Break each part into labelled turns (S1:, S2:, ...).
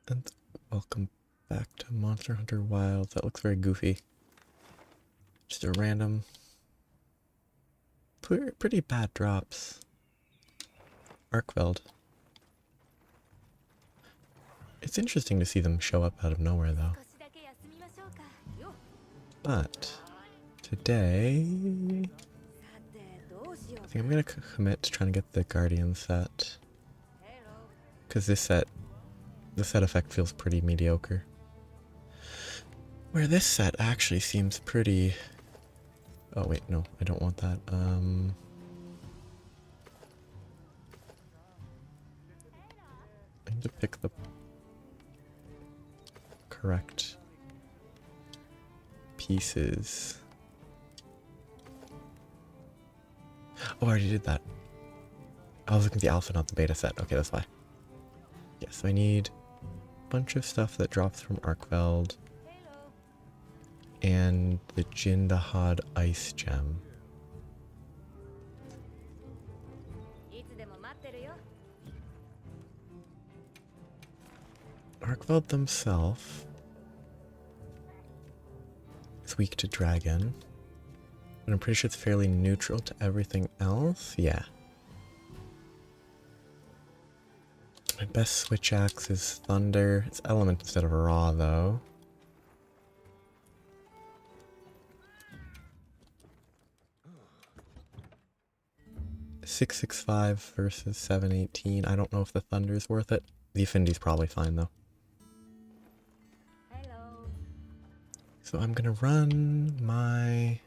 S1: And welcome back to Monster Hunter Wilds. That looks very goofy. Just a random, pretty bad drops. Arkveld. It's interesting to see them show up out of nowhere, though. But today, I think I'm gonna commit to trying to get the Guardian set, because the set effect feels pretty mediocre. Where this set actually seems pretty... Oh wait, no, I don't want that. I need to pick the correct pieces. Oh, I already did that. I was looking at the alpha, not the beta set. Okay, that's why. Yeah, so I need a bunch of stuff that drops from Arkveld. And the Jindahad Ice Gem. Arkveld themselves is weak to dragon. And I'm pretty sure it's fairly neutral to everything else. Yeah. My best switch axe is thunder. It's element instead of raw though. $665 versus $718. I don't know if the thunder is worth it. The affinity's probably fine though. Hello. So I'm gonna run my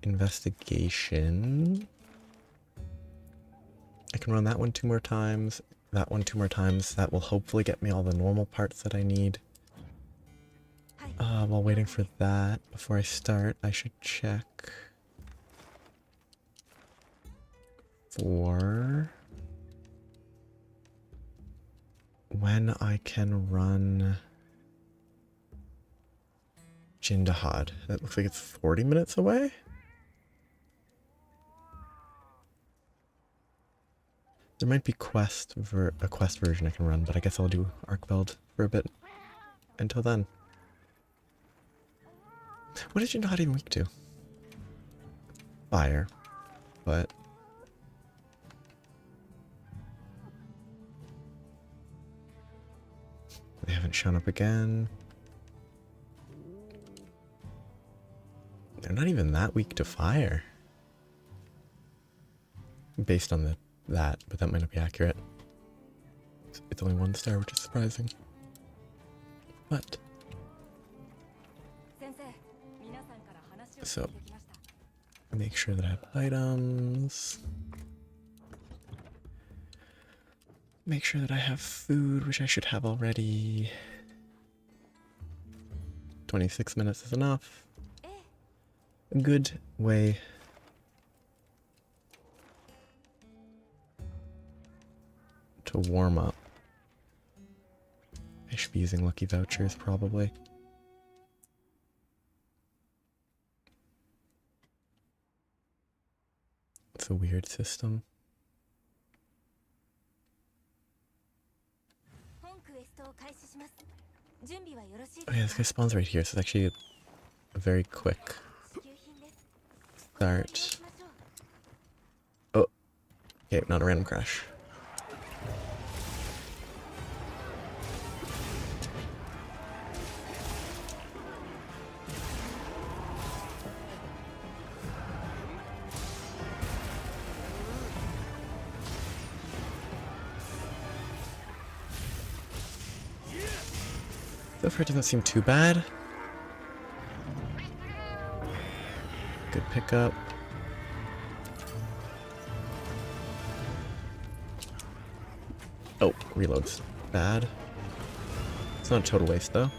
S1: investigation. I can run that one 2 more times, that one 2 more times. That will hopefully get me all the normal parts that I need. While waiting for that, before I start, I should check for when I can run Jindahad. That looks like it's 40 minutes away? There might be a quest version I can run, but I guess I'll do Arkveld for a bit until then. What did Jindahad even weak to? Fire, but they haven't shown up again. They're not even that weak to fire. Based on that, but that might not be accurate. It's only 1 star, which is surprising. But so make sure that I have items. Make sure that I have food, which I should have already. 26 minutes is enough. A good way to warm up. I should be using lucky vouchers probably. It's a weird system. Oh yeah, this guy spawns right here, so it's actually a very quick start. Oh, okay, not a random crash. So far it doesn't seem too bad. Good pickup. Oh, reload's bad. It's not a total waste though.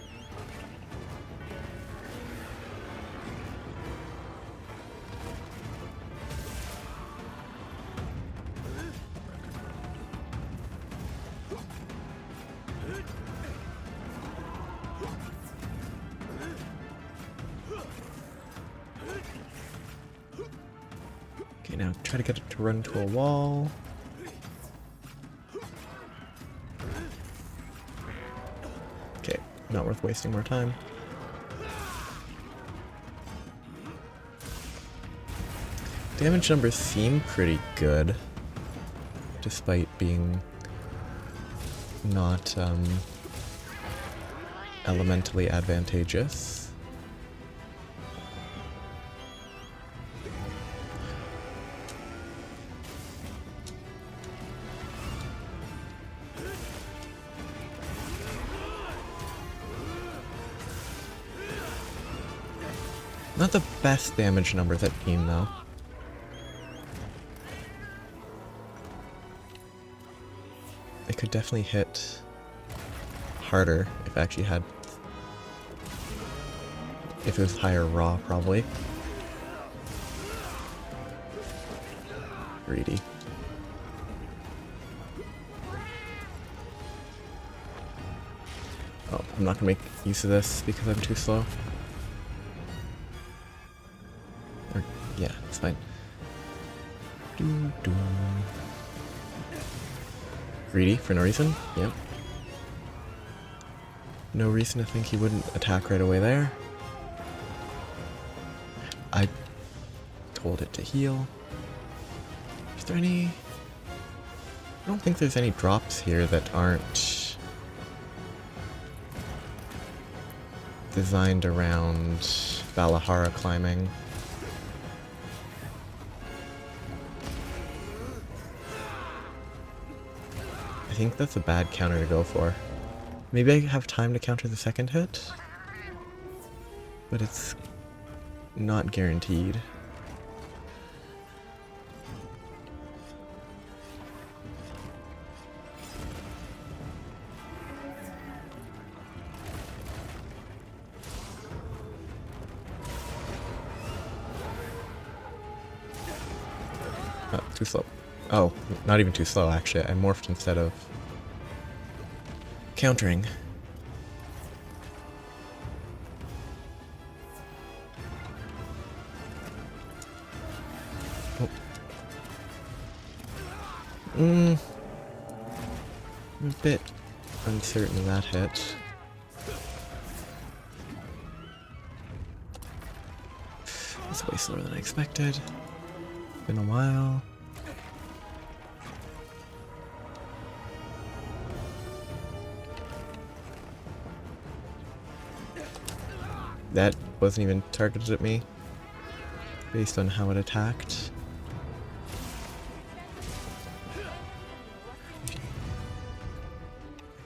S1: Okay, now try to get it to run to a wall. of wasting more time. Damage numbers seem pretty good, despite being not elementally advantageous. Not the best damage numbers at team though. It could definitely hit harder if I actually had... if it was higher raw, probably. Greedy. Oh, I'm not gonna make use of this because I'm too slow. Or, yeah, it's fine. Doo-doo. Greedy for no reason? Yep. No reason to think he wouldn't attack right away there. I told it to heal. Is there any... I don't think there's any drops here that aren't designed around Valahara climbing. I think that's a bad counter to go for. Maybe I have time to counter the second hit, but it's not guaranteed. Oh, too slow. Oh, not even too slow, actually. I morphed instead of countering. Oh. I'm a bit uncertain of that hit. It's way slower than I expected. Been a while. That wasn't even targeted at me, based on how it attacked.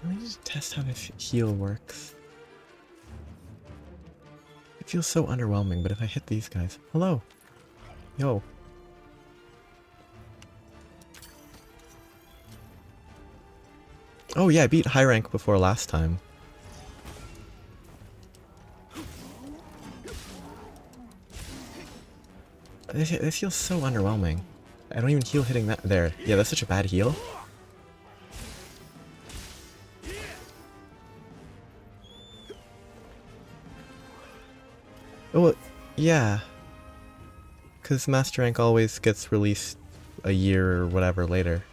S1: Let me just test how this heal works. It feels so underwhelming, but if I hit these guys... Hello! Yo! Oh yeah, I beat high rank before last time. This feels so underwhelming. I don't even heal hitting that there. Yeah, that's such a bad heal. Oh, yeah. Because Master Rank always gets released a year or whatever later.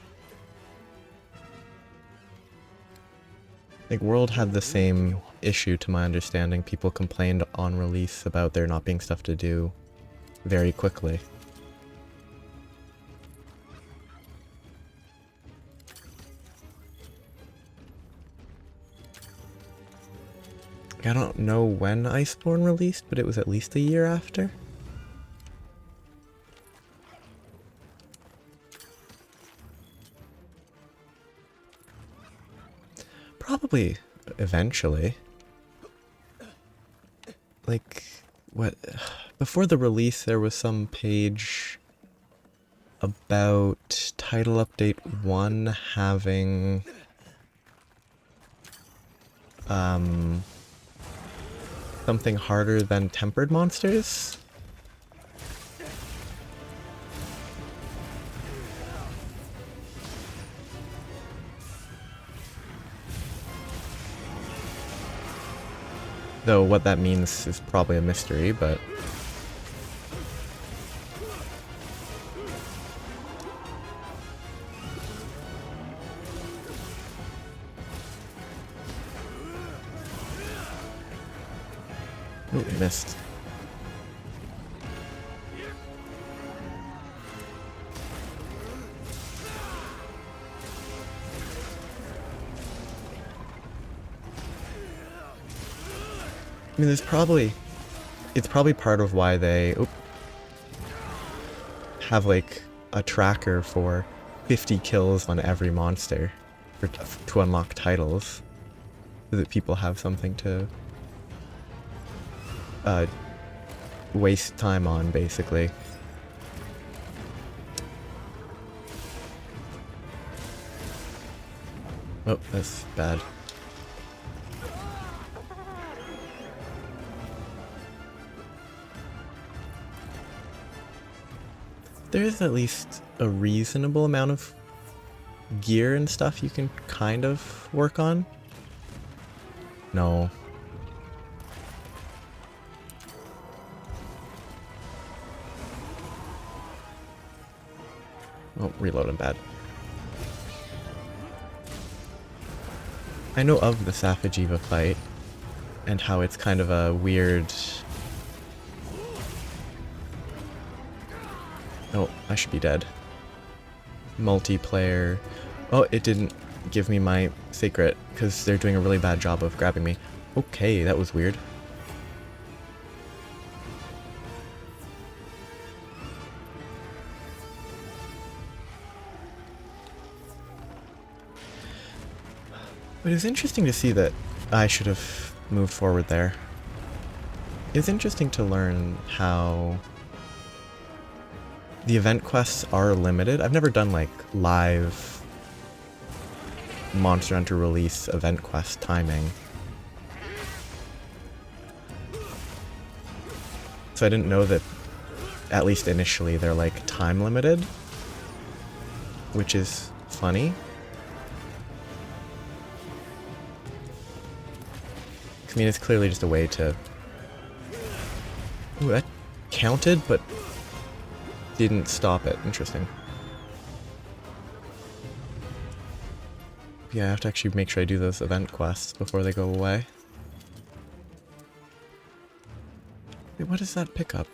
S1: Like, World had the same issue, to my understanding. People complained on release about there not being stuff to do very quickly. I don't know when Iceborne released, but it was at least a year after. Probably eventually. Like, what? Before the release, there was some page about Title Update 1 having something harder than tempered monsters. Though what that means is probably a mystery, but... Ooh, missed. I mean, it's probably part of why they have like a tracker for 50 kills on every monster to unlock titles, so that people have something to waste time on, basically. Oh, that's bad. There is at least a reasonable amount of gear and stuff you can kind of work on. No. Oh, reloading bad. I know of the Safajiva fight, and how it's kind of a weird... Oh, I should be dead. Multiplayer... Oh, it didn't give me my secret, because they're doing a really bad job of grabbing me. Okay, that was weird. But it's interesting to see that I should have moved forward there. It's interesting to learn how the event quests are limited. I've never done like live Monster Hunter release event quest timing. So I didn't know that, at least initially, they're like time limited, which is funny. I mean, it's clearly just a way to... Ooh, that counted, but didn't stop it. Interesting. Yeah, I have to actually make sure I do those event quests before they go away. Wait, what is that pickup?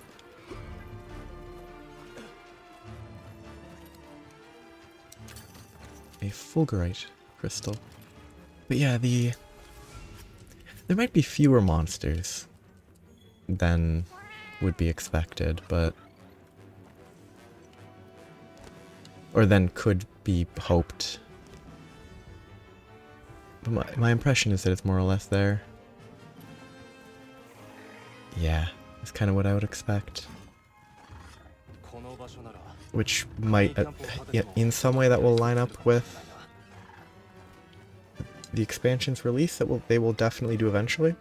S1: A fulgurite crystal. But yeah, there might be fewer monsters than would be expected, but... Or than could be hoped. But my impression is that it's more or less there. Yeah, that's kind of what I would expect. Which might, in some way, that will line up with the expansion's release that they will definitely do eventually.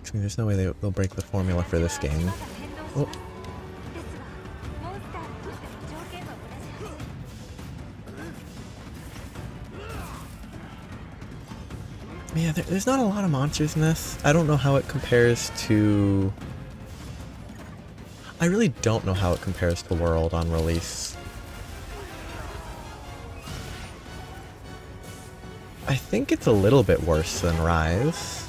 S1: I mean, there's no way they'll break the formula for this game. Oh. Yeah, there's not a lot of monsters in this. I don't know how it compares to... I really don't know how it compares to World on release. I think it's a little bit worse than Rise.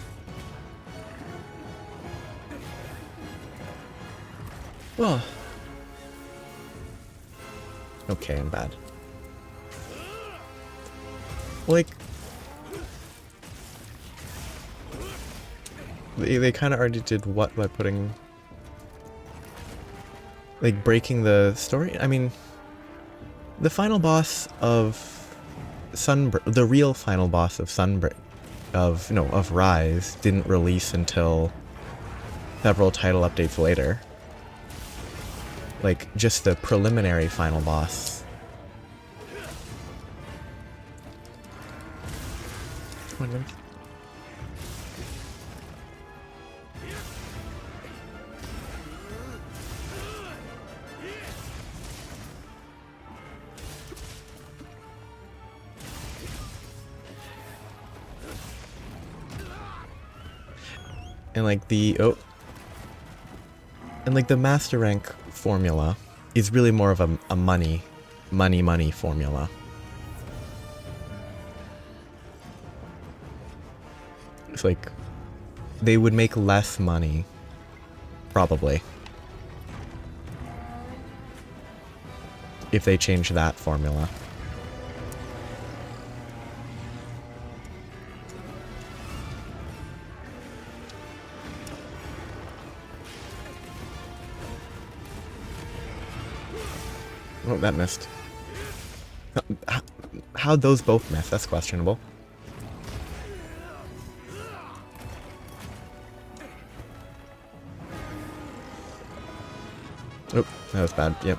S1: Well... Okay, I'm bad. Like... They kind of already did what by putting... Like, breaking the story? I mean... The final boss of... The real final boss of of Rise didn't release until several title updates later. Like, just the preliminary final boss. Come on, Link. And like the master rank formula is really more of a money formula. It's like they would make less money, probably, if they change that formula. Oh, that missed. How'd those both miss? That's questionable. Oh, that was bad. Yep.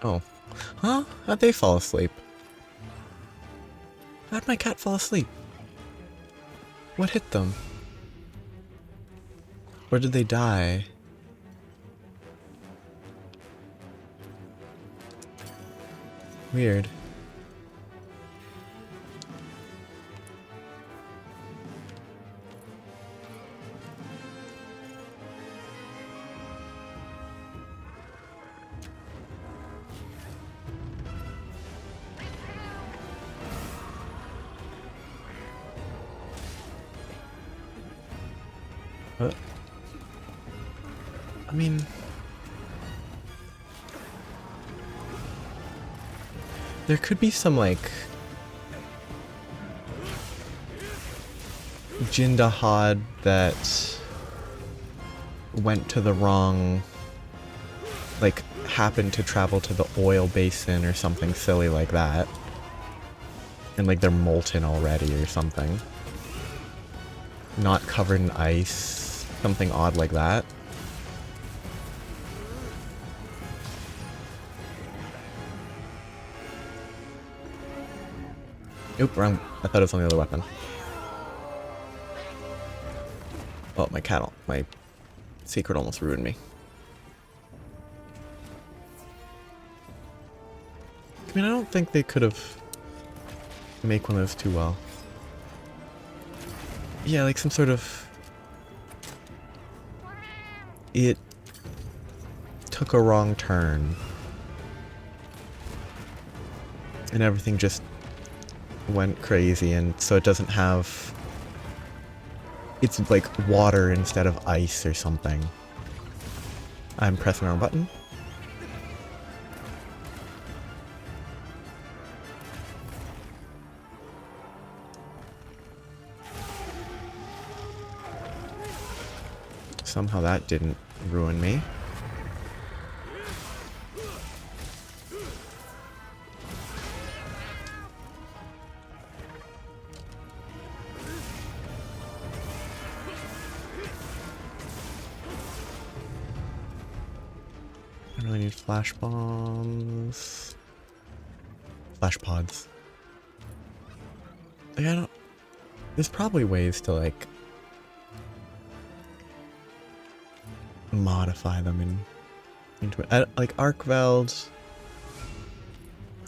S1: Oh. Huh? How'd they fall asleep? How'd my cat fall asleep? What hit them? Or did they die? Weird. I mean, there could be some, like, Jindahad that went to the wrong, like, happened to travel to the oil basin or something silly like that. And, like, they're molten already or something. Not covered in ice. Something odd like that. Oop, wrong. I thought it was on the other weapon. Oh, my secret almost ruined me. I mean, I don't think they could have make one of those too well. Yeah, like some sort of... It took a wrong turn. And everything just went crazy, and so it doesn't have... It's like water instead of ice or something. I'm pressing the wrong button. Somehow that didn't ruin me. I really need flash bombs. Flash pods. Like, I don't... There's probably ways to, like, modify them into it. Like Arkveld,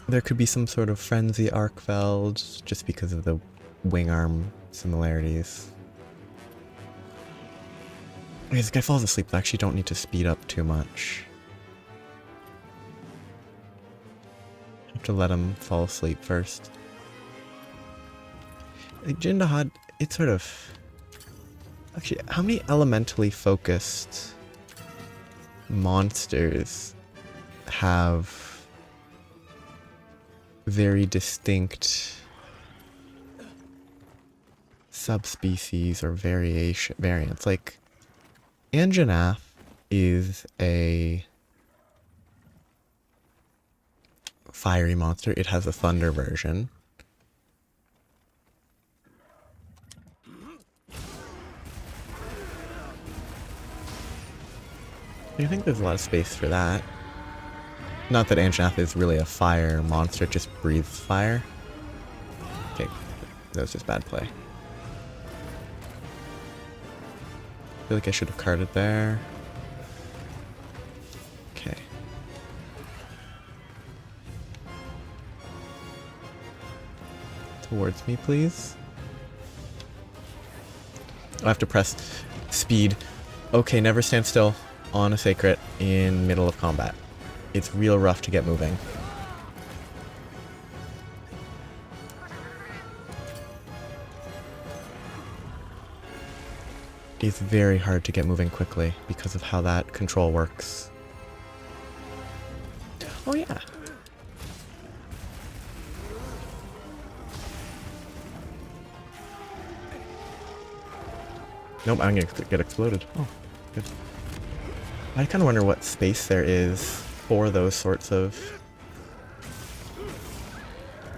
S1: there could be some sort of frenzy Arkveld just because of the wing arm similarities. Okay, this guy falls asleep. I actually don't need to speed up too much. I have to let him fall asleep first. Like Jindahad, it's sort of... Actually, how many elementally focused monsters have very distinct subspecies or variants? Like, Anjanath is a fiery monster. It has a thunder version. I think there's a lot of space for that. Not that Anjanath is really a fire monster, it just breathes fire. Okay, that was just bad play. I feel like I should have carded there. towards me, please? I have to press speed. Okay, never stand still on a sacred in middle of combat. It's real rough to get moving. It's very hard to get moving quickly because of how that control works. Oh yeah. Nope, I'm gonna get exploded. Oh, good. I kind of wonder what space there is for those sorts of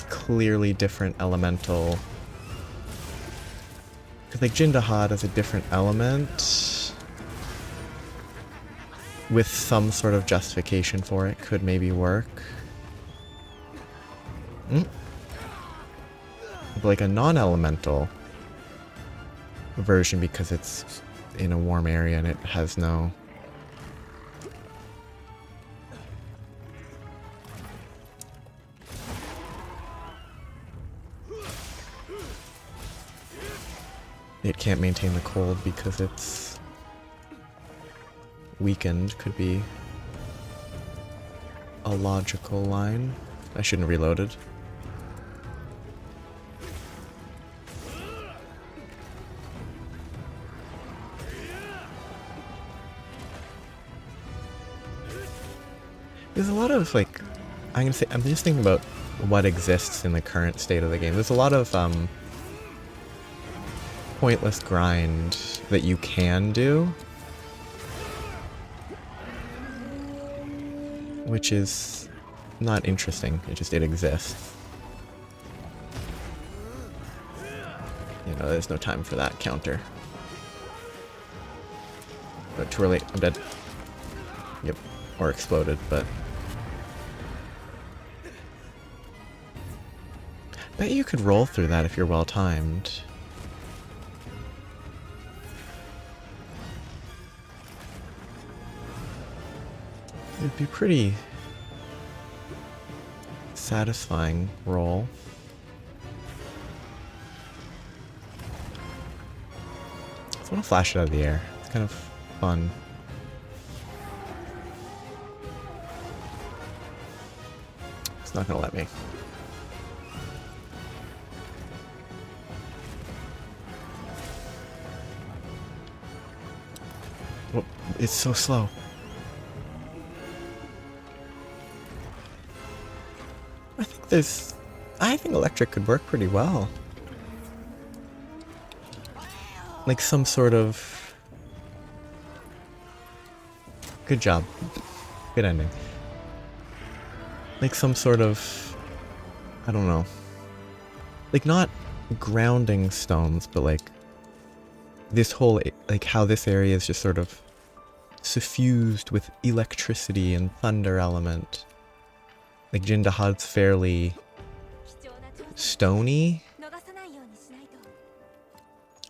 S1: clearly different elemental. Because like Jindahad is a different element with some sort of justification for it could maybe work. But like a non-elemental version, because it's in a warm area and it has no... It can't maintain the cold because it's weakened, could be a logical line. I shouldn't have reloaded. There's a lot of, like, I'm just thinking about what exists in the current state of the game. There's a lot of, pointless grind that you can do, which is not interesting. It exists. You know, there's no time for that counter. But too early. I'm dead. Yep. Or exploded, but... Bet you could roll through that if you're well timed. It'd be pretty satisfying roll. I just want to flash it out of the air. It's kind of fun. It's not gonna let me. Oh, it's so slow. I think electric could work pretty well. Like some sort of... Good job. Good ending. Like some sort of... I don't know. Like not grounding stones, but like... This whole... Like how this area is just sort of suffused with electricity and thunder element. Like Jindahad's fairly stony,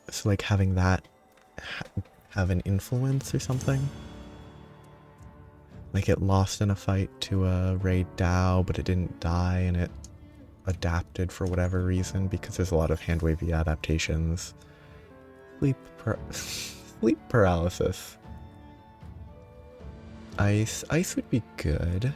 S1: so like having that have an influence or something. Like it lost in a fight to a Raid Dao, but it didn't die, and it adapted for whatever reason because there's a lot of hand wavy adaptations. Sleep paralysis. Ice would be good.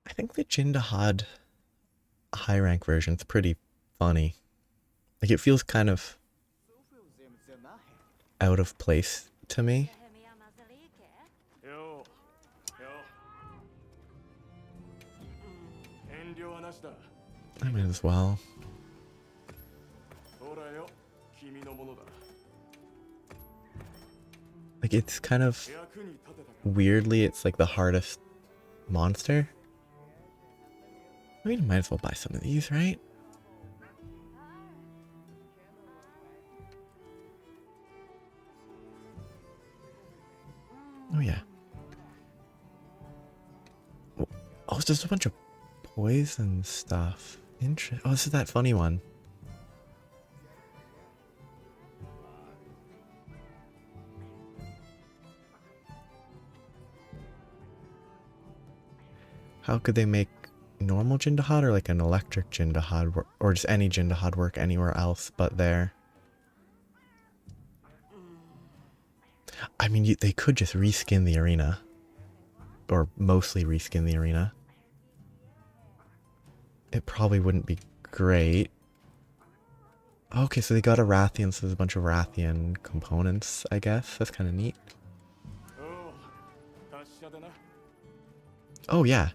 S1: I think the Jindahad high rank version's pretty funny. Like it feels kind of out of place to me. I might as well. Like it's kind of weirdly, it's like the hardest monster. I mean, I might as well buy some of these, right? Oh yeah. Oh, it's just a bunch of poison stuff. Oh, this is that funny one. How could they make normal Jindahad or like an electric Jindahad or just any Jindahad work anywhere else but there? I mean, they could just reskin the arena. Or mostly reskin the arena. It probably wouldn't be great. Okay, so they got a Rathian, so there's a bunch of Rathian components, I guess. That's kind of neat. Oh, yeah.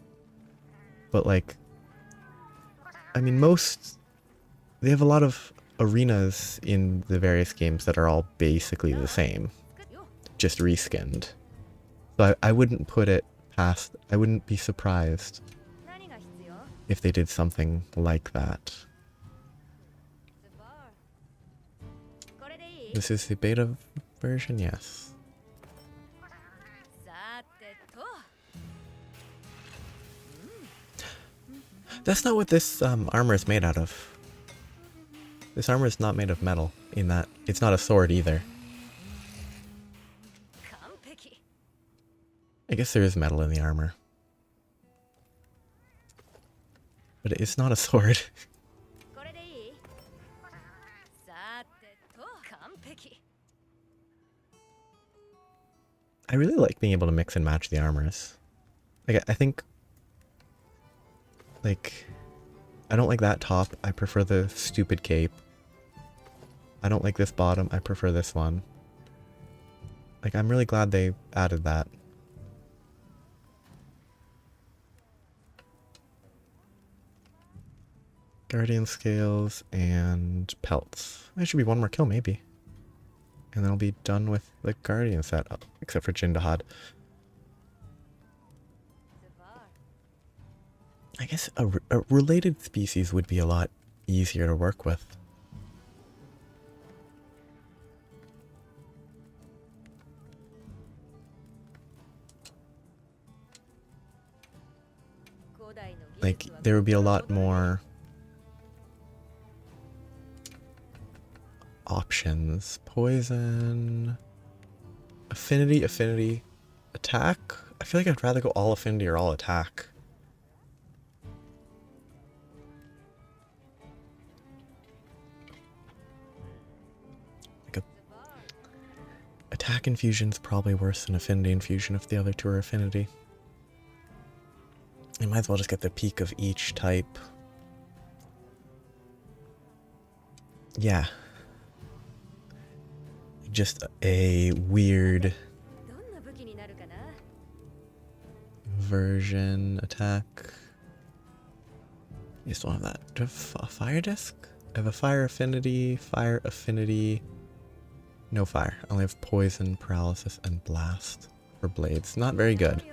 S1: But, like, I mean, they have a lot of arenas in the various games that are all basically the same. Just reskinned. So I wouldn't put it past, I wouldn't be surprised if they did something like that. This is the beta version, yes. That's not what this armor is made out of. This armor is not made of metal, in that it's not a sword either. I guess there is metal in the armor. But it's not a sword. I really like being able to mix and match the armors. Like, I think... Like... I don't like that top. I prefer the stupid cape. I don't like this bottom. I prefer this one. Like, I'm really glad they added that. Guardian scales and pelts. There should be one more kill, maybe. And then I'll be done with the Guardian set, except for Jindahad. I guess a related species would be a lot easier to work with. Like, there would be a lot more options. Poison, affinity, attack. I feel like I'd rather go all affinity or all attack. Like attack infusion's probably worse than affinity infusion if the other two are affinity. I might as well just get the peak of each type. Yeah. Just a weird version attack. I just don't have that. Do I have a fire disc? I have a fire affinity, no fire. I only have poison, paralysis, and blast for blades. Not very good.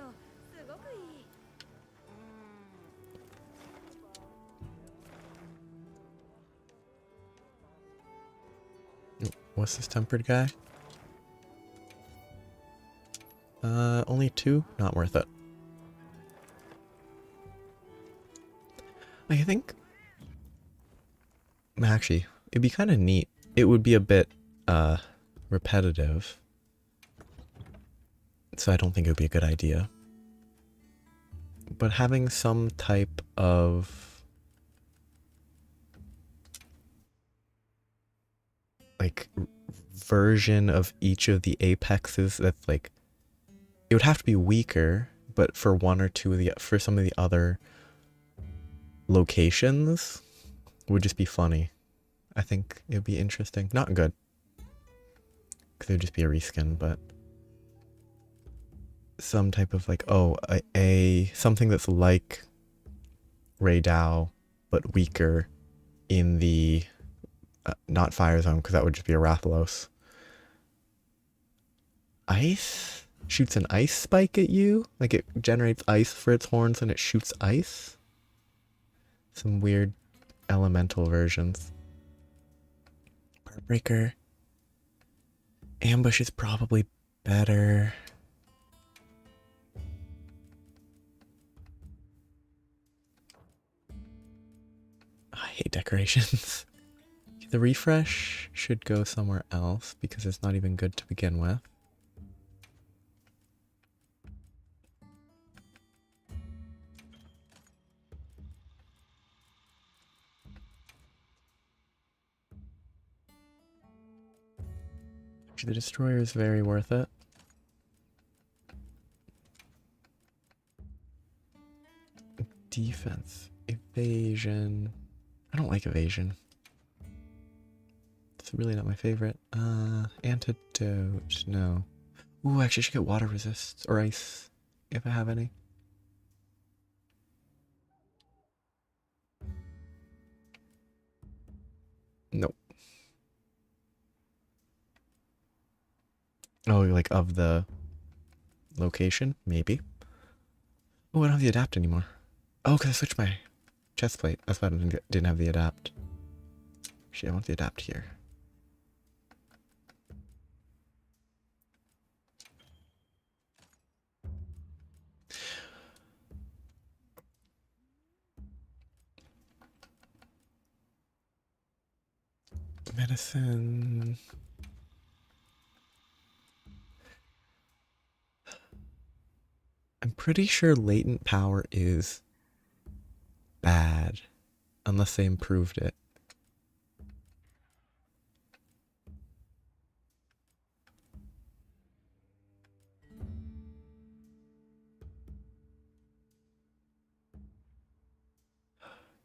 S1: What's this tempered guy? Only 2? Not worth it. I think... Actually, it'd be kind of neat. It would be a bit, repetitive. So I don't think it would be a good idea. But having some type of... like version of each of the apexes that's like, it would have to be weaker, but for one or two of the, for some of the other locations would just be funny. I think it would be interesting. Not good, because it would just be a reskin, but some type of like, oh, something that's like Ray Dow but weaker in the not fire zone, because that would just be a Rathalos. Ice? Shoots an ice spike at you? Like it generates ice for its horns and it shoots ice? Some weird elemental versions. Heartbreaker. Ambush is probably better. I hate decorations. The refresh should go somewhere else because it's not even good to begin with. The destroyer is very worth it. Defense. Evasion. I don't like evasion. It's really not my favorite. Antidote. No. Ooh, actually I should get water resist. Or ice. If I have any. Nope. Oh, like of the location? Maybe. Oh, I don't have the adapt anymore. Oh, because I switched my chest plate. That's why I didn't have the adapt. Actually, I want the adapt here. Medicine. I'm pretty sure latent power is bad. Unless they improved it.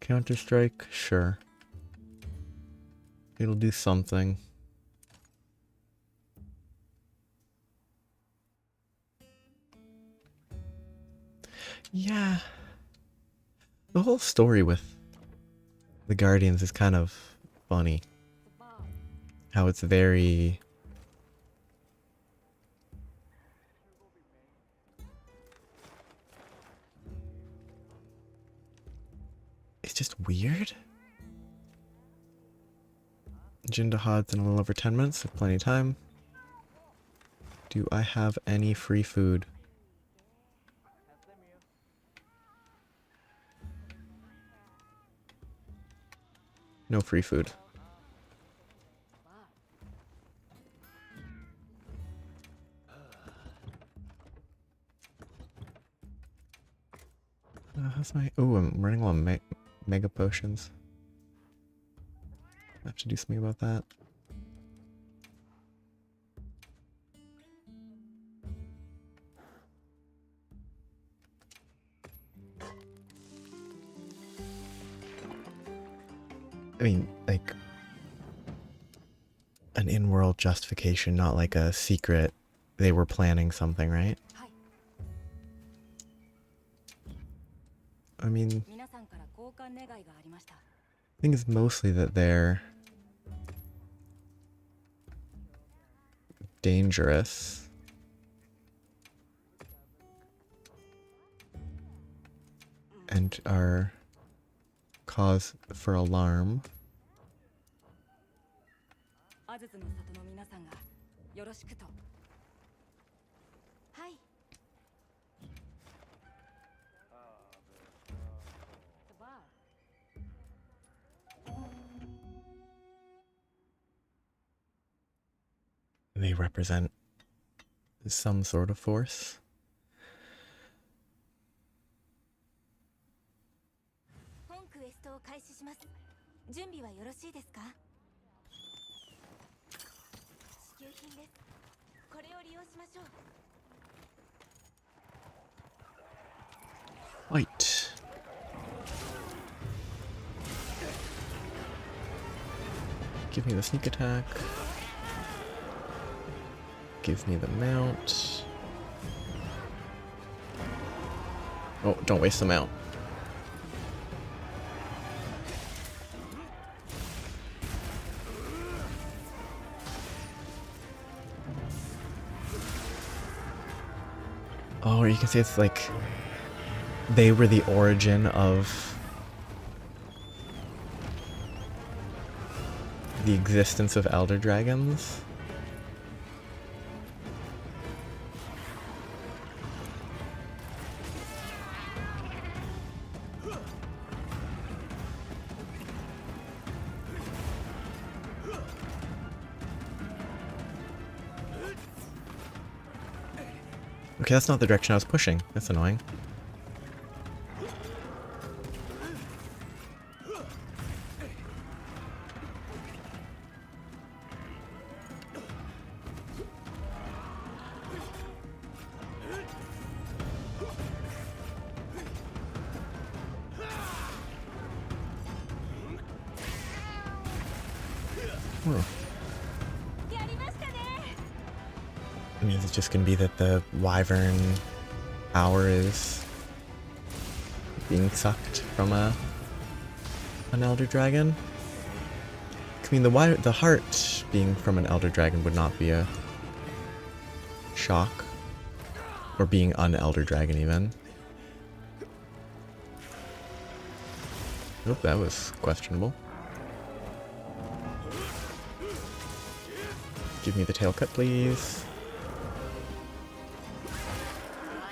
S1: Counter-Strike? Sure. It'll do something. Yeah. The whole story with the Guardians is kind of funny. How it's very... It's just weird. Jindahad's in a little over 10 minutes, so plenty of time. Do I have any free food? No free food. How's my... Oh, I'm running low on mega potions. I have to do something about that. I mean, like, an in-world justification, not like a secret. They were planning something, right? I mean, I think it's mostly that they're dangerous. And are cause for alarm. They represent some sort of force. White. Give me the sneak attack. Give me the mount. Oh, don't waste the mount. Oh, or you can say it's like they were the origin of the existence of Elder Dragons. Okay, that's not the direction I was pushing. That's annoying. Oh. I mean, is it just gonna be that the wyvern power is being sucked from an elder dragon? I mean, the heart being from an elder dragon would not be a shock, or being an elder dragon even. Nope, that was questionable. Give me the tail cut, please.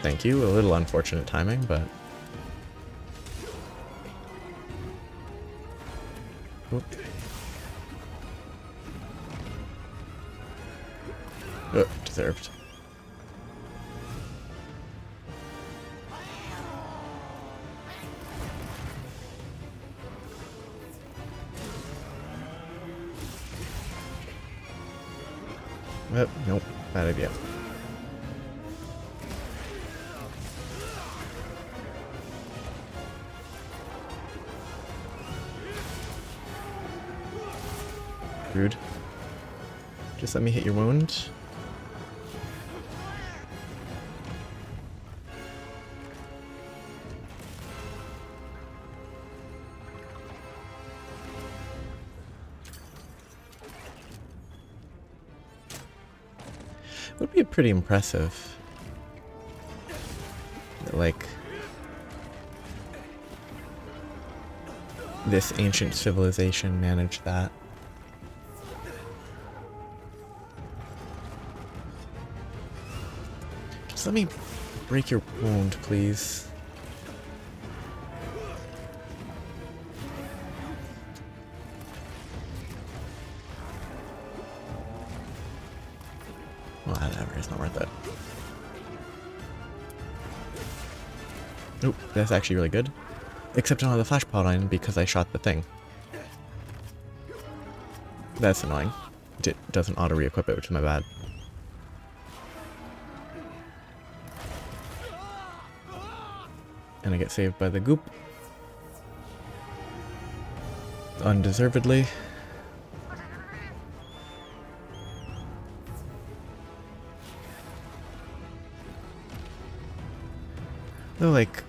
S1: Thank you. A little unfortunate timing, but... Oop. Oh, deserved. Oh, nope. Bad idea. Rude. Just let me hit your wound. Would be pretty impressive. Like, this ancient civilization managed that. Just let me break your wound, please. Whatever, it's not worth it. Nope, that's actually really good. Except I don't have the flash pod on because I shot the thing. That's annoying. It doesn't auto re-equip it, which is my bad. And I get saved by the goop. Undeservedly. Though, like...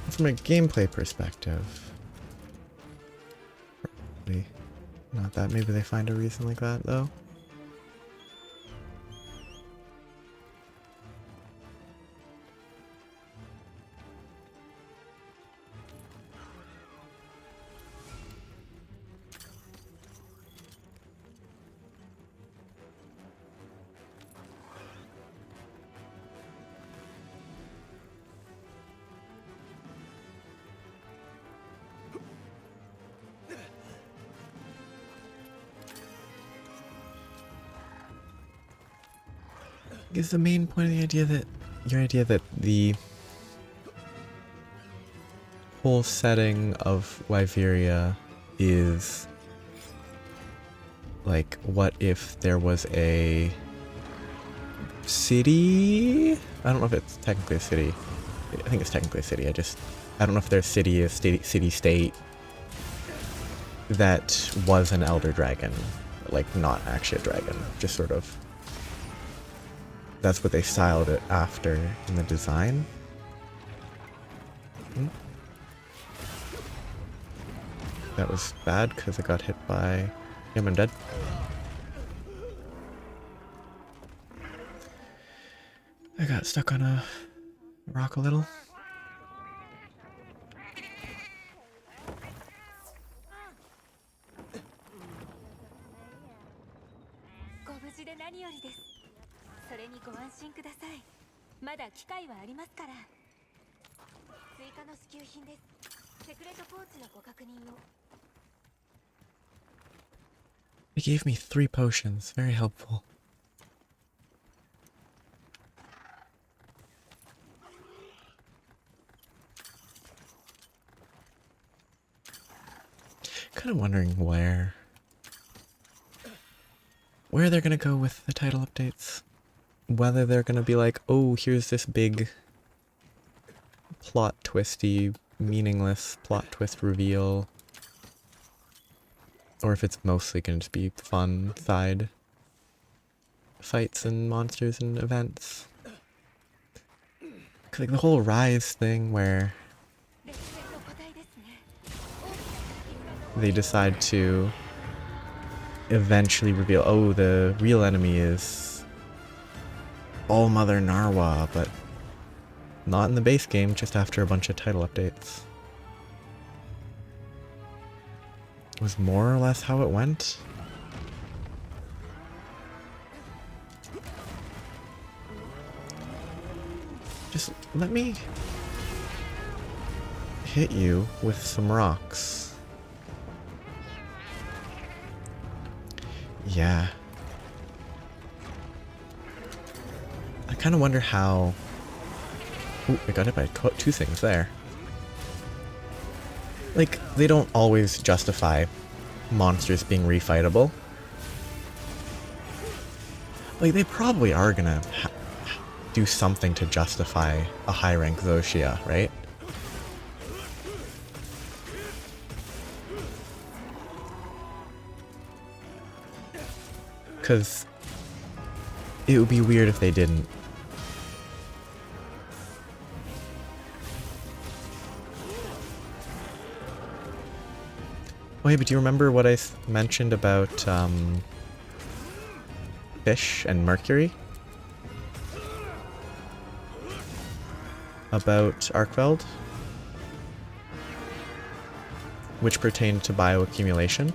S1: from a gameplay perspective... probably not that. Maybe they find a reason like that, though. Is the main point of the idea that your idea that the whole setting of Wyveria is like, what if there was a city? I don't know if it's technically a city. I think it's technically a city. I don't know if there's a city-state that was an elder dragon, like not actually a dragon, just sort of. That's what they styled it after in the design. That was bad because I got hit by him. I'm dead. I got stuck on a rock a little. They gave me 3 potions, very helpful. Kind of wondering where they're gonna go with the title updates. Whether they're gonna be like, oh, here's this big plot twisty, meaningless plot twist reveal, or if it's mostly going to be fun side fights and monsters and events. 'Cause like the whole Rise thing where they decide to eventually reveal, oh, the real enemy is All Mother Narwa, but not in the base game, just after a bunch of title updates. Was more or less how it went. Just let me hit you with some rocks. Yeah. I kind of wonder how... Ooh, I got hit by two things there. Like, they don't always justify monsters being refightable. Like, they probably are gonna do something to justify a high-rank Zoshia, right? Because it would be weird if they didn't. Wait, but do you remember what I mentioned about Fish and Mercury? About Arkveld? Which pertained to bioaccumulation?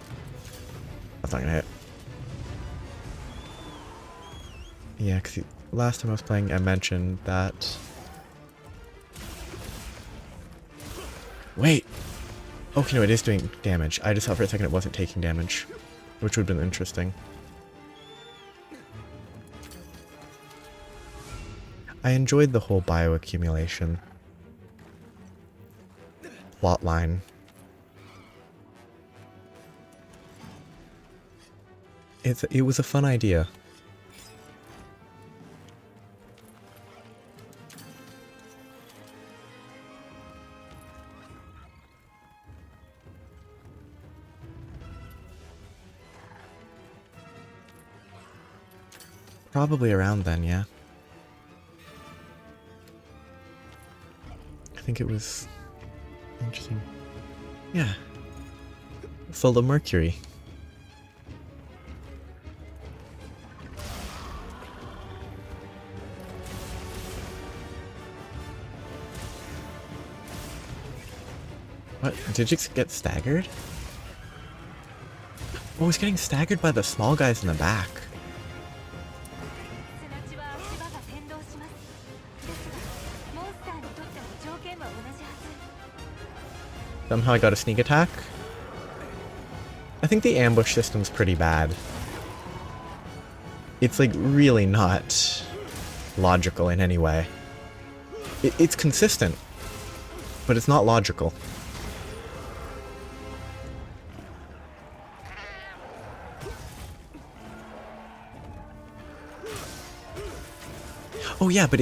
S1: That's not gonna hit. Yeah, because last time I was playing I mentioned that... Wait! Okay, no, it is doing damage. I just thought for a second it wasn't taking damage, which would have been interesting. I enjoyed the whole bioaccumulation plotline. It was a fun idea. Probably around then, yeah. I think it was interesting. Yeah. Full of mercury. What? Did you get staggered? Oh, he's getting staggered by the small guys in the back. Somehow I got a sneak attack. I think the ambush system's pretty bad. It's like really not logical in any way. It's consistent, but it's not logical. Oh yeah, but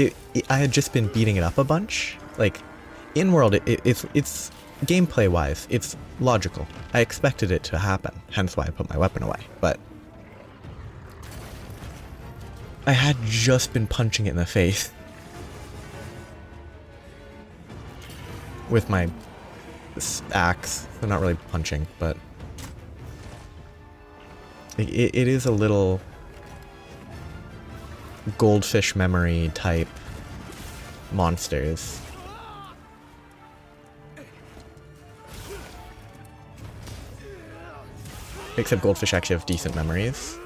S1: I had just been beating it up a bunch. Like, in-world, it's gameplay-wise, it's logical. I expected it to happen, hence why I put my weapon away, but... I had just been punching it in the face. With my axe. I'm not really punching, but... It is a little... goldfish memory type monsters. Except goldfish actually have decent memories.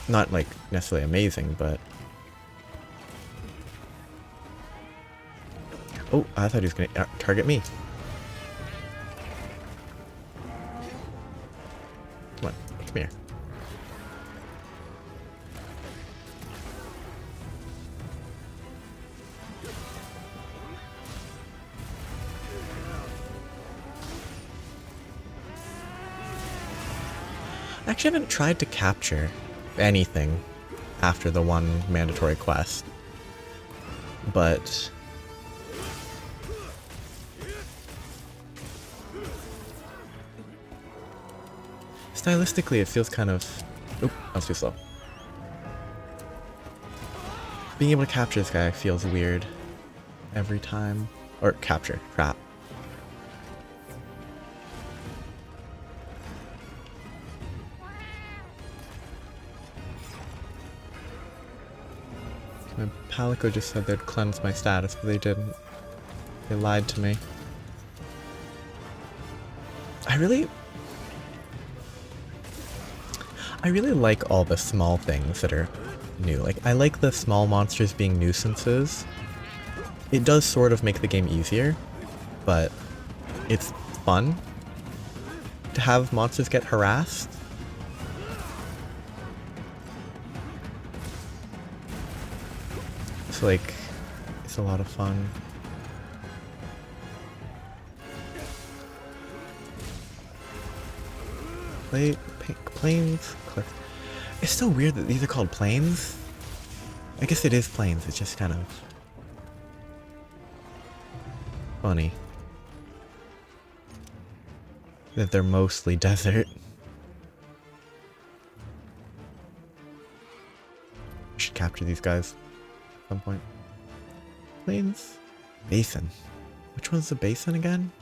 S1: Not like necessarily amazing, but... Oh, I thought he was gonna target me. Come on, come here. I actually haven't tried to capture anything after the one mandatory quest, but stylistically it feels kind of... Oop, I was too slow. Being able to capture this guy feels weird every time. Or capture, crap. My Palico just said they'd cleanse my status, but they didn't. They lied to me. I really like all the small things that are new. Like, I like the small monsters being nuisances. It does sort of make the game easier, but it's fun to have monsters get harassed. So, like, it's a lot of fun. Plains? Cliff. It's so weird that these are called plains. I guess it is plains, it's just kind of funny that they're mostly desert. We should capture these guys at some point. Plains? Basin. Which one's the basin again?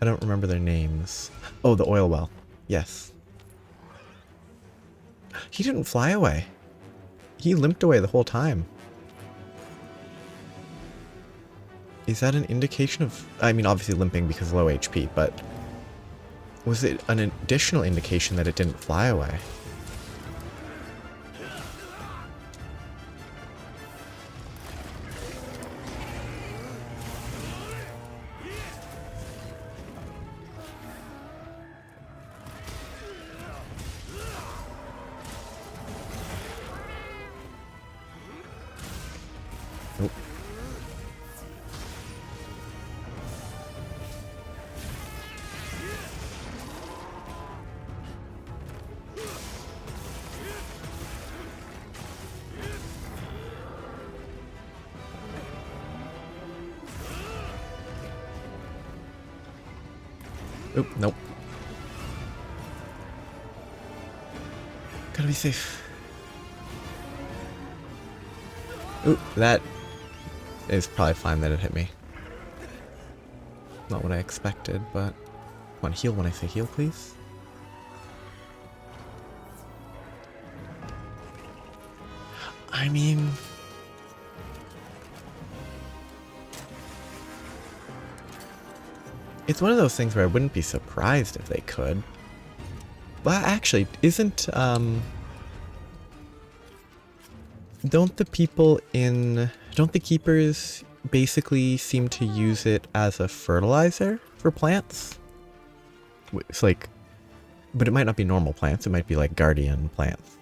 S1: I don't remember their names. Oh, the oil well. Yes. He didn't fly away. He limped away the whole time. Is that an indication of... I mean, obviously limping because low HP, but... was it an additional indication that it didn't fly away? Nope. Oop, nope. Gotta be safe. Oop, that is probably fine that it hit me. Not what I expected, but... Come on, heal when I say heal, please. I mean... it's one of those things where I wouldn't be surprised if they could. But actually, isn't, don't the people in... don't the keepers basically seem to use it as a fertilizer for plants? It's like... but it might not be normal plants, it might be like guardian plants.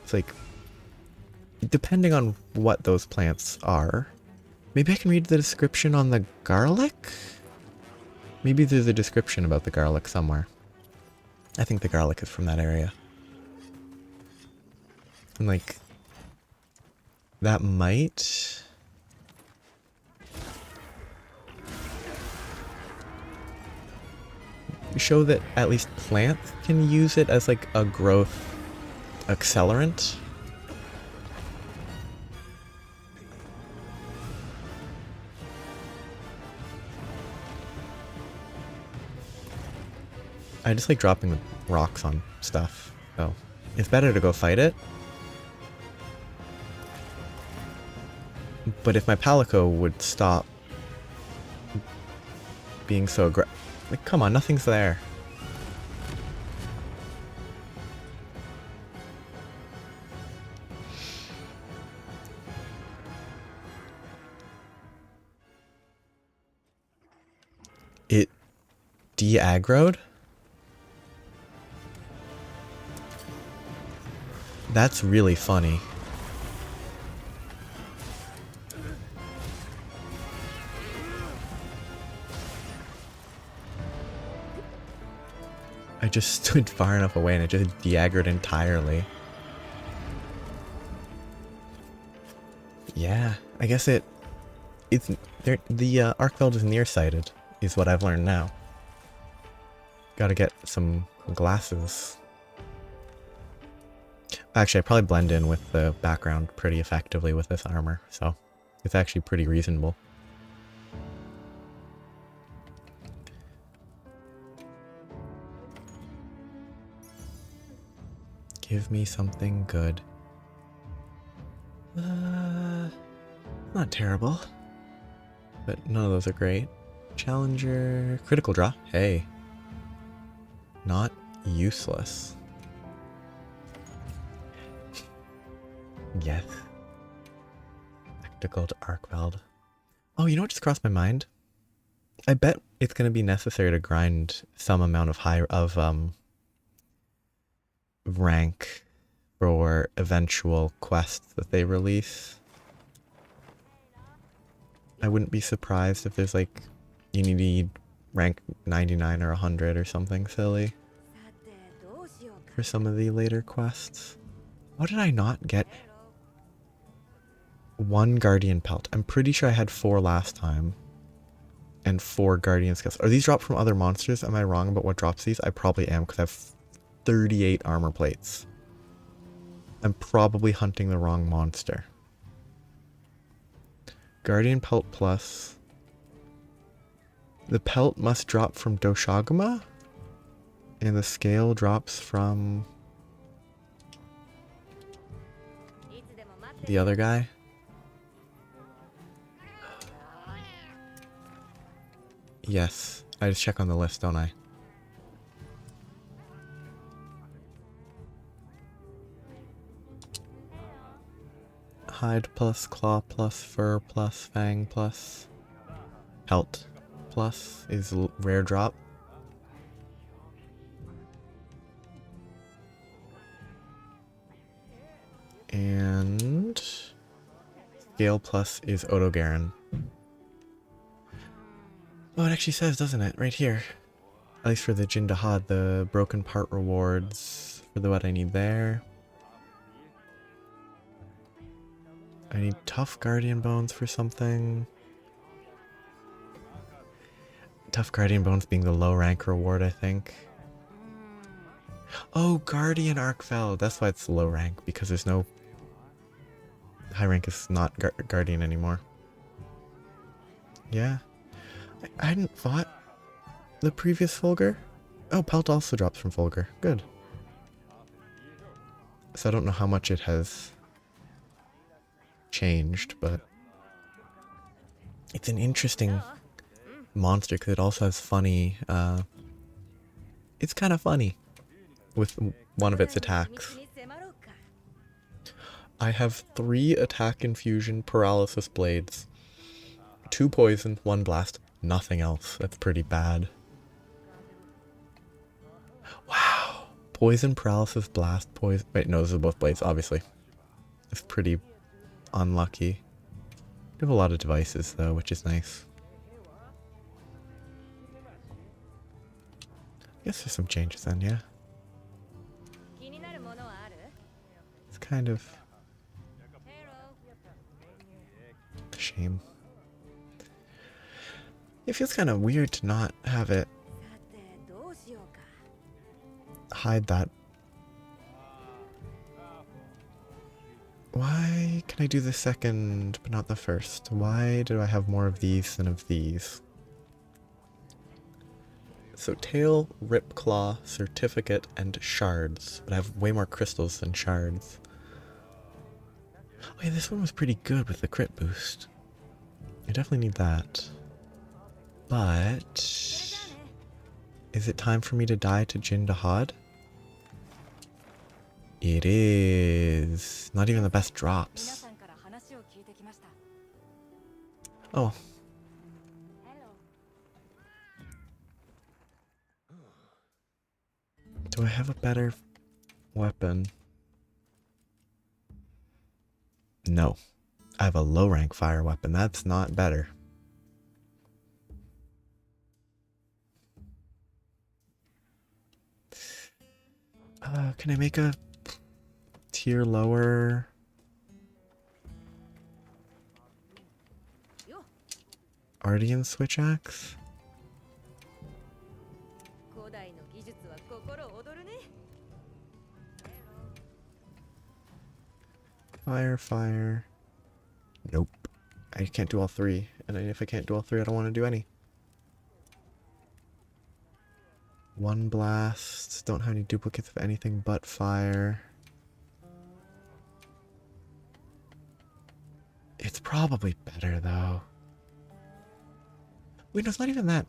S1: It's like... depending on what those plants are... maybe I can read the description on the garlic? Maybe there's a description about the garlic somewhere. I think the garlic is from that area. And like... that might... show that at least plants can use it as like a growth accelerant. I just like dropping the rocks on stuff, so it's better to go fight it. But if my Palico would stop being so aggressive... like, come on, nothing's there. It de-aggroed? That's really funny. I just stood far enough away and it just de-aggroed entirely. Yeah, I guess it's there. The Arkveld is nearsighted, is what I've learned now. Gotta get some glasses. Actually, I probably blend in with the background pretty effectively with this armor, so it's actually pretty reasonable. Give me something good. Not terrible, but none of those are great. Challenger, critical draw. Hey, not useless. Yes. Spectacle to Arkveld. Oh, you know what just crossed my mind? I bet it's going to be necessary to grind some amount of rank for eventual quests that they release. I wouldn't be surprised if there's like, you need rank 99 or 100 or something silly for some of the later quests. What did I not get? 1 guardian pelt. I'm pretty sure I had 4 last time. And 4 guardian skills. Are these dropped from other monsters? Am I wrong about what drops these? I probably am because I have 38 armor plates. I'm probably hunting the wrong monster. Guardian pelt plus. The pelt must drop from Doshaguma. And the scale drops from the other guy. Yes, I just check on the list, don't I? Hide plus, claw plus, fur plus, fang plus, pelt plus is rare drop. And scale plus is Odogaron. Oh, it actually says, doesn't it? Right here. At least for the Jindahad, the broken part rewards for the what I need there. I need tough guardian bones for something. Tough guardian bones being the low rank reward, I think. Oh, guardian Arkveld. That's why it's low rank, because there's no high rank is not guardian anymore. Yeah. I hadn't fought the previous Fulgur. Oh, pelt also drops from Fulgur. Good. So I don't know how much it has changed, but it's an interesting monster because it also has funny, it's kind of funny with one of its attacks. I have 3 attack infusion paralysis blades, 2 poison, 1 blast, nothing else. That's pretty bad. Wow. Poison, paralysis, blast, poison. Wait, no, those are both blades, obviously. It's pretty unlucky. We have a lot of devices though, which is nice. I guess there's some changes then, yeah. It's kind of a shame. It feels kind of weird to not have it hide that. Why can I do the second but not the first? Why do I have more of these than of these? So tail, rip claw, certificate, and shards. But I have way more crystals than shards. Oh yeah, this one was pretty good with the crit boost. I definitely need that. But is it time for me to die to Jindahad? It is. Not even the best drops. Oh. Do I have a better weapon? No. I have a low rank fire weapon. That's not better. Can I make a tier lower? Ardian switch axe? Fire, fire. Nope. I can't do all three. And if I can't do all three, I don't want to do any. One blast. Don't have any duplicates of anything but fire. It's probably better, though. Wait, no, it's not even that.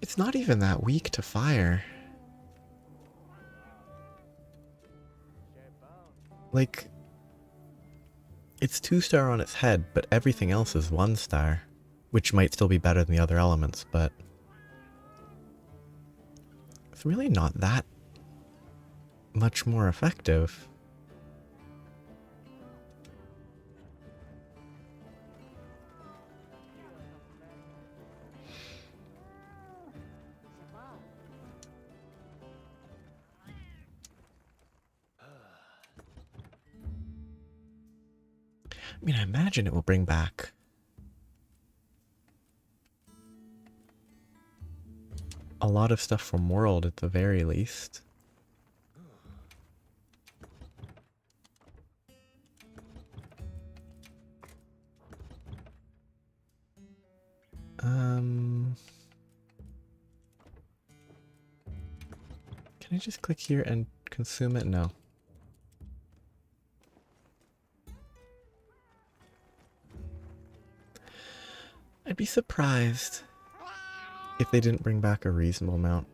S1: It's not even that weak to fire. Like, it's 2-star on its head, but everything else is 1-star. Which might still be better than the other elements, but it's really not that much more effective. I mean, I imagine it will bring back a lot of stuff from World at the very least. Can I just click here and consume it? No. I'd be surprised if they didn't bring back a reasonable amount.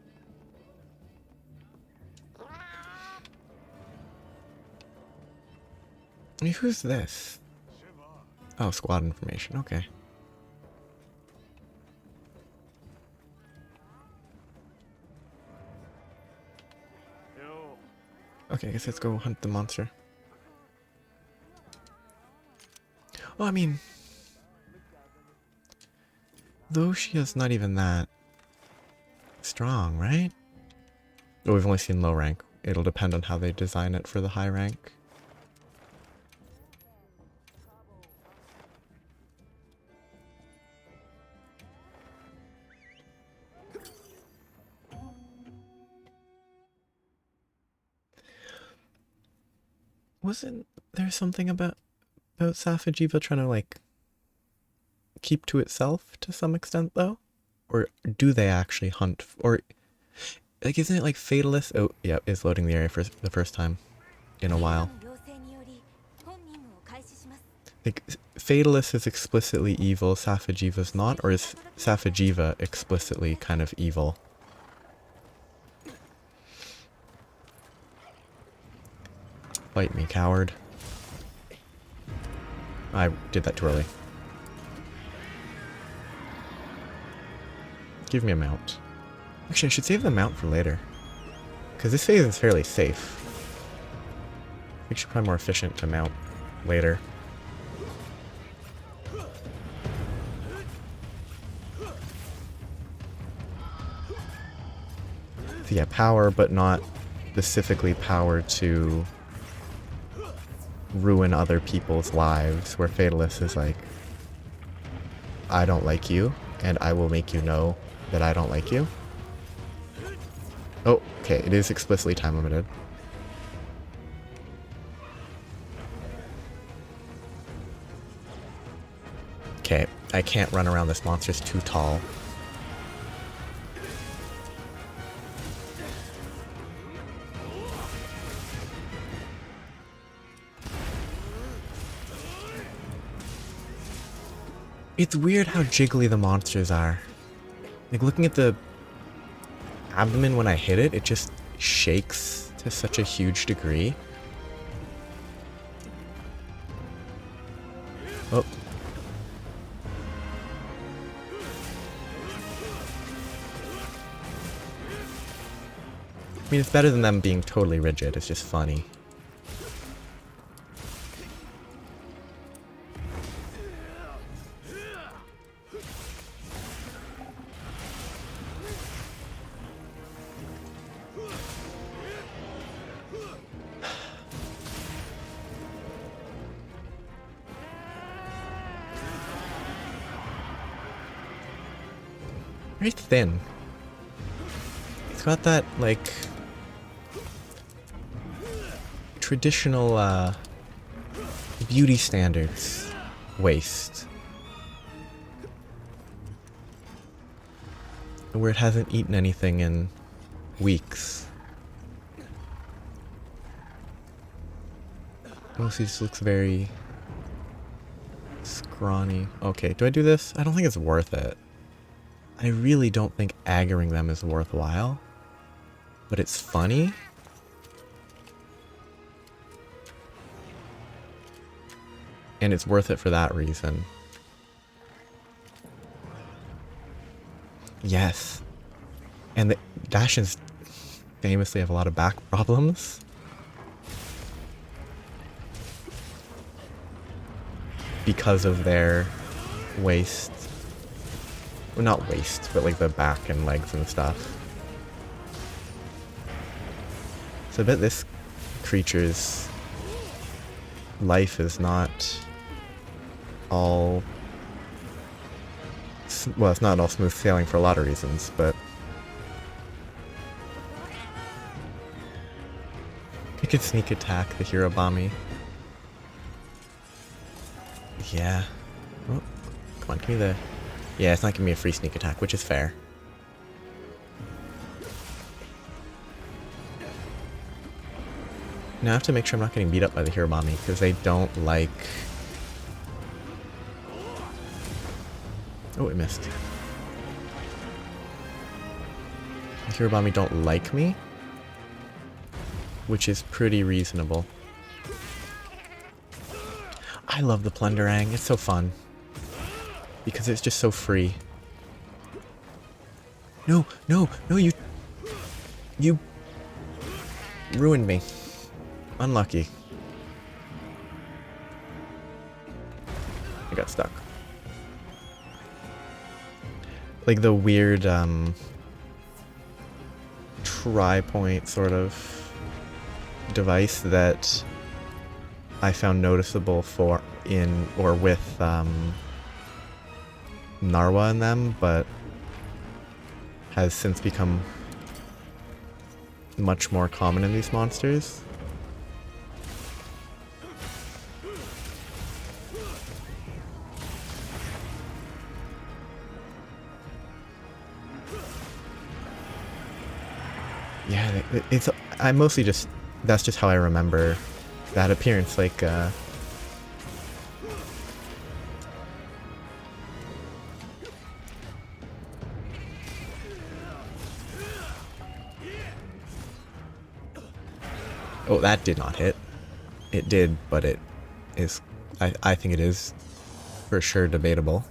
S1: I mean, who's this? Oh, squad information. Okay. Okay, I guess let's go hunt the monster. Oh, I mean, though she is not even that strong, right? Oh, we've only seen low rank. It'll depend on how they design it for the high rank. Wasn't there something about Safajiva trying to, like, keep to itself to some extent, though? Or do they actually hunt? Or, like, isn't it like Fatalist? Oh, yeah, is loading the area for the first time in a while. Like, Fatalist is explicitly evil, Safajiva's not? Or is Safajiva explicitly kind of evil? Fight me, coward. I did that too early. Give me a mount. Actually, I should save the mount for later. Because this phase is fairly safe. I think it's probably more efficient to mount later. So yeah, power, but not specifically power to ruin other people's lives, where Fatalist is like, I don't like you, and I will make you know that I don't like you. Oh, okay, it is explicitly time limited. Okay, I can't run around this monster, it's too tall. It's weird how jiggly the monsters are. Like, looking at the abdomen when I hit it, it just shakes to such a huge degree. Oh. I mean, it's better than them being totally rigid, it's just funny. Very thin. It's got that, like, traditional beauty standards waist. Where it hasn't eaten anything in weeks. Mostly just looks very scrawny. Okay, do I do this? I don't think it's worth it. I really don't think aggroing them is worthwhile. But it's funny. And it's worth it for that reason. Yes. And the Dachshunds famously have a lot of back problems. Because of their waist. Well, not waist, but like the back and legs and stuff. So I bet this creature's life is not all... Well, it's not all smooth sailing for a lot of reasons, but... I could sneak attack the Hirobami. Yeah. Oh, come on, give me the... Yeah, it's not giving me a free sneak attack, which is fair. Now I have to make sure I'm not getting beat up by the Hirobami, because they don't like... Oh, it missed. The Hirobami don't like me, which is pretty reasonable. I love the Plunderang, it's so fun. Because it's just so free. No, no, no, you ruined me. Unlucky. I got stuck. Like the weird, tri-point sort of device that I found noticeable for in or with Narwa in them, but has since become much more common in these monsters. Yeah, it's... I mostly just... That's just how I remember that appearance, like, Oh, that did not hit. It did, but it is... I think it is for sure debatable.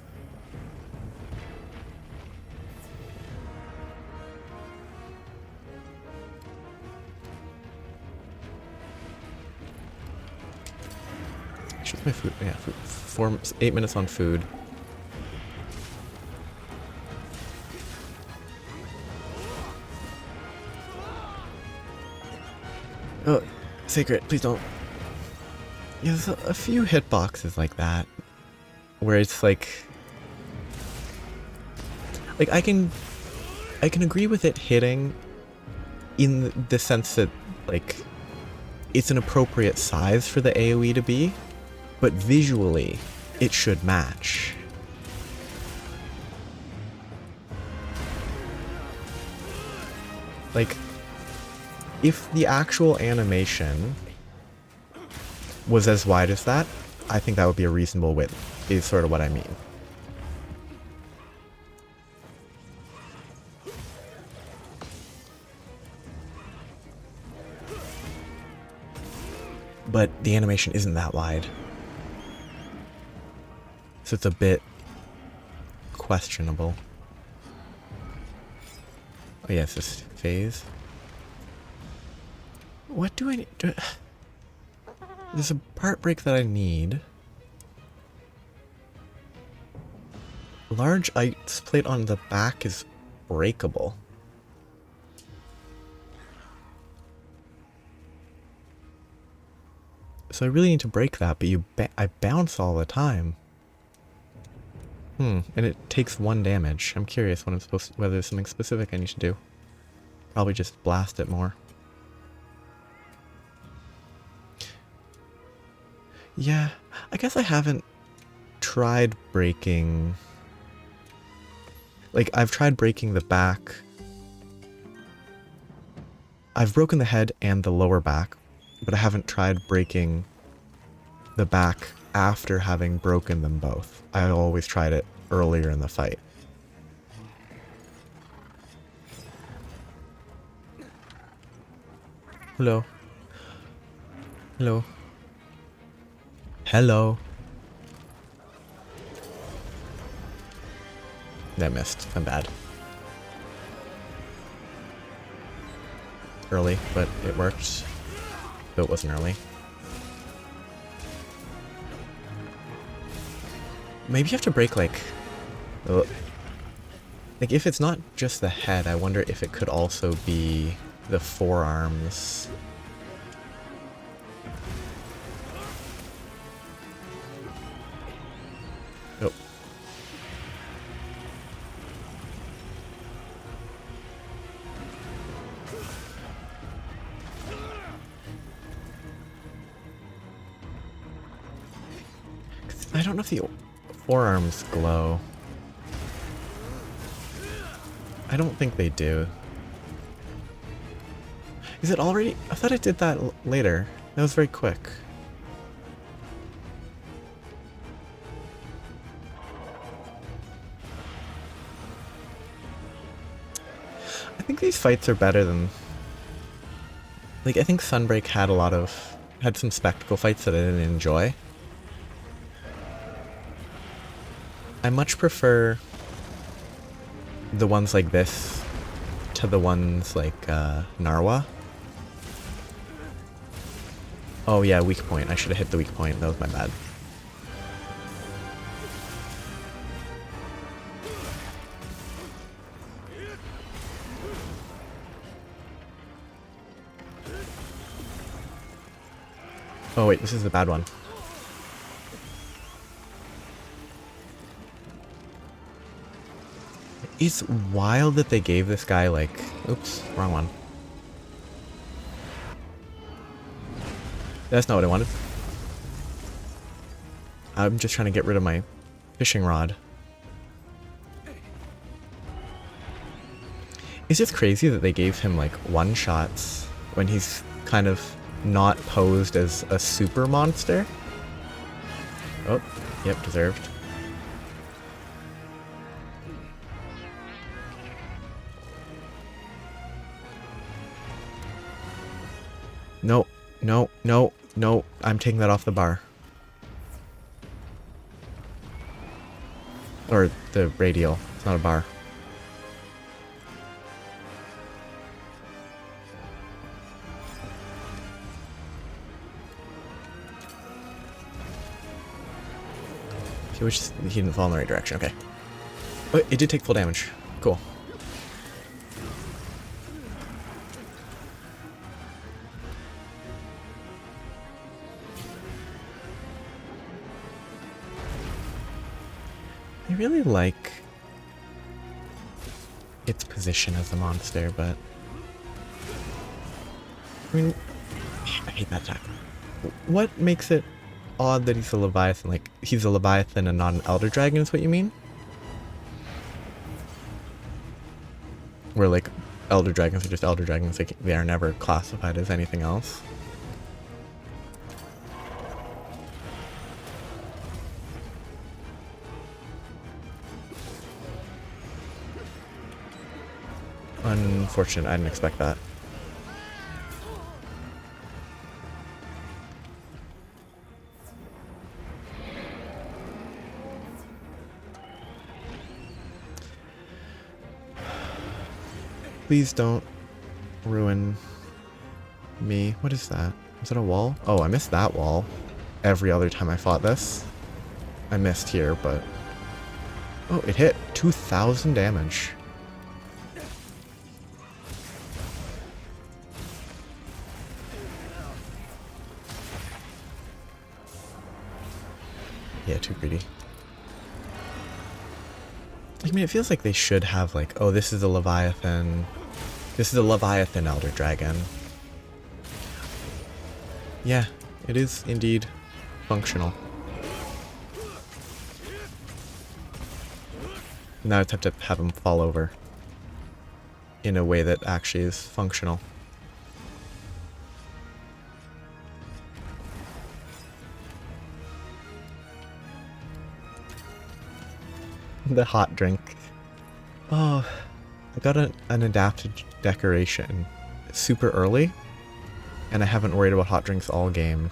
S1: Where's my food? Yeah, food. 8 minutes on food. Oh, Sacred, please don't. Yeah, there's a few hitboxes like that, where it's like I can agree with it hitting in the sense that, like, it's an appropriate size for the AoE to be, but visually, it should match. Like, if the actual animation was as wide as that, I think that would be a reasonable width, is sort of what I mean. But the animation isn't that wide. So it's a bit questionable. Oh yes, this phase. What do I need? There's a part break that I need. Large ice plate on the back is breakable. So I really need to break that, but I bounce all the time. And it takes 1 damage. I'm curious when I'm supposed to, whether there's something specific I need to do. Probably just blast it more. Yeah, I guess I haven't tried breaking... Like, I've tried breaking the back. I've broken the head and the lower back, but I haven't tried breaking the back after having broken them both. I always tried it earlier in the fight. Hello. Hello. Hello. I missed. I'm bad. Early, but it worked. Though it wasn't early. Maybe you have to break like if it's not just the head, I wonder if it could also be the forearms. Oh. I don't know if the forearms glow. I don't think they do. Is it already? I thought it did that later. That was very quick. I think these fights are better than... Like, I think Sunbreak had some spectacle fights that I didn't enjoy. I much prefer the ones like this to the ones like Narwa. Oh yeah, weak point. I should have hit the weak point. That was my bad. Oh wait, this is the bad one. It's wild that they gave this guy like... Oops, wrong one. That's not what I wanted. I'm just trying to get rid of my fishing rod. It's just crazy that they gave him like one-shots when he's kind of not posed as a super monster. Oh, yep, deserved. No, no, no, no. I'm taking that off the bar. Or the radial. It's not a bar. He didn't fall in the right direction. Okay. Oh, it did take full damage. Cool. I really like its position as a monster, but I mean, I hate that attack. What makes it odd that he's a Leviathan? Like, he's a Leviathan and not an Elder Dragon is what you mean? Where, like, Elder Dragons are just Elder Dragons, like, they are never classified as anything else. Unfortunate, I didn't expect that. Please don't ruin me. What is that? Is that a wall? Oh, I missed that wall. Every other time I fought this. I missed here, but... Oh, it hit 2,000 damage. Yeah, too greedy. I mean, it feels like they should have, like, oh, this is a Leviathan. This is a Leviathan Elder Dragon. Yeah, it is indeed functional. Now I just have to have him fall over in a way that actually is functional. The hot drink. Oh, I got an adapted decoration super early, and I haven't worried about hot drinks all game.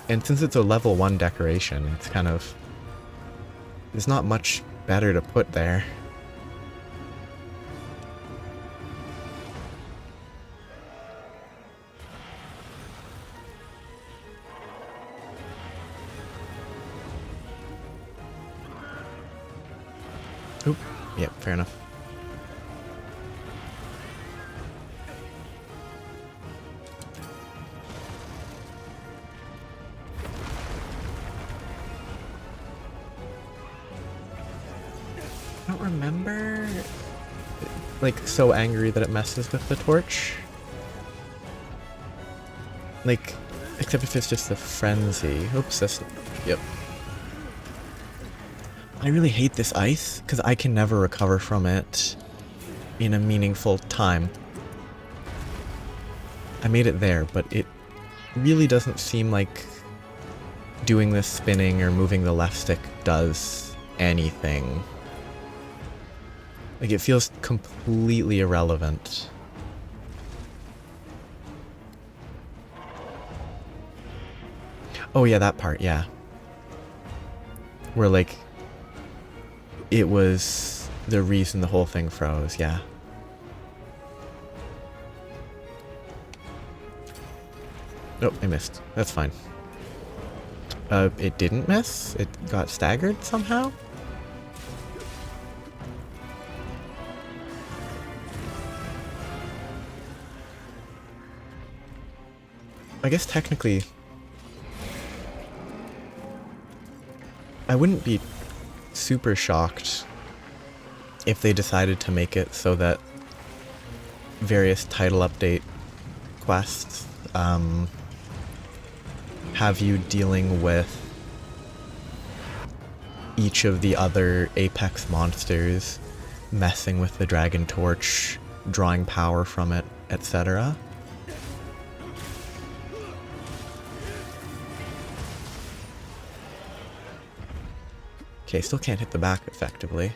S1: And since it's a level 1 decoration, it's kind of... there's not much better to put there. Oop. Yep, fair enough. I don't remember... like, so angry that it messes with the torch. Like, except if it's just a frenzy. Oops, that's... yep. I really hate this ice, because I can never recover from it in a meaningful time. I made it there, but it really doesn't seem like doing this spinning or moving the left stick does anything. Like, it feels completely irrelevant. Oh yeah, that part, yeah. Where, like, it was the reason the whole thing froze, yeah. Nope, I missed. That's fine. It didn't miss? It got staggered somehow? I guess technically... I wouldn't be super shocked if they decided to make it so that various title update quests have you dealing with each of the other Apex monsters, messing with the Dragon Torch, drawing power from it, etc. Okay, still can't hit the back effectively.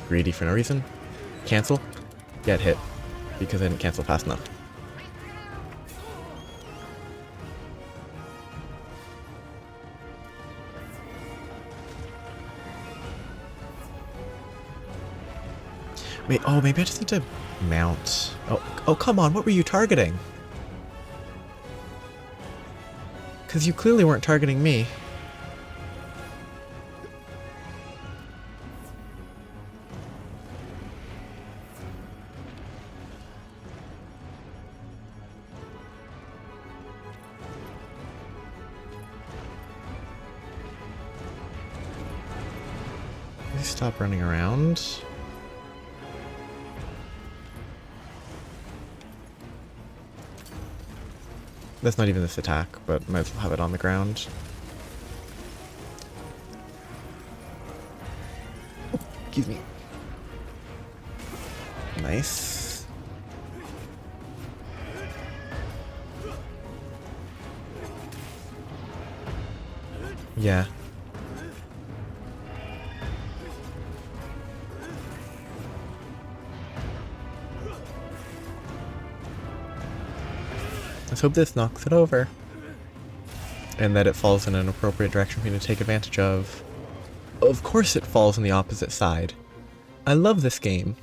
S1: Greedy for no reason. Cancel. Get hit. Because I didn't cancel fast enough. Wait, oh, maybe I just need to mount. Oh, come on, what were you targeting? Because you clearly weren't targeting me. Please stop running around. That's not even this attack, but might as well have it on the ground. Oh, excuse me. Nice. Yeah. Let's hope this knocks it over. And that it falls in an appropriate direction for me to take advantage of. Of course it falls on the opposite side. I love this game.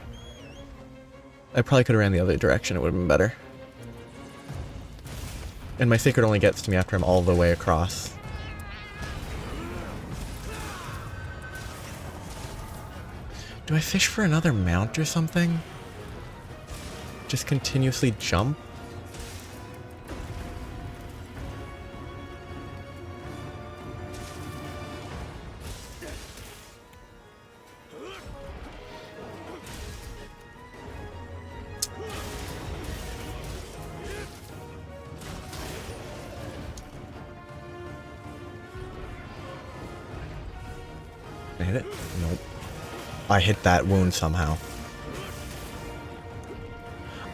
S1: I probably could have ran the other direction, it would have been better. And my secret only gets to me after I'm all the way across. Do I fish for another mount or something? Just continuously jump? I hit it? Nope. I hit that wound somehow.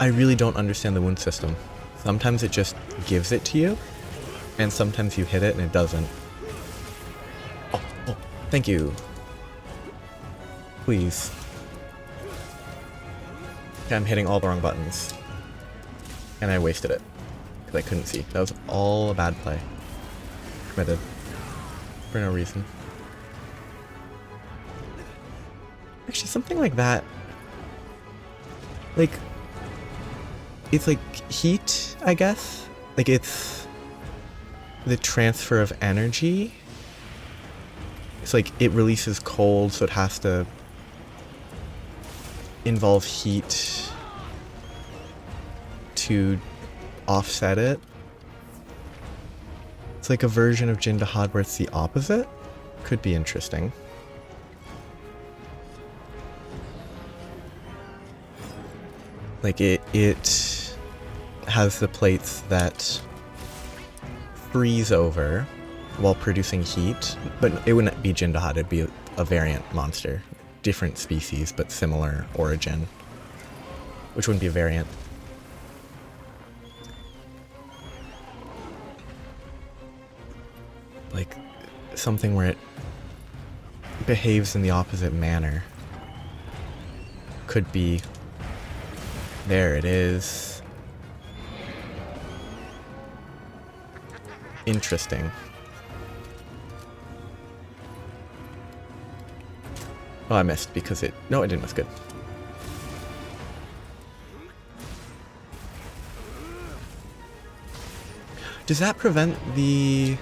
S1: I really don't understand the wound system. Sometimes it just gives it to you, and sometimes you hit it and it doesn't. Oh, thank you. Please. Okay, I'm hitting all the wrong buttons. And I wasted it. Because I couldn't see. That was all a bad play. Committed. For no reason. Actually, something like that. Like, it's like heat, I guess? Like, it's the transfer of energy. It's like it releases cold, so it has to involve heat to offset it. It's like a version of Jindahad where it's the opposite. Could be interesting. Like it has the plates that freeze over while producing heat, but it wouldn't be Jindahad, it'd be a variant monster. Different species, but similar origin. Which wouldn't be a variant. Like, something where it behaves in the opposite manner. Could be... There it is. Interesting. Oh, I missed because it... No, it didn't miss. Good. Does that prevent the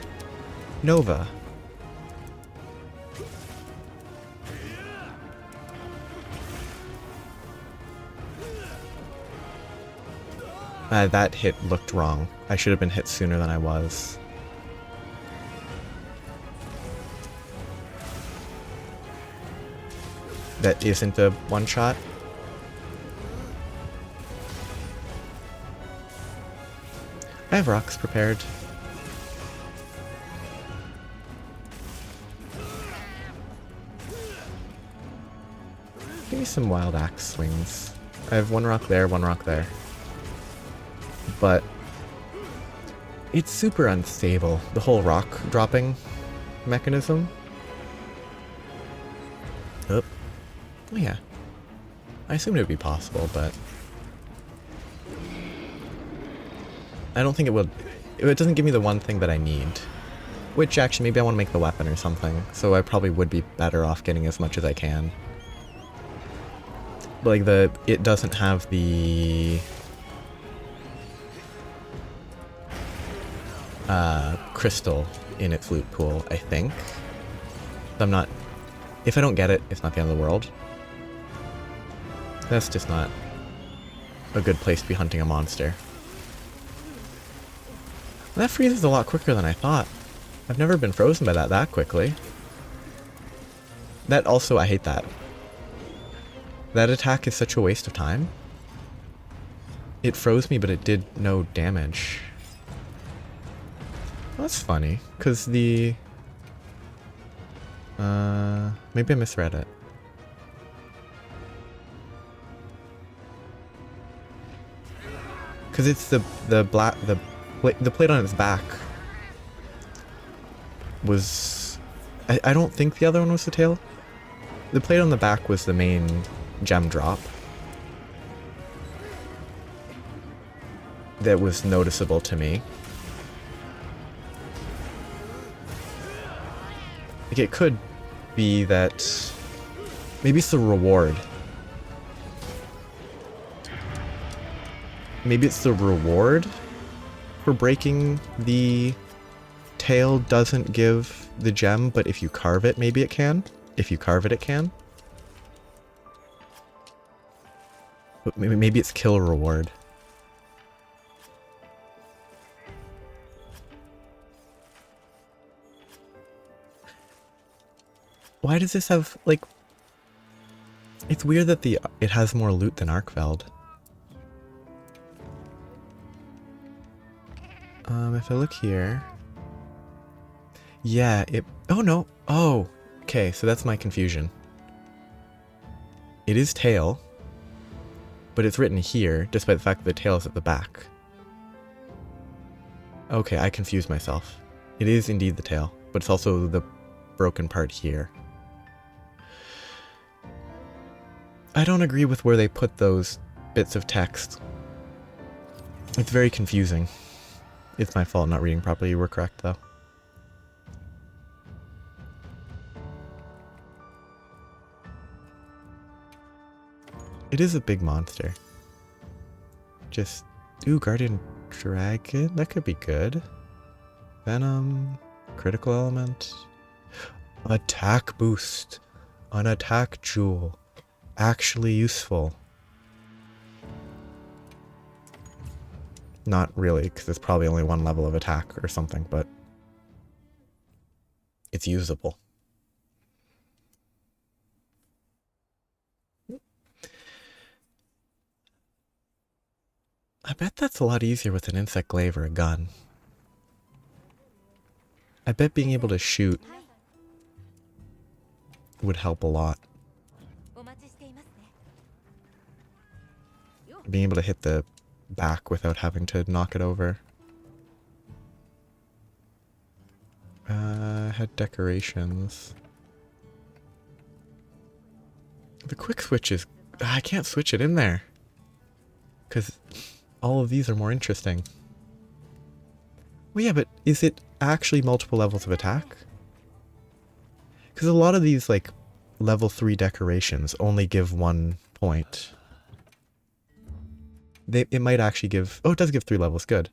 S1: Nova? That hit looked wrong. I should have been hit sooner than I was. That isn't a one-shot. I have rocks prepared. Give me some wild axe swings. I have one rock there, one rock there. But it's super unstable, the whole rock dropping mechanism. Oh yeah. I assumed it would be possible, but I don't think it would. It doesn't give me the one thing that I need. Which actually, maybe I want to make the weapon or something, so I probably would be better off getting as much as I can. But like it doesn't have the crystal in its loot pool, I think. So I'm not... If I don't get it, it's not the end of the world. That's just not a good place to be hunting a monster. That freezes a lot quicker than I thought. I've never been frozen by that quickly. That also, I hate that. That attack is such a waste of time. It froze me, but it did no damage. Well, that's funny, because the... maybe I misread it. Because it's the plate on its back was... I don't think the other one was the tail. The plate on the back was the main gem drop. That was noticeable to me. Like, it could be that... Maybe it's the reward. Maybe it's the reward for breaking the tail doesn't give the gem, but if you carve it, maybe it can. If you carve it, it can. But maybe it's kill reward. Why does this have, like... It's weird that it has more loot than Arkveld. If I look here... Yeah, it... Oh, no. Oh, Okay, so that's my confusion. It is tail, but it's written here, despite the fact that the tail is at the back. Okay, I confused myself. It is indeed the tail, but it's also the broken part here. I don't agree with where they put those bits of text. It's very confusing. It's my fault not reading properly. You were correct, though. It is a big monster. Just... Ooh, Guardian Dragon? That could be good. Venom. Critical element. Attack boost. An attack jewel. Actually useful. Not really, because it's probably only one level of attack or something, but it's usable. I bet that's a lot easier with an insect glaive or a gun. I bet being able to shoot would help a lot. Being able to hit the back without having to knock it over. Had decorations. The quick switch is... I can't switch it in there. Because all of these are more interesting. Well, yeah, but is it actually multiple levels of attack? Because a lot of these, like, level 3 decorations only give 1 point. It might actually give... Oh, it does give 3 levels. Good.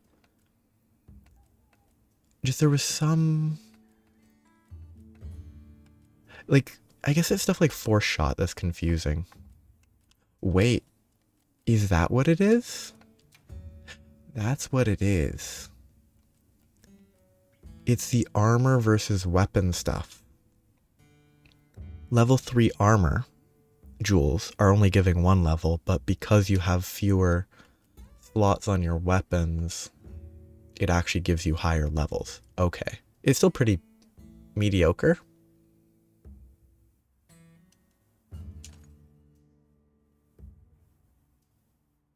S1: Just there was some... Like, I guess it's stuff like Force Shot that's confusing. Wait. Is that what it is? That's what it is. It's the armor versus weapon stuff. Level 3 armor jewels are only giving 1 level, but because you have fewer slots on your weapons, it actually gives you higher levels. Okay. It's still pretty mediocre.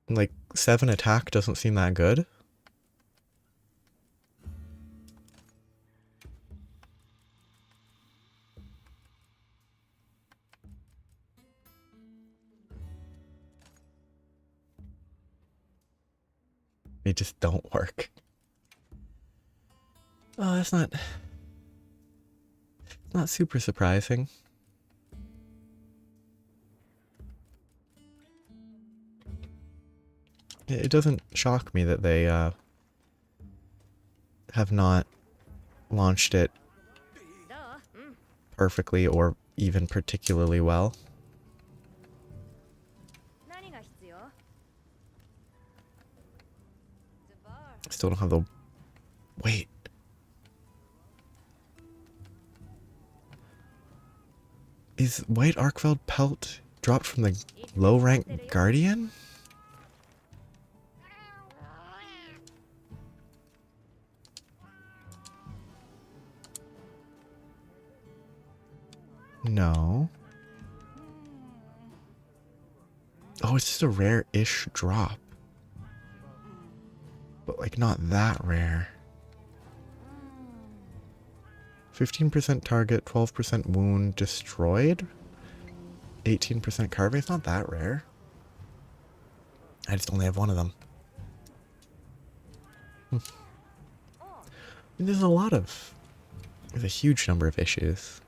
S1: Like, 7 attack doesn't seem that good. They just don't work. Oh, that's not super surprising. It doesn't shock me that they have not launched it perfectly or even particularly well. Still don't have the... Wait. Is White Arkveld pelt dropped from the low rank Guardian? No. Oh, it's just a rare-ish drop. But, like, not that rare. 15% target, 12% wound destroyed? 18% carving? It's not that rare. I just only have 1 of them. And there's a huge number of issues.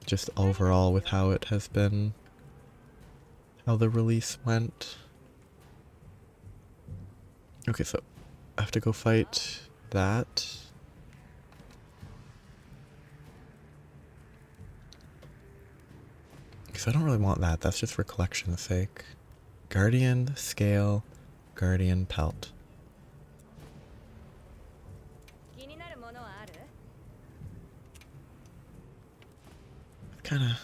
S1: Just overall with how it has been, how the release went. Okay, so I have to go fight that. Because I don't really want that, that's just for collection's sake. Guardian, Scale, Guardian, Pelt. Kinda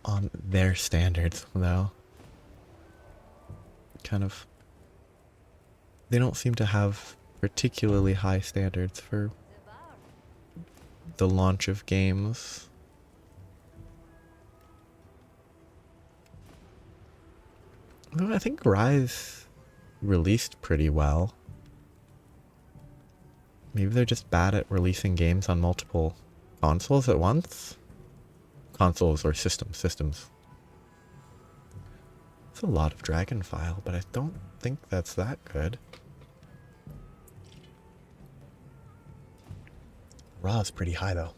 S1: on their standards, though. Kind of... They don't seem to have particularly high standards for the launch of games. Although I think Rise released pretty well. Maybe they're just bad at releasing games on multiple consoles at once? Consoles or systems. It's a lot of Dragon File, but I don't think that's that good. Raw is pretty high though.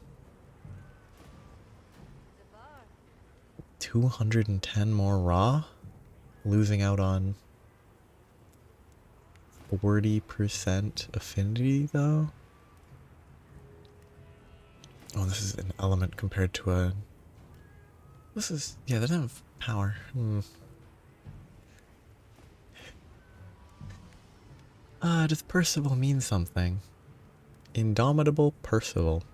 S1: 210 more Raw? Losing out on 40% affinity though? Oh, this is an element compared to a... This is... yeah, they don't have power. Does Percival mean something? Indomitable Percival.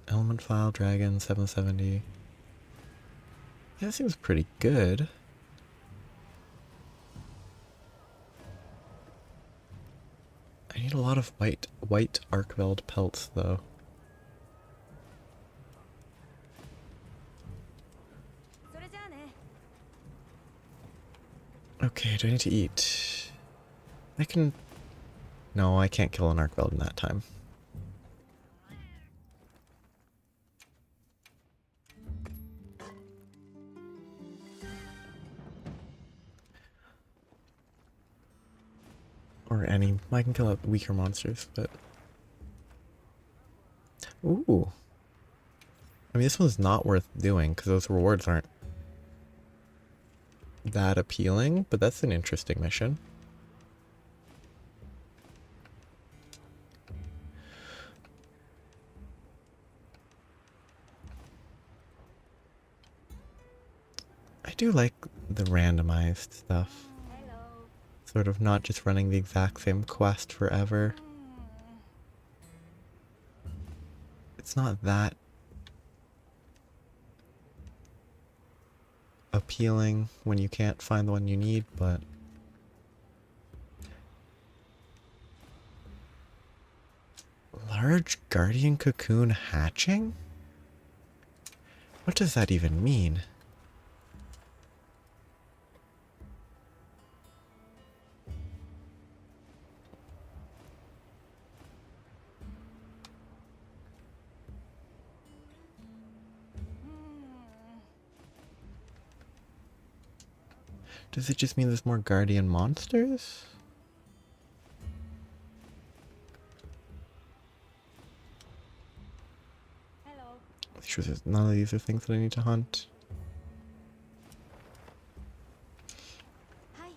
S1: Element file, dragon, 770. Yeah, that seems pretty good. I need a lot of white Arkveld pelts though. Okay, do I need to eat? I can... No, I can't kill an Arkveld in that time. Or any... I can kill out weaker monsters, but... Ooh. I mean, this one's not worth doing, because those rewards aren't that appealing, but that's an interesting mission. I do like the randomized stuff. Sort of not just running the exact same quest forever. It's not that appealing when you can't find the one you need, but large guardian cocoon hatching? What does that even mean? Does it just mean there's more guardian monsters?
S2: Hello.
S1: Sure, none of these are things that I need to hunt.
S2: Hi.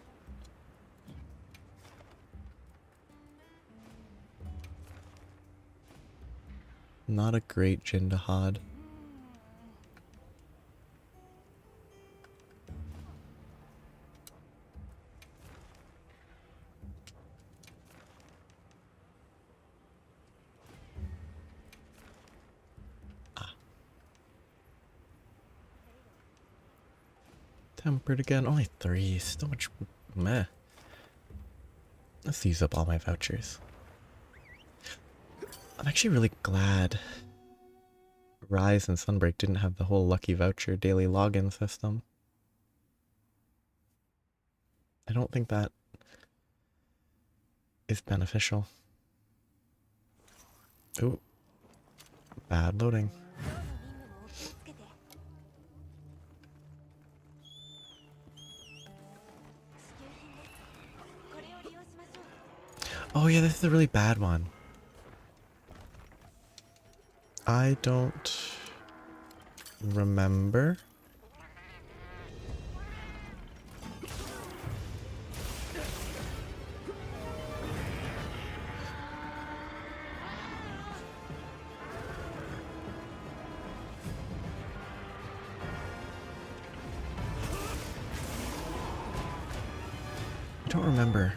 S1: Not a great Jindahad. Tempered again. Only 3. So much meh. Let's use up all my vouchers. I'm actually really glad Rise and Sunbreak didn't have the whole lucky voucher daily login system. I don't think that is beneficial. Ooh. Bad loading. Oh yeah, this is a really bad one. I don't remember. I don't remember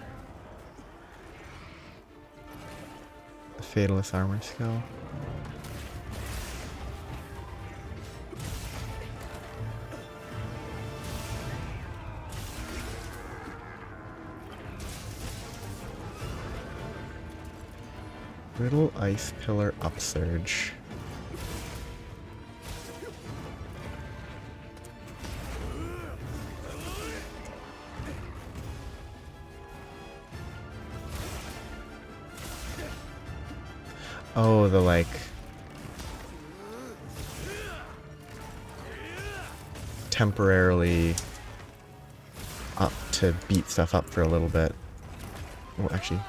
S1: the Fatalist armor skill. Little ice pillar upsurge. Oh, the like temporarily up to beat stuff up for a little bit. Oh, actually.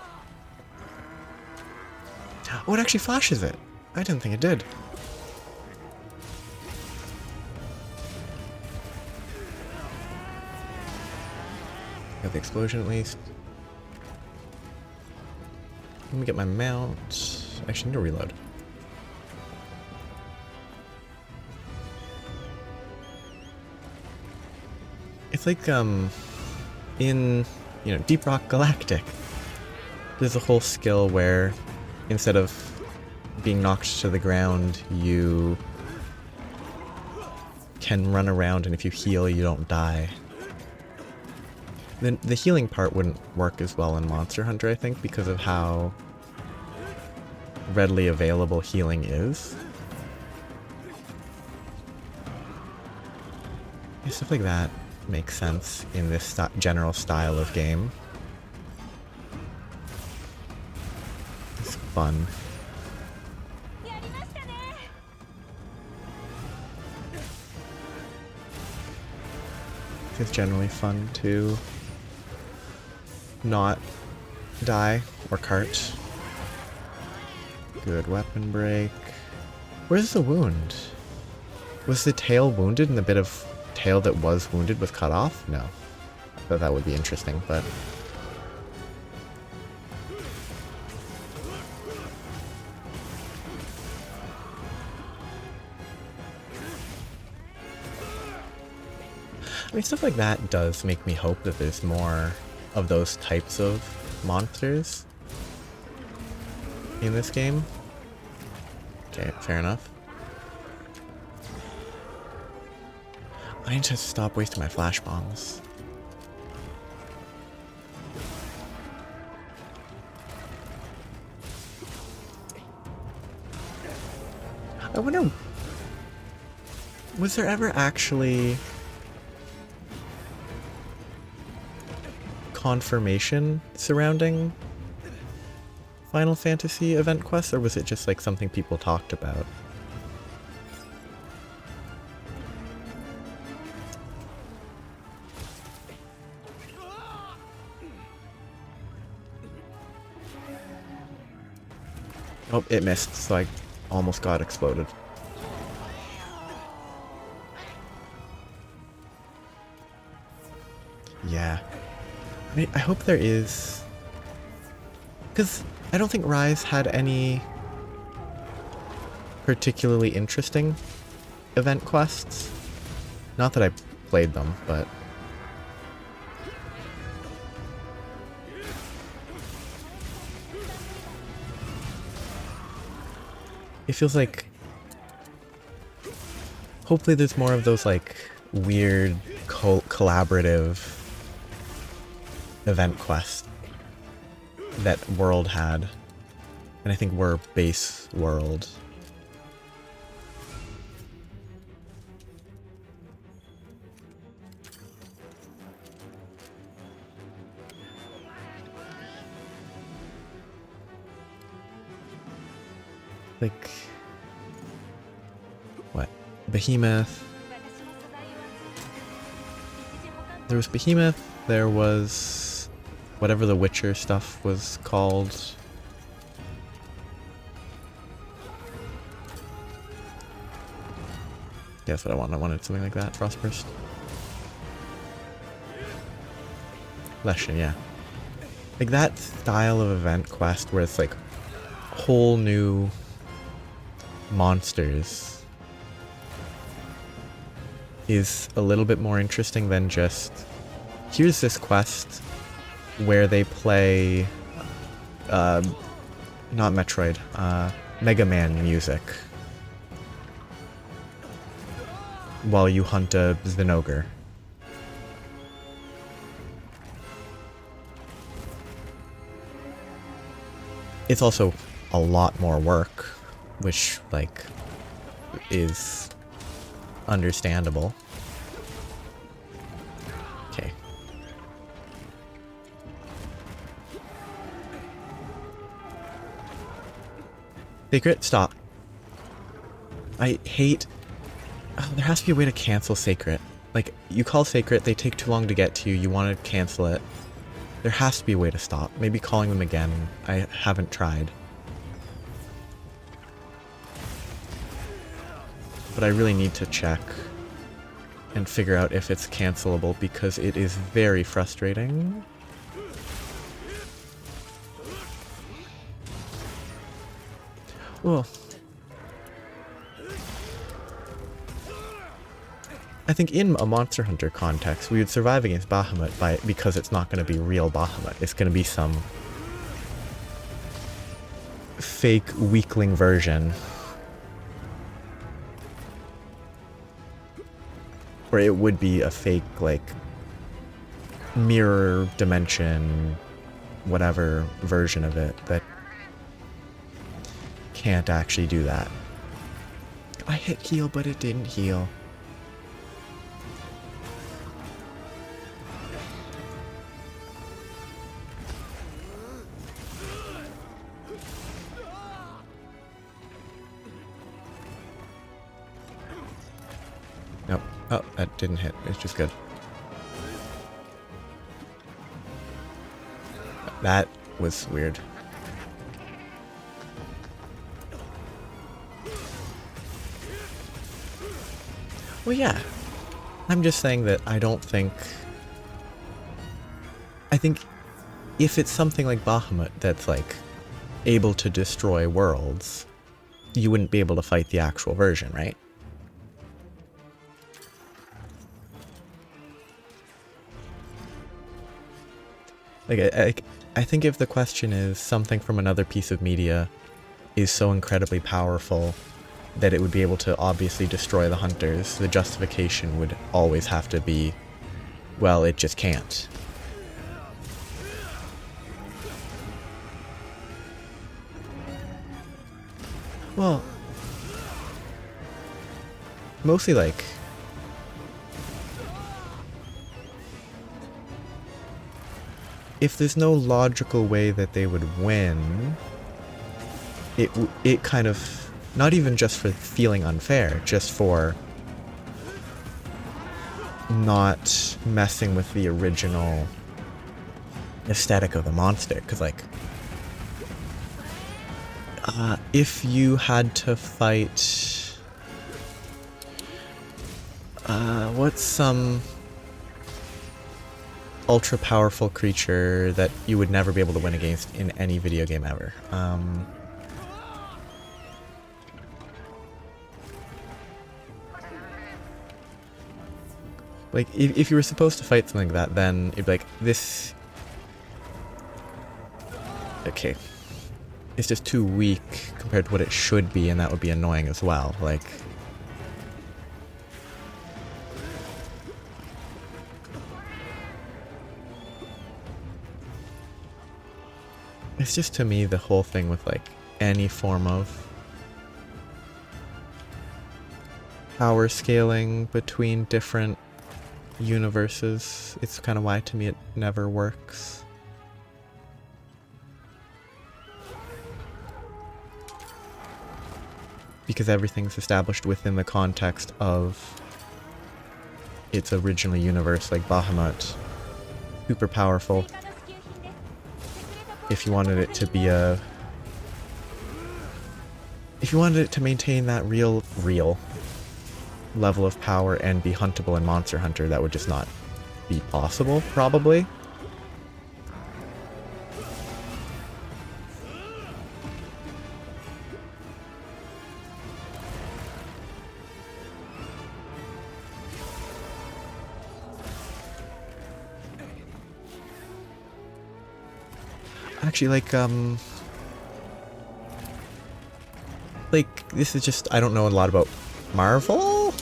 S1: Oh, it actually flashes it. I didn't think it did. Got the explosion at least. Let me get my mount. Actually, need to reload. It's like, in, Deep Rock Galactic. There's a whole skill where instead of being knocked to the ground, you can run around, and if you heal, you don't die. The healing part wouldn't work as well in Monster Hunter, I think, because of how readily available healing is. Yeah, stuff like that makes sense in this general style of game. It's fun. It's generally fun to not die or cart. Good weapon break. Where's the wound? Was the tail wounded and the bit of tail that was wounded was cut off? No. I thought that would be interesting, but... I mean, stuff like that does make me hope that there's more of those types of monsters in this game. Okay, fair enough. I need to stop wasting my flash bombs. I wonder, was there ever actually confirmation surrounding Final Fantasy event quests, or was it just like something people talked about? Oh, it missed, so I almost got exploded. Yeah. I hope there is... Because I don't think Rise had any particularly interesting event quests. Not that I played them, but... It feels like... Hopefully there's more of those, like, weird, collaborative event quests that World had. And I think we're base World. Like... What? Behemoth. There was Behemoth, there was... whatever the Witcher stuff was called. Yeah, that's what I want. I wanted something like that. Frostburst. Leshen, yeah. Like that style of event quest where it's like whole new monsters is a little bit more interesting than just here's this quest where they play not Metroid, Mega Man music while you hunt a Zinogre. It's also a lot more work, which, like, is understandable. Okay. Sacred, stop. I hate... Oh, there has to be a way to cancel Sacred. Like, you call Sacred, they take too long to get to you, you want to cancel it. There has to be a way to stop. Maybe calling them again. I haven't tried. But I really need to check and figure out if it's cancelable, because it is very frustrating. Well, I think in a Monster Hunter context, we would survive against Bahamut because it's not going to be real Bahamut. It's going to be some fake weakling version. Or it would be a fake, like, mirror dimension, whatever version of it that can't actually do that. I hit heal, but it didn't heal. Nope. Oh, that didn't hit. It's just good. That was weird. Well, yeah. I'm just saying that I don't think... I think if it's something like Bahamut that's, like, able to destroy worlds, you wouldn't be able to fight the actual version, right? Like, I think if the question is something from another piece of media is so incredibly powerful that it would be able to obviously destroy the hunters, the justification would always have to be, well, it just can't. Well, mostly like... if there's no logical way that they would win, it kind of, not even just for feeling unfair, just for not messing with the original aesthetic of the monster. Because, like, if you had to fight, what's some ultra powerful creature that you would never be able to win against in any video game ever? Like, if you were supposed to fight something like that, then it'd be like, this... Okay. It's just too weak compared to what it should be, and that would be annoying as well. Like... It's just, to me, the whole thing with, like, any form of power scaling between different universes, it's kind of why, to me, it never works. Because everything's established within the context of its original universe, like Bahamut. Super powerful. If you wanted it to be a... if you wanted it to maintain that real level of power and be huntable in Monster Hunter, that would just not be possible, probably. Actually, like, this is just, I don't know a lot about Marvel?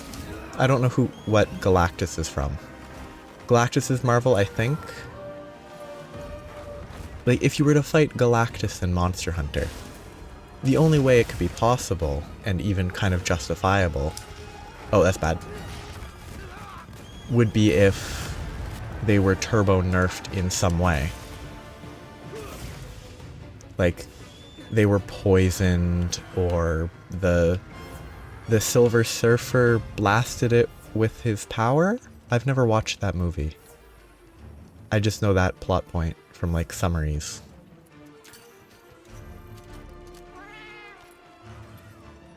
S1: I don't know what Galactus is from. Galactus is Marvel, I think. Like, if you were to fight Galactus in Monster Hunter, the only way it could be possible, and even kind of justifiable, oh, that's bad, would be if they were turbo nerfed in some way. Like, they were poisoned, or the Silver Surfer blasted it with his power? I've never watched that movie. I just know that plot point from, like, summaries.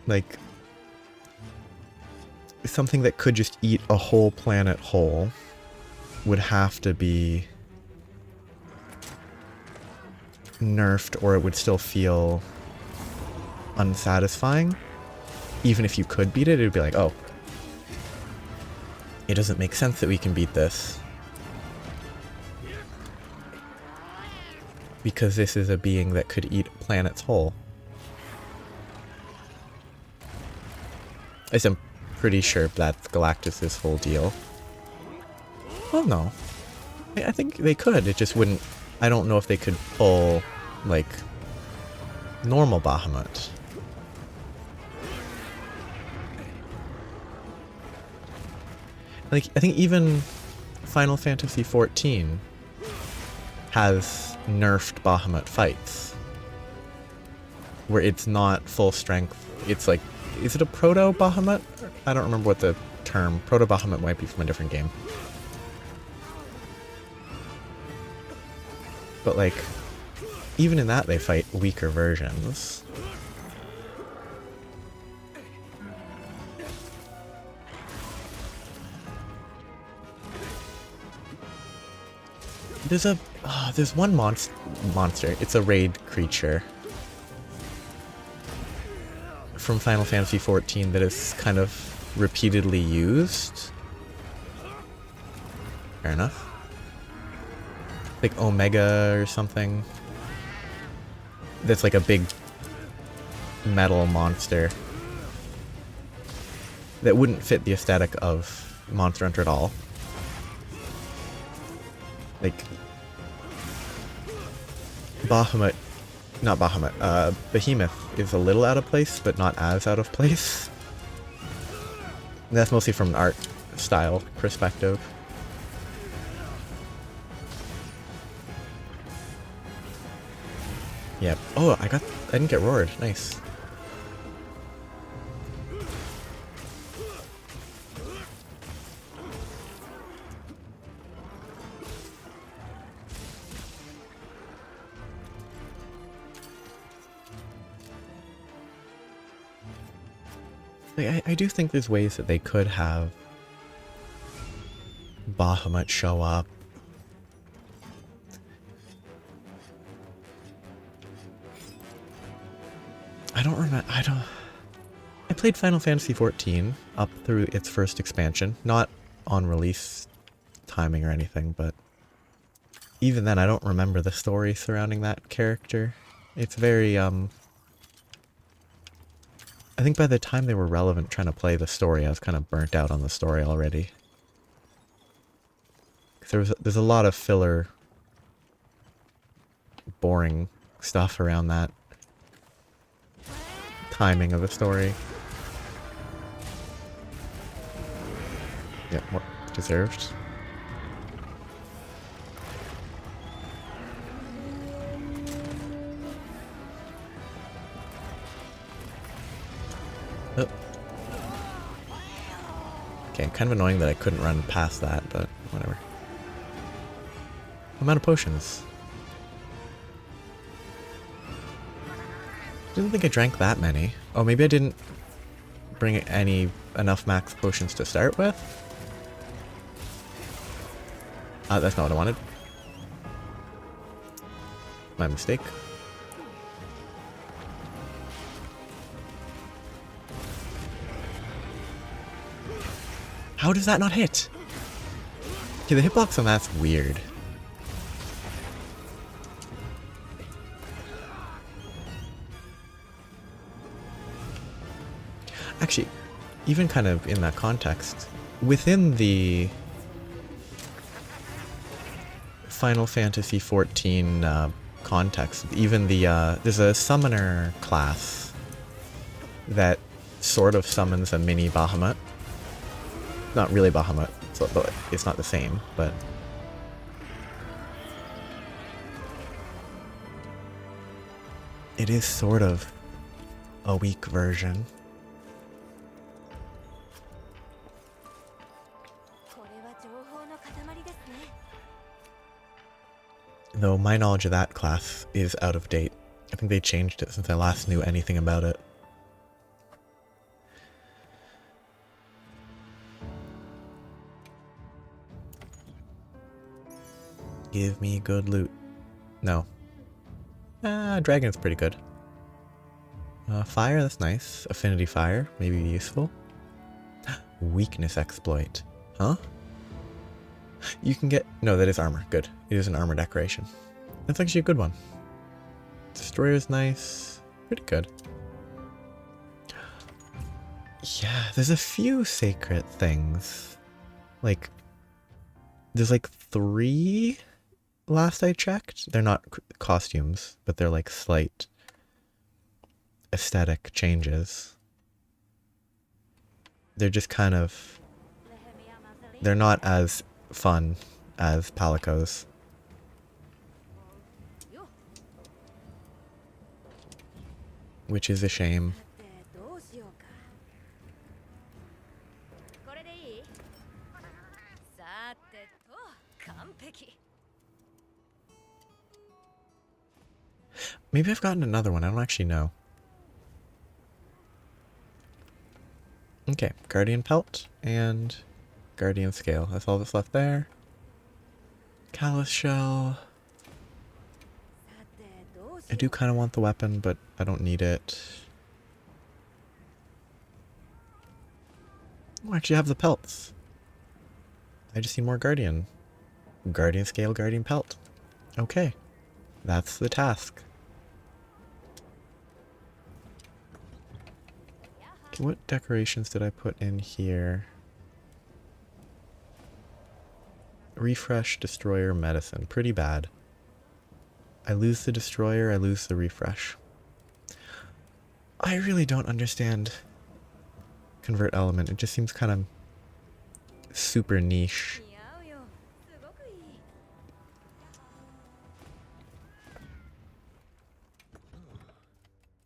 S1: Like, something that could just eat a whole planet whole would have to be nerfed, or it would still feel unsatisfying. Even if you could beat it, it would be like, oh, it doesn't make sense that we can beat this, because this is a being that could eat planets whole. I'm pretty sure that's Galactus' whole deal. Well, no. I think they could, it just wouldn't... I don't know if they could pull, like, normal Bahamut. Like, I think even Final Fantasy XIV has nerfed Bahamut fights, where it's not full strength. It's like, is it a proto Bahamut? I don't remember what the term. Proto Bahamut might be from a different game. But like, even in that they fight weaker versions. There's one monster. It's a raid creature from Final Fantasy XIV that is kind of repeatedly used. Fair enough. Like Omega or something. That's like a big metal monster that wouldn't fit the aesthetic of Monster Hunter at all. Like, Behemoth is a little out of place, but not as out of place. And that's mostly from an art style perspective. Yep. Oh, I didn't get roared. Nice. Like, I do think there's ways that they could have Bahamut show up. I played Final Fantasy XIV up through its first expansion, not on release timing or anything, but even then I don't remember the story surrounding that character. It's very, I think by the time they were relevant trying to play the story, I was kind of burnt out on the story already. There's a lot of filler, boring stuff around that timing of the story. Yep, more deserved. Oh. Okay, kind of annoying that I couldn't run past that, but whatever. I'm out of potions. Didn't think I drank that many. Oh, maybe I didn't bring enough max potions to start with? That's not what I wanted. My mistake. How does that not hit? Okay, the hitbox on that's weird. Actually, even kind of in that context, within the Final Fantasy XIV context. Even the, there's a summoner class that sort of summons a mini Bahamut. Not really Bahamut, so, but it's not the same, but... it is sort of a weak version. Though my knowledge of that class is out of date. I think they changed it since I last knew anything about it. Give me good loot. No. Dragon's pretty good. Fire, that's nice. Affinity fire, maybe useful. Weakness exploit. Huh? You can get... no, that is armor. Good. It is an armor decoration. That's actually a good one. Destroyer's nice. Pretty good. Yeah, there's a few sacred things. Like, there's like 3 last I checked. They're not costumes, but they're like slight aesthetic changes. They're just kind of... they're not as fun as Palico's. Which is a shame. Maybe I've gotten another one, I don't actually know. Okay, Guardian Pelt and Guardian Scale. That's all that's left there. Callus Shell. I do kind of want the weapon, but I don't need it. Oh, I actually have the pelts. I just need more Guardian. Guardian Scale, Guardian Pelt. Okay, that's the task. Okay, what decorations did I put in here? Refresh, Destroyer, Medicine. Pretty bad. I lose the Destroyer, I lose the Refresh. I really don't understand Convert Element. It just seems kind of super niche.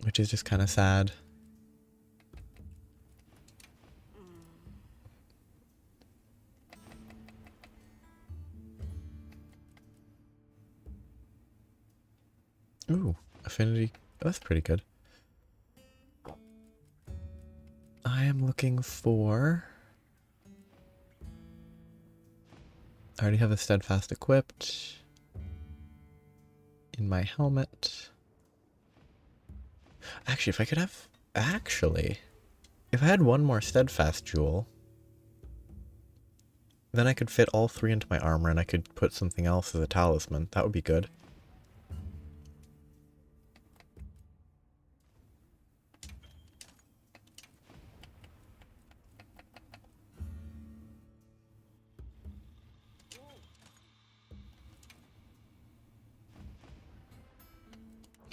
S1: Which is just kind of sad. Ooh, affinity. Oh, that's pretty good. I am looking for... I already have a steadfast equipped in my helmet. Actually, if I could have... actually, if I had one more steadfast jewel, then I could fit all 3 into my armor and I could put something else as a talisman. That would be good.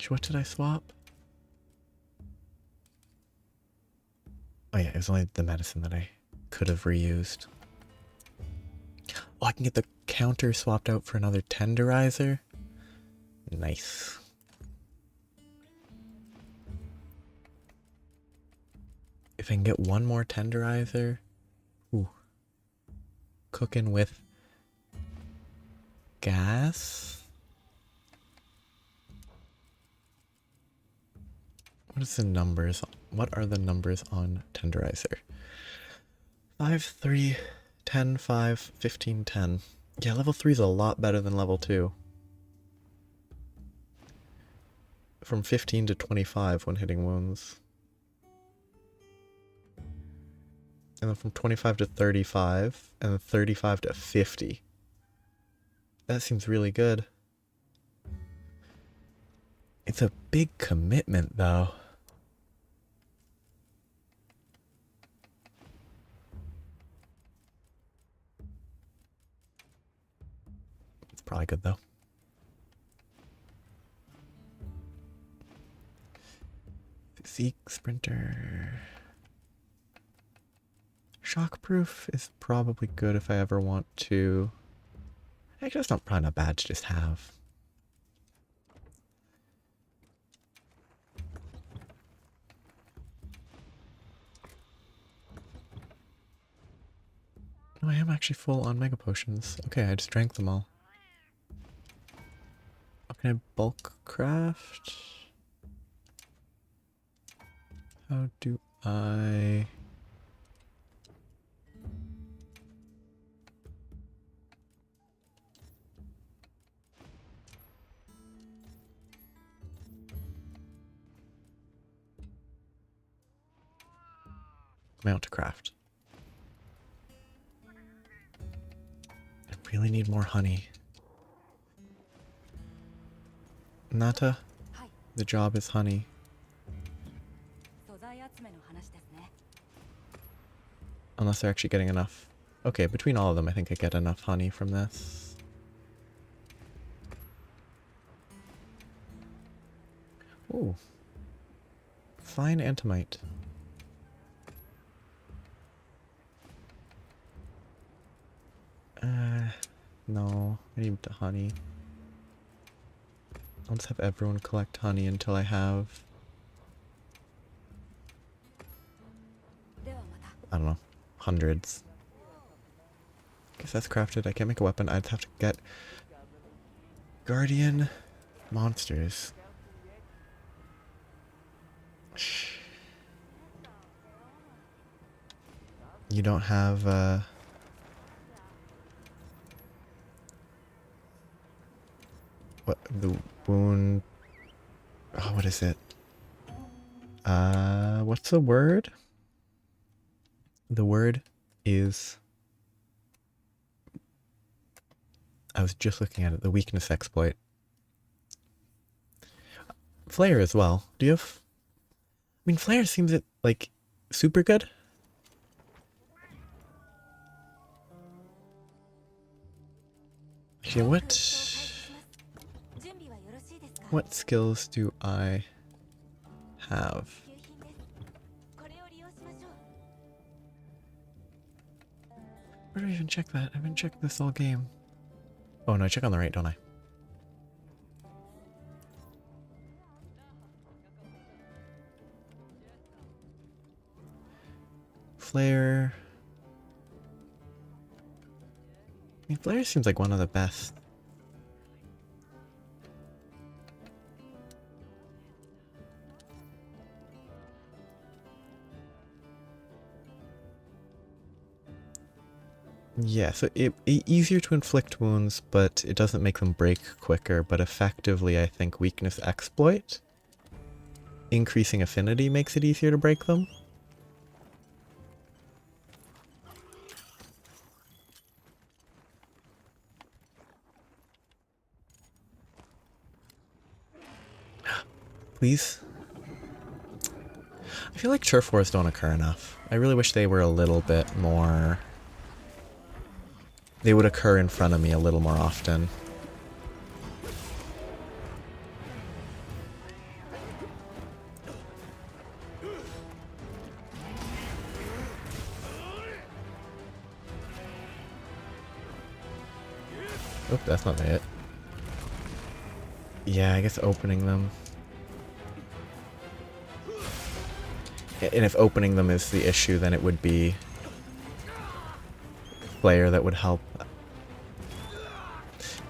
S1: What did I swap? Oh yeah, it was only the medicine that I could have reused. Oh, I can get the counter swapped out for another tenderizer. Nice. If I can get one more tenderizer. Ooh. Cooking with gas. What is the numbers? What are the numbers on tenderizer? 5, 3, 10, 5, 15, 10. Yeah, level 3 is a lot better than level 2. From 15 to 25 when hitting wounds. And then from 25 to 35, and then 35 to 50. That seems really good. It's a big commitment, though. It's probably good, though. Zeke Sprinter. Shockproof is probably good if I ever want to. Actually, that's not probably not bad to just have. No, I am actually full on Mega Potions. Okay, I just drank them all. Oh, can I bulk craft? How do I... Mount to craft. I really need more honey. Nata, the job is honey. Unless they're actually getting enough. Okay, between all of them, I think I get enough honey from this. Ooh. Fine antimite. No, I need the honey. I'll just have everyone collect honey until I have... I don't know, hundreds. Guess that's crafted. I can't make a weapon. I'd have to get guardian monsters. You don't have what the wound? Oh, what is it? What's the word? The word is... I was just looking at it. The weakness exploit. Flare as well. Do you have... I mean, Flare seems like super good. Okay, what skills do I have? Where do I even check that? I haven't checked this all game. Oh no, I check on the right, don't I? Flare. I mean, Flare seems like one of the best. Yeah, so easier to inflict wounds, but it doesn't make them break quicker, but effectively I think weakness exploit. Increasing affinity makes it easier to break them. Please? I feel like turf wars don't occur enough. I really wish they were a little bit more... They would occur in front of me a little more often. Oh, that's not it. Yeah, I guess opening them. And if opening them is the issue, then it would be player that would help. Just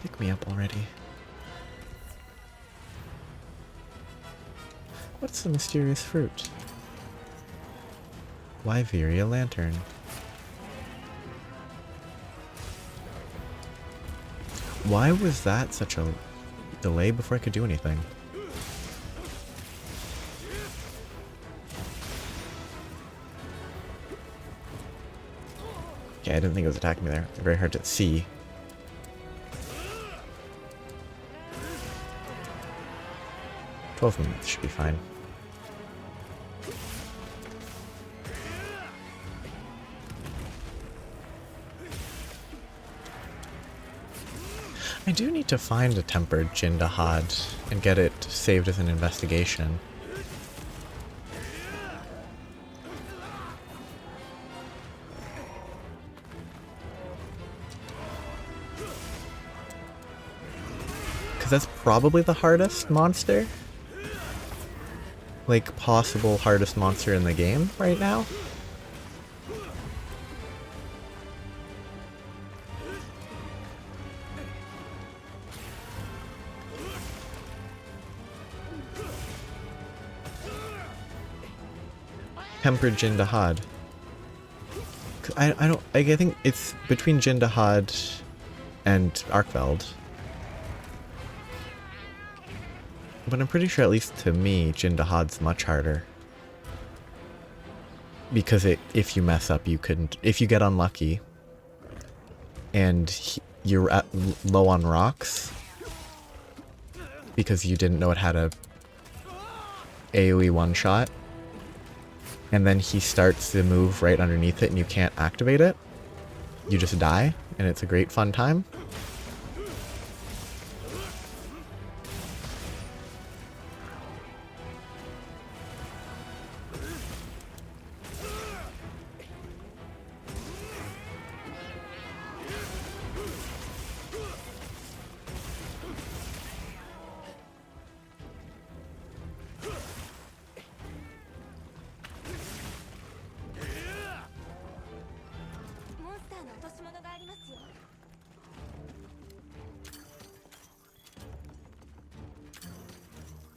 S1: pick me up already. What's the mysterious fruit? Wyveria lantern. Why was that such a delay before I could do anything? Okay, I didn't think it was attacking me there. Very hard to see. "12 minutes should be fine." I do need to find a tempered Jindahad and get it saved as an investigation. probably the hardest monster. Like, possible hardest monster in the game right now. Tempered Jindahad. I think it's between Jindahad and Arkveld. But I'm pretty sure, at least to me, Jindahad's much harder. Because if you mess up, you couldn't... If you get unlucky, and you're low on rocks, because you didn't know it had a AoE one-shot, and then he starts the move right underneath it and you can't activate it, you just die, and it's a great fun time.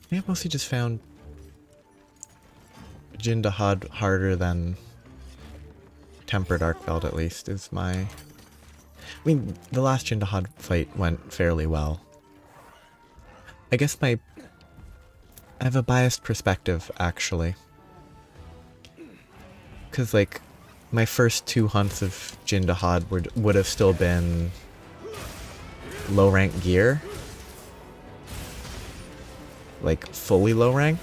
S1: I think I've mostly just found Jindahad harder than Tempered Arkveld, at least, is my... I mean, the last Jindahad fight went fairly well. I guess I have a biased perspective, actually. Because, like, my first 2 hunts of Jindahad would have still been low rank gear. Like, fully low rank.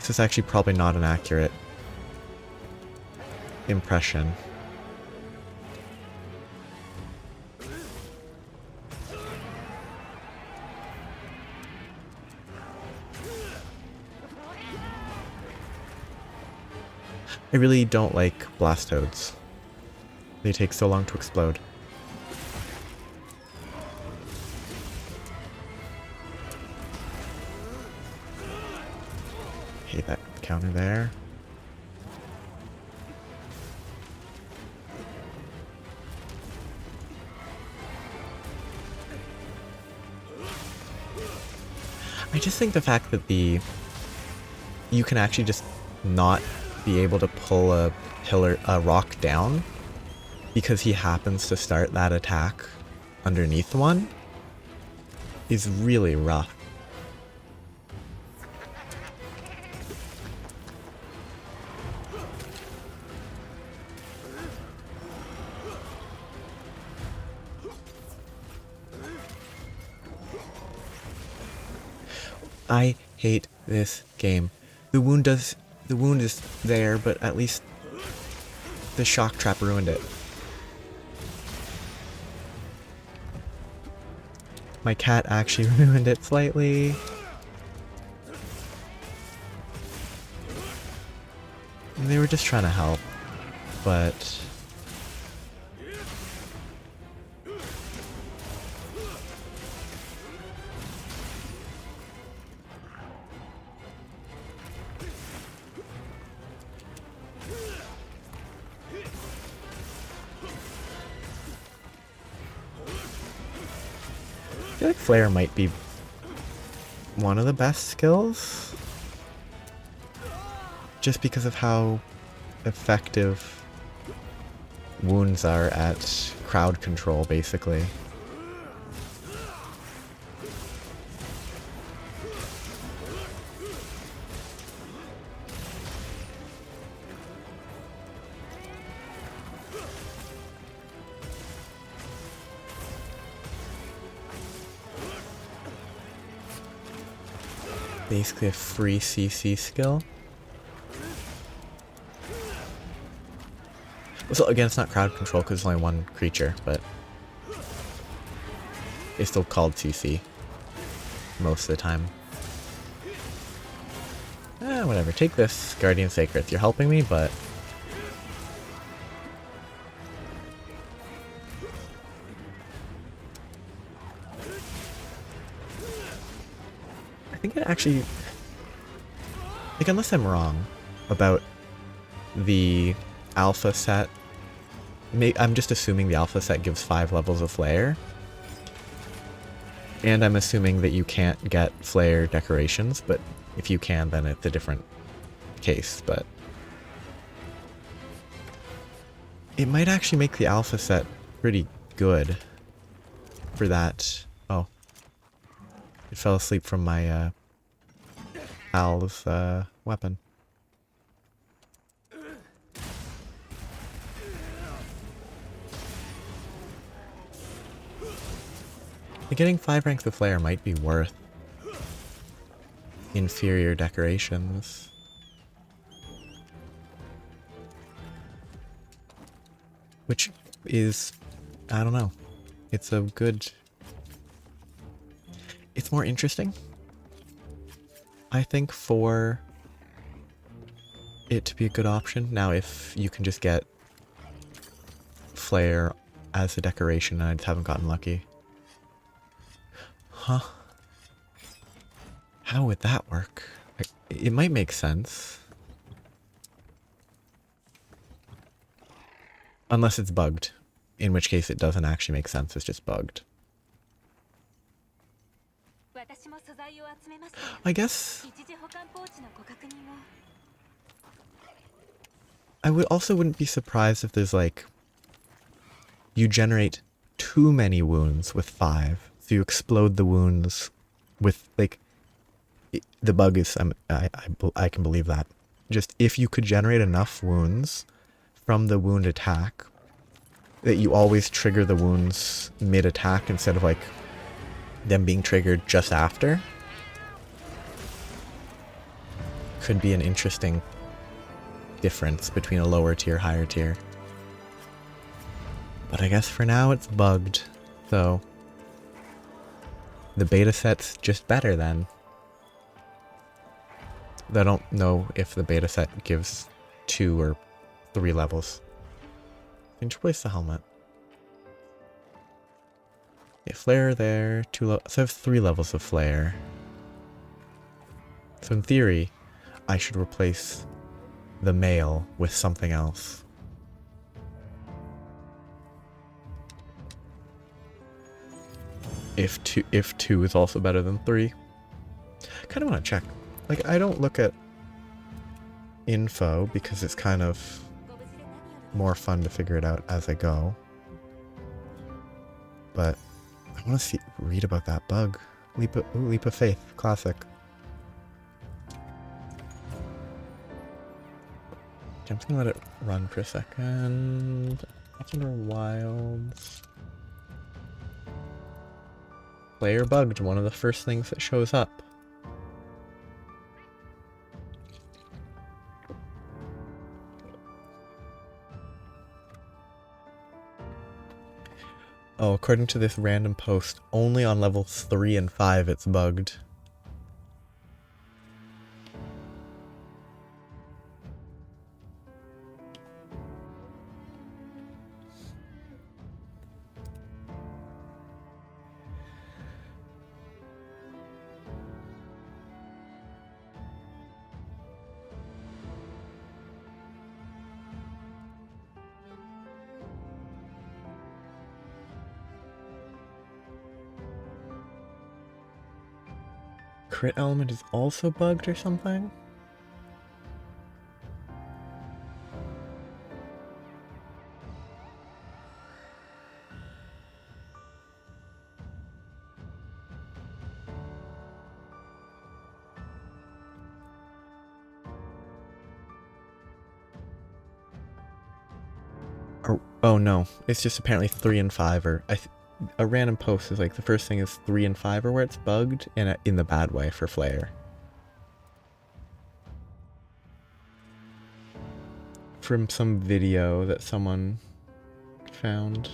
S1: This is actually probably not an accurate impression. I really don't like Blastodes. They take so long to explode. Okay, that counter there. I just think the fact that you can actually just not be able to pull a rock down because he happens to start that attack underneath one is really rough. I hate this game. The wound is there, but at least the shock trap ruined it. My cat actually ruined it slightly. And they were just trying to help, but... I feel like Flare might be one of the best skills, just because of how effective wounds are at crowd control, basically. Basically a free CC skill. So again, it's not crowd control because it's only one creature, but it's still called CC most of the time. Whatever. Take this, Guardian Sacred. You're helping me, but... think it actually... Like, unless I'm wrong about the alpha set, I'm just assuming the alpha set gives 5 levels of flare. And I'm assuming that you can't get flare decorations, but if you can, then it's a different case, but... It might actually make the alpha set pretty good for that. Oh. It fell asleep from my, Al's, weapon. Getting 5 ranks of flare might be worth inferior decorations. Which is, I don't know, it's a good... It's more interesting, I think, for it to be a good option. Now, if you can just get flare as a decoration and I just haven't gotten lucky. Huh. How would that work? Like, it might make sense. Unless it's bugged. In which case it doesn't actually make sense, it's just bugged. I guess... I wouldn't be surprised if there's like... You generate too many wounds with 5. So you explode the wounds with, like, the bug is, I can believe that. Just if you could generate enough wounds from the wound attack, that you always trigger the wounds mid-attack instead of, like, them being triggered just after, could be an interesting difference between a lower tier, higher tier. But I guess for now it's bugged, so... The beta set's just better then. I don't know if the beta set gives 2 or 3 levels. I can replace the helmet. Yeah, flare there, 2 levels. So I have 3 levels of flare. So in theory, I should replace the mail with something else. If 2 is also better than 3. Kind of want to check. Like, I don't look at info because it's kind of more fun to figure it out as I go. But I want to read about that bug. Leap of Faith, classic. Okay, I'm just gonna let it run for a second. Under Wilds. Player bugged, one of the first things that shows up. Oh, according to this random post, only on levels 3 and 5 it's bugged. Crit element is also bugged or something? Or, oh no, it's just apparently 3 and 5 are... a random post is like the first thing is 3 and 5 are where it's bugged, and in the bad way for flare. From some video that someone found.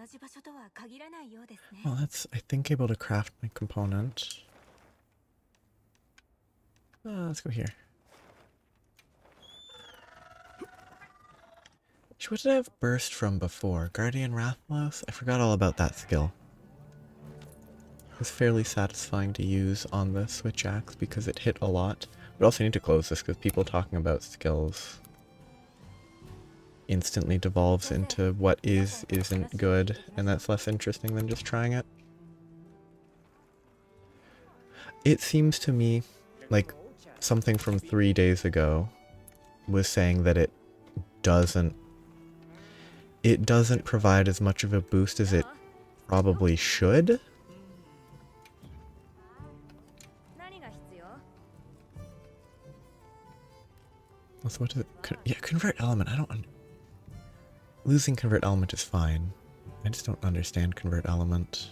S2: じ場所とは限らないようですね。
S1: Well, that's, I think, able to craft my component. Let's go here. What did I have burst from before? Guardian Rathalos? I forgot all about that skill. It was fairly satisfying to use on the switch axe because it hit a lot. But also need to close this because people talking about skills instantly devolves into what isn't good, and that's less interesting than just trying it. It seems to me like something from 3 days ago was saying that it doesn't provide as much of a boost as it probably should. So what does it... yeah, convert element. I don't... Losing convert element is fine. I just don't understand convert element.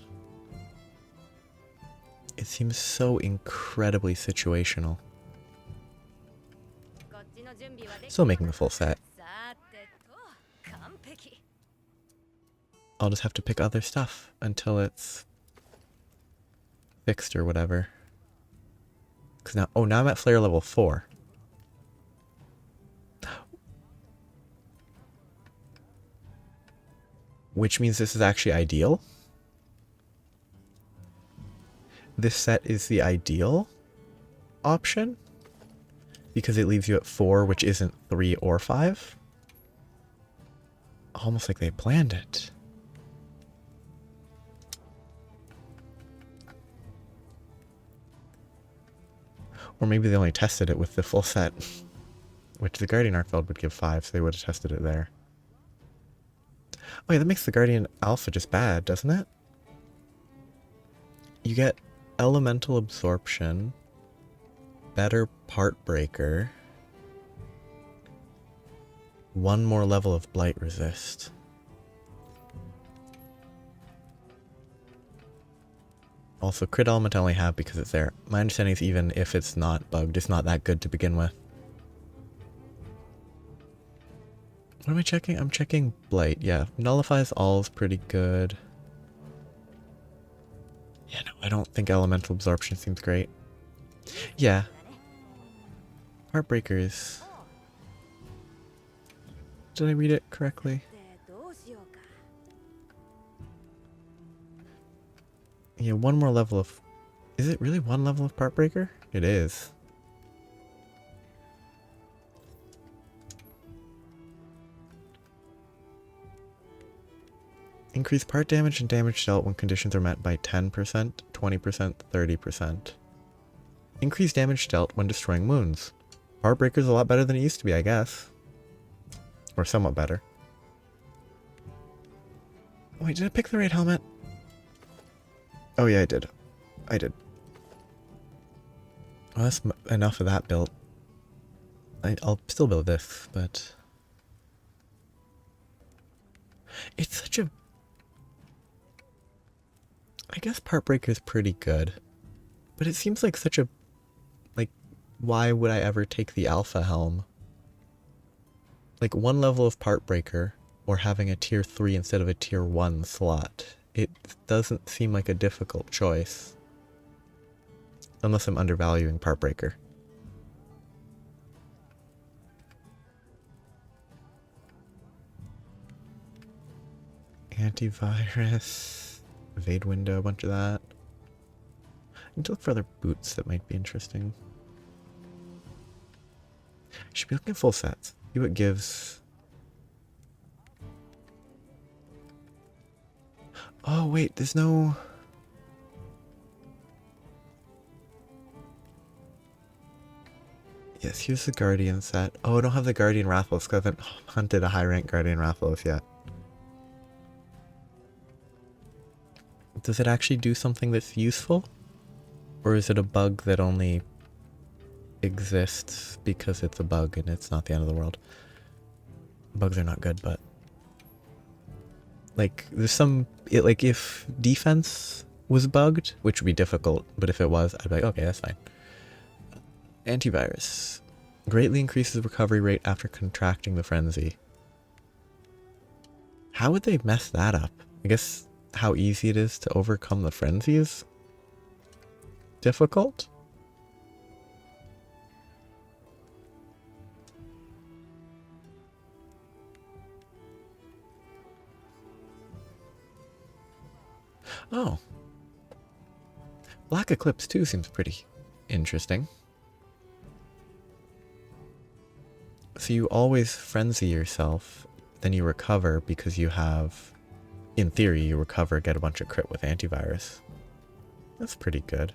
S1: It seems so incredibly situational. Still making the full set. I'll just have to pick other stuff until it's fixed or whatever. Cause now, oh, now I'm at Flare level 4. Which means this is actually ideal. This set is the ideal option because it leaves you at 4, which isn't 3 or 5. Almost like they planned it. Or maybe they only tested it with the full set, which the Guardian Arkveld would give 5, so they would have tested it there. Oh yeah, that makes the Guardian Alpha just bad, doesn't it? You get Elemental Absorption, better Part Breaker, 1 more level of Blight Resist. Also, crit element I only have because it's there. My understanding is even if it's not bugged, it's not that good to begin with. What am I checking? I'm checking Blight. Yeah, nullifies all is pretty good. Yeah, no, I don't think elemental absorption seems great. Yeah. Heartbreakers. Did I read it correctly? Yeah, 1 more level of... Is it really 1 level of Heartbreaker? It is. Increase part damage and damage dealt when conditions are met by 10%, 20%, 30%. Increase damage dealt when destroying wounds. Heartbreaker's a lot better than it used to be, I guess. Or somewhat better. Wait, did I pick the right helmet? Oh yeah, I did. I did. Well, that's enough of that build. I'll still build this, but... It's such a... I guess Heartbreaker is pretty good. But it seems like such a... Like, why would I ever take the Alpha Helm? Like, 1 level of Heartbreaker, or having a tier 3 instead of a tier 1 slot. It doesn't seem like a difficult choice. Unless I'm undervaluing Heartbreaker. Antivirus, evade window, a bunch of that. I need to look for other boots that might be interesting. I should be looking at full sets. See what gives. Oh wait, there's no... Yes, here's the Guardian set. Oh, I don't have the Guardian Rathalos because I haven't hunted a high rank Guardian Rathalos yet. Does it actually do something that's useful? Or is it a bug that only exists because it's a bug and it's not the end of the world? Bugs are not good, but... Like, there's some... like, if defense was bugged, which would be difficult, but if it was, I'd be like, okay, that's fine. Antivirus. Greatly increases recovery rate after contracting the frenzy. How would they mess that up? I guess how easy it is to overcome the frenzy is difficult. Oh. Black Eclipse 2 seems pretty interesting. So you always frenzy yourself, then you recover because you have, in theory, you recover, get a bunch of crit with antivirus. That's pretty good.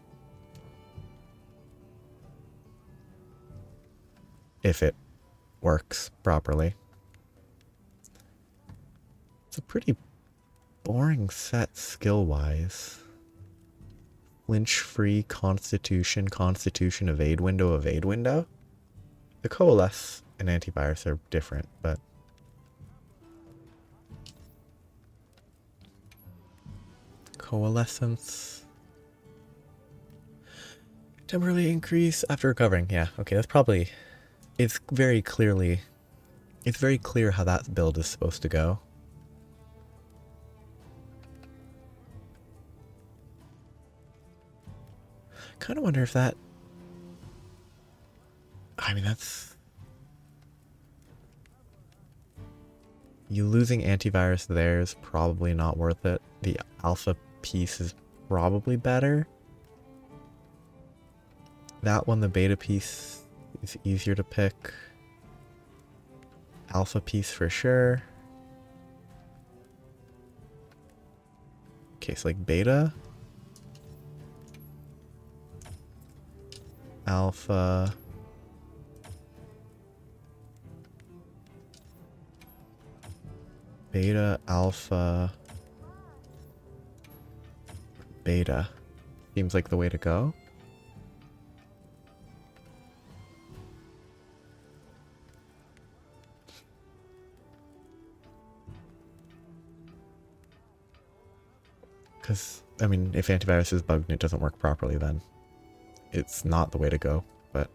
S1: If it works properly. It's a pretty boring set skill-wise. Flinch-free, Constitution, Constitution, evade window, evade window. The Coalesce and antivirus are different, but Coalescence. Temporarily increase after recovering. Yeah, okay, that's probably... It's very clear how that build is supposed to go. Kind of wonder if that... I mean, that's... You losing antivirus there is probably not worth it. The alpha piece is probably better. That one, the beta piece, is easier to pick. Alpha piece for sure. Okay, so like beta. Alpha. Beta, alpha. Beta. Seems like the way to go. Because, I mean, if antivirus is bugged and it doesn't work properly, then it's not the way to go, but...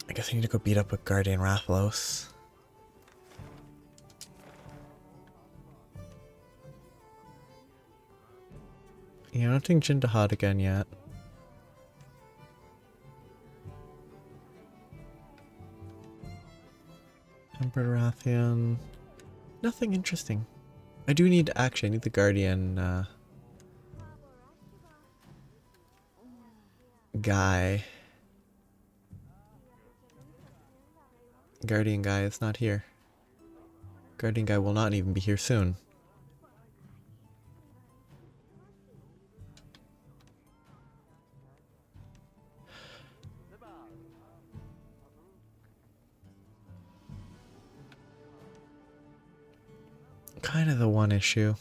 S1: I guess I need to go beat up with Guardian Rathalos. Yeah, I don't think Jindahad again yet. Tempered Rathian. Nothing interesting. I do need, actually, I need the Guardian, guy. Guardian guy is not here. Guardian guy will not even be here soon. Kind of the one issue.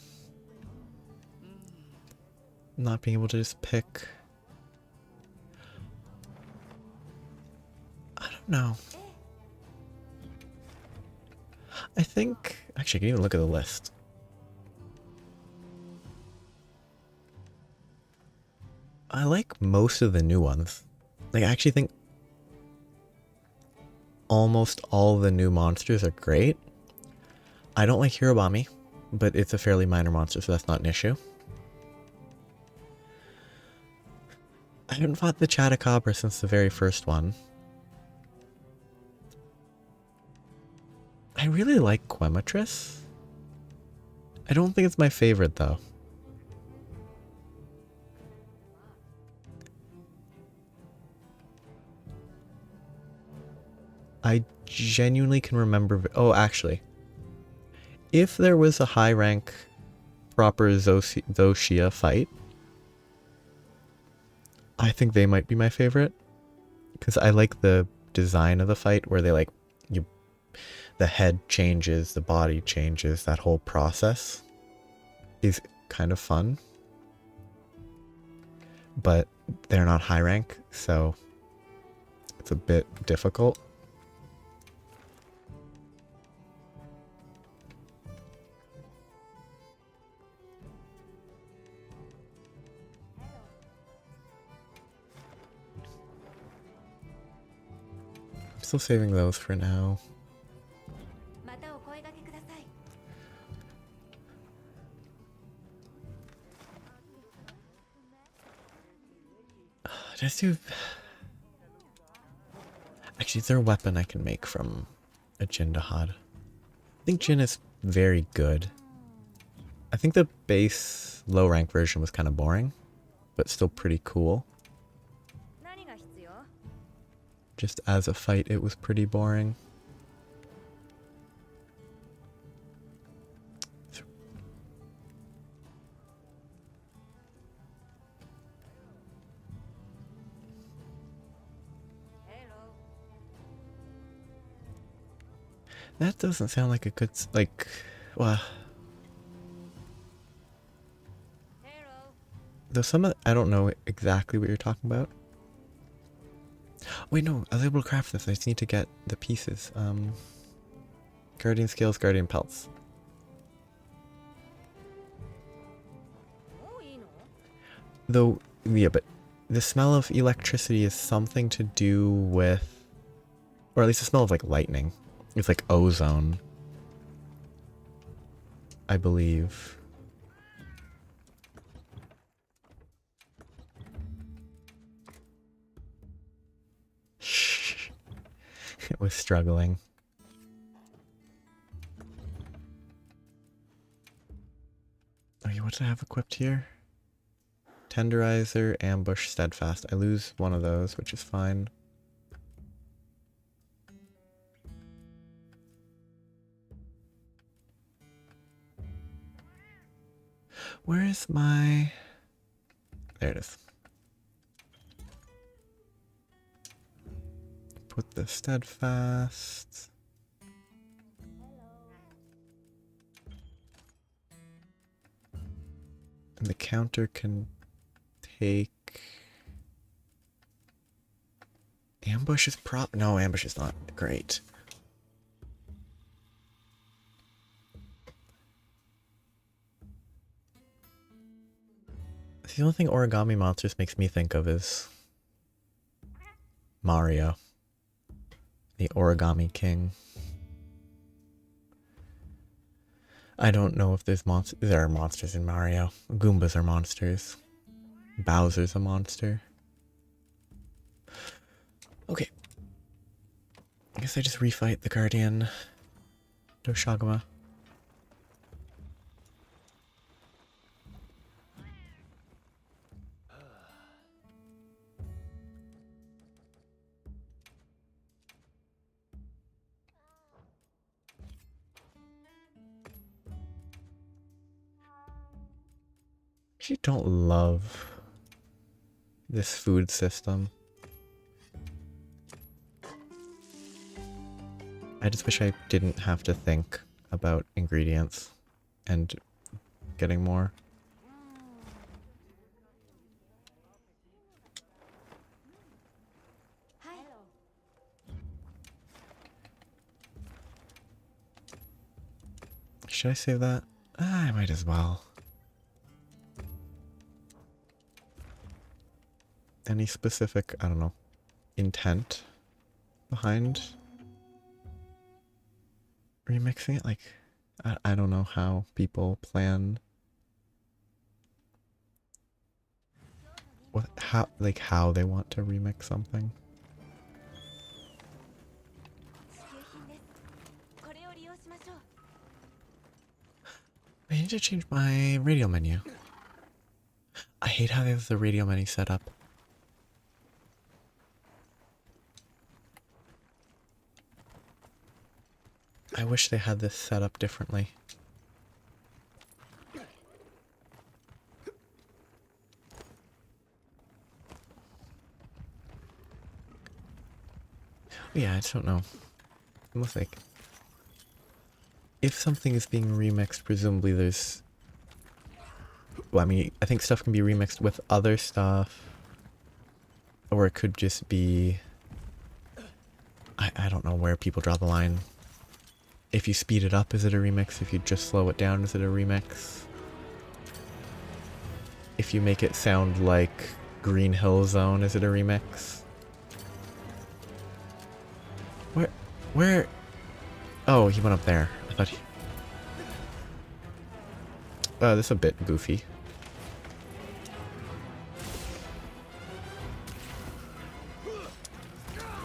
S1: Not being able to just pick. I don't know. I think... Actually, I can even look at the list. I like most of the new ones. Like, I actually think almost all the new monsters are great. I don't like Hirobami, but it's a fairly minor monster, so that's not an issue. I haven't fought the Chatacabra since the very first one. I really like Quematris. I don't think it's my favorite, though. I genuinely can remember... Oh, actually. If there was a high rank proper Zoshia fight, I think they might be my favorite. Because I like the design of the fight where they like... The head changes, the body changes, that whole process is kind of fun. But they're not high rank, so it's a bit difficult. I'm still saving those for now. Let's do... Actually, is there a weapon I can make from a Jindahad? I think Jin is very good. I think the base low rank version was kind of boring, but still pretty cool. Just as a fight, it was pretty boring. That doesn't sound like a good, like, well... Though some of, I don't know exactly what you're talking about. Wait, no, I was able to craft this. I just need to get the pieces. Guardian scales, guardian pelts. Though, yeah, but the smell of electricity is something to do with, or at least the smell of like lightning. It's like ozone, I believe. It was struggling. Okay, what do I have equipped here? Tenderizer, ambush, steadfast. I lose one of those, which is fine. Where is my... There it is. Put the steadfast. And the counter can take... Ambush is no, ambush is not great. The only thing Origami Monsters makes me think of is Mario, the Origami King. I don't know if there's monsters. There are monsters in Mario. Goombas are monsters. Bowser's a monster. Okay. I guess I just refight the Guardian Doshagama. I don't love this food system. I just wish I didn't have to think about ingredients and getting more. Should I save that? I might as well. Any specific, I don't know, intent behind remixing it? Like, I don't know how people plan what, how they want to remix something. I need to change my radio menu. I hate how they have the radio menu set up. I wish they had this set up differently. Yeah, I just don't know. Almost like if something is being remixed, presumably there's... Well, I mean, I think stuff can be remixed with other stuff. Or it could just be... I don't know where people draw the line. If you speed it up, is it a remix? If you just slow it down, is it a remix? If you make it sound like Green Hill Zone, is it a remix? Where? Oh, he went up there. I thought he... this is a bit goofy.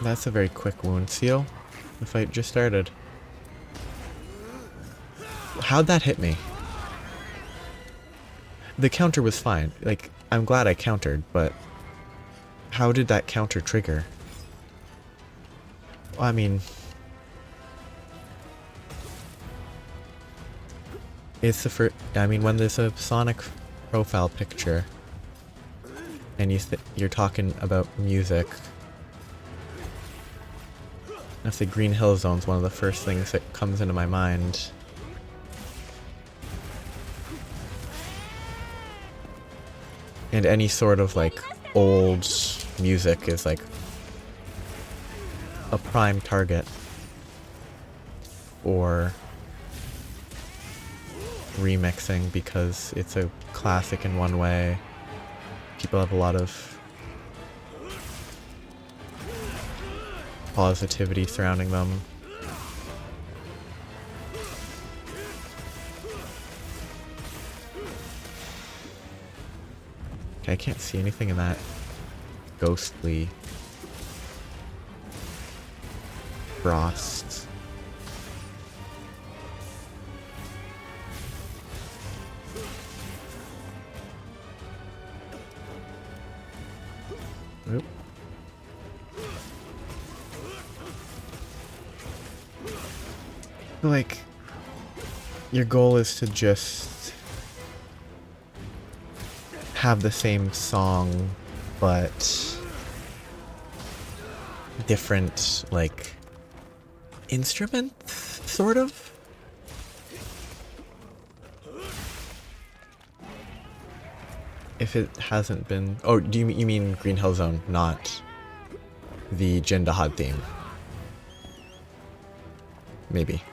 S1: That's a very quick wound seal. The fight just started. How'd that hit me? The counter was fine. Like, I'm glad I countered, but how did that counter trigger? I mean, it's the first. I mean, when there's a Sonic profile picture and you're talking about music, that's the Green Hill Zone's one of the first things that comes into my mind. And any sort of like old music is like a prime target or remixing because it's a classic in one way. People have a lot of positivity surrounding them. Okay, I can't see anything in that ghostly frost. Oop. Like, your goal is to just have the same song, but different, like, instruments, sort of? If it hasn't been... Oh, you mean Green Hill Zone, not the Jindahad theme? Maybe.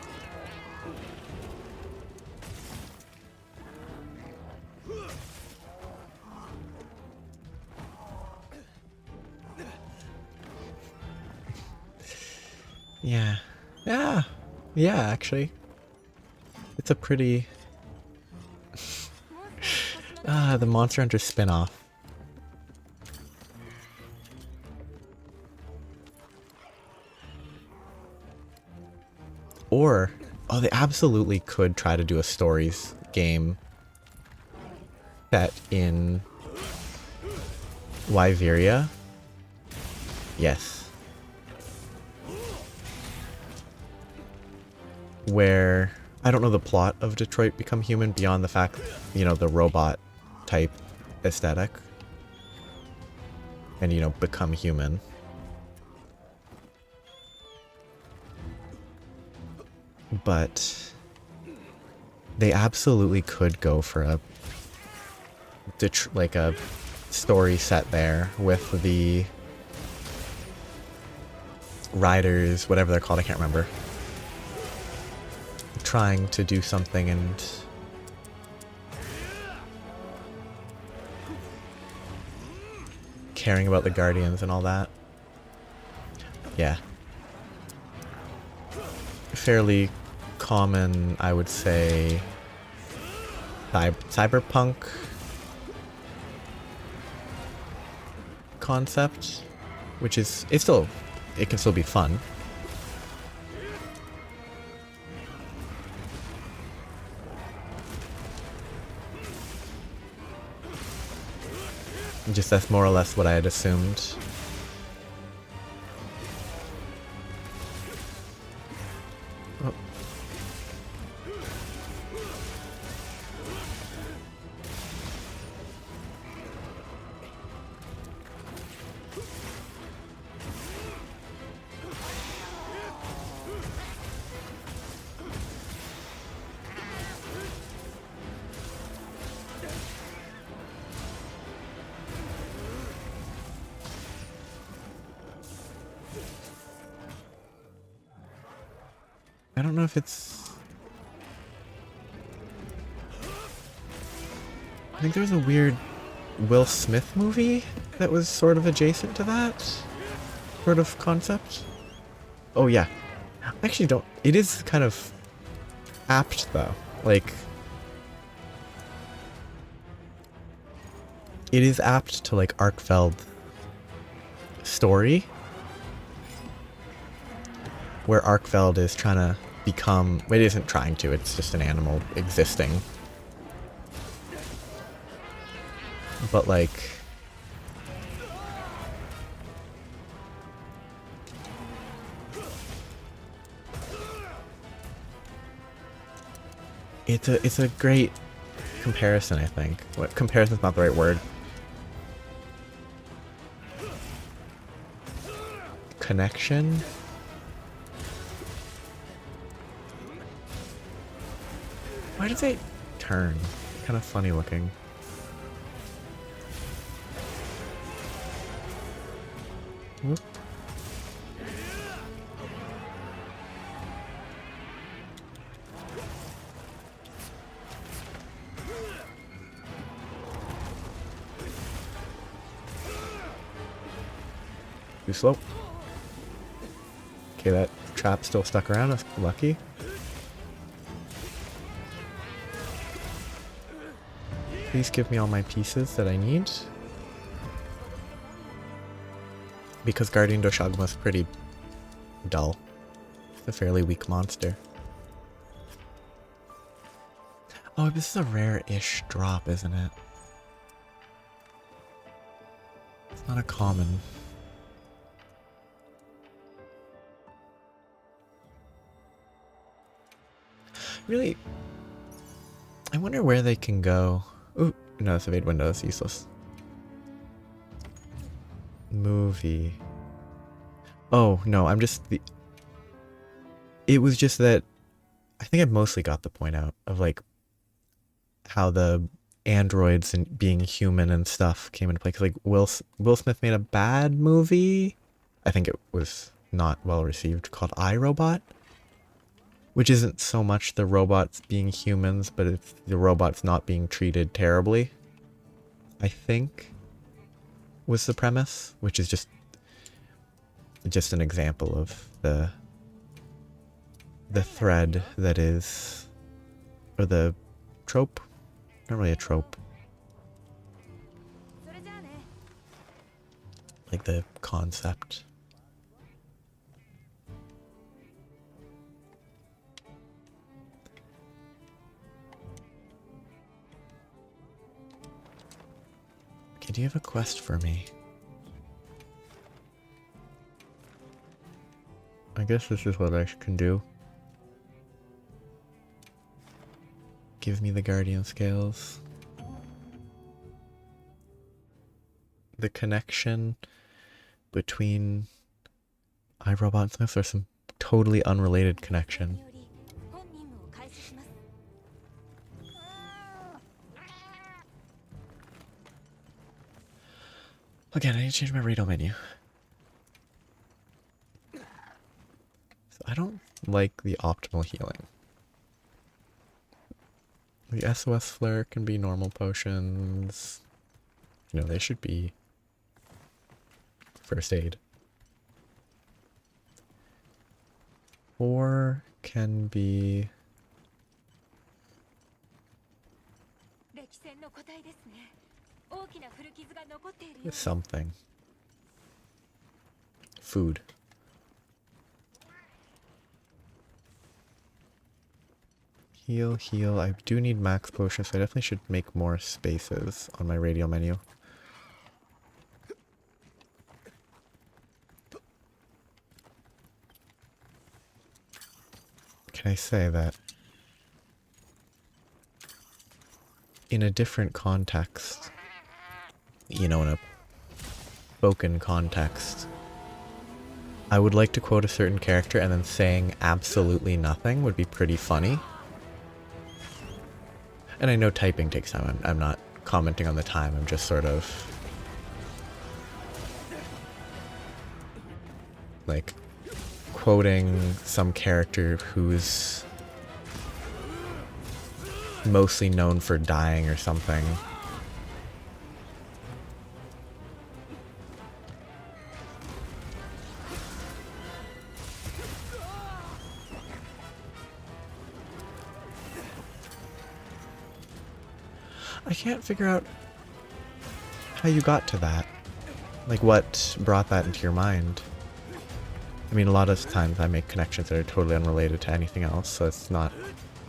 S1: Yeah. Yeah, actually. It's a pretty... the Monster Hunter spin-off. Or, oh, they absolutely could try to do a stories game set in Wyveria. Yes. Where, I don't know the plot of Detroit Become Human beyond the fact, you know, the robot type aesthetic. And, you know, become human. But they absolutely could go for a like a story set there with the riders, whatever they're called, I can't remember, trying to do something and caring about the Guardians and all that. Yeah. Fairly common, I would say, cyberpunk concept, which is, it can still be fun. Just that's more or less what I had assumed. Oh. I don't know if it's... I think there was a weird Will Smith movie that was sort of adjacent to that sort of concept. Oh yeah. I actually don't... It is kind of apt though. Like... It is apt to like Arkveld story. where Arkveld is trying to become... It isn't trying to, it's just an animal existing. But like... It's a great comparison, I think. What, comparison's not the right word. Connection? Why did they turn? Kind of funny looking. Whoop. Too slow. Okay, that trap's still stuck around. That's lucky. Please give me all my pieces that I need. Because Guardian Doshagma's pretty dull. It's a fairly weak monster. Oh, this is a rare-ish drop, isn't it? It's not a common. Really, I wonder where they can go. Ooh, no, it's evade window, it's useless. Movie. Oh, no, I'm just the... It was just that... I think I mostly got the point out of, like, how the androids and being human and stuff came into play. 'Cause, like, Will Smith made a bad movie. I think it was not well received, called iRobot. Which isn't so much the robots being humans, but it's the robots not being treated terribly. I think was the premise, which is just an example of the thread that is, or the trope. Not really a trope. Like the concept. Okay, do you have a quest for me? I guess this is what I can do. Give me the Guardian Scales. The connection between iRobot and Smith, or some totally unrelated connection. Again, I need to change my radio menu. So I don't like the optimal healing. The SOS Flare can be normal potions. You know, they should be first aid. Or can be... something. Food. Heal, heal. I do need max potions, so I definitely should make more spaces on my radial menu. Can I say that in a different context, you know, in a spoken context, I would like to quote a certain character and then saying absolutely nothing would be pretty funny. And I know typing takes time. I'm not commenting on the time. I'm just sort of like quoting some character who's mostly known for dying or something. I can't figure out how you got to that. Like, what brought that into your mind? I mean, a lot of times I make connections that are totally unrelated to anything else, so it's not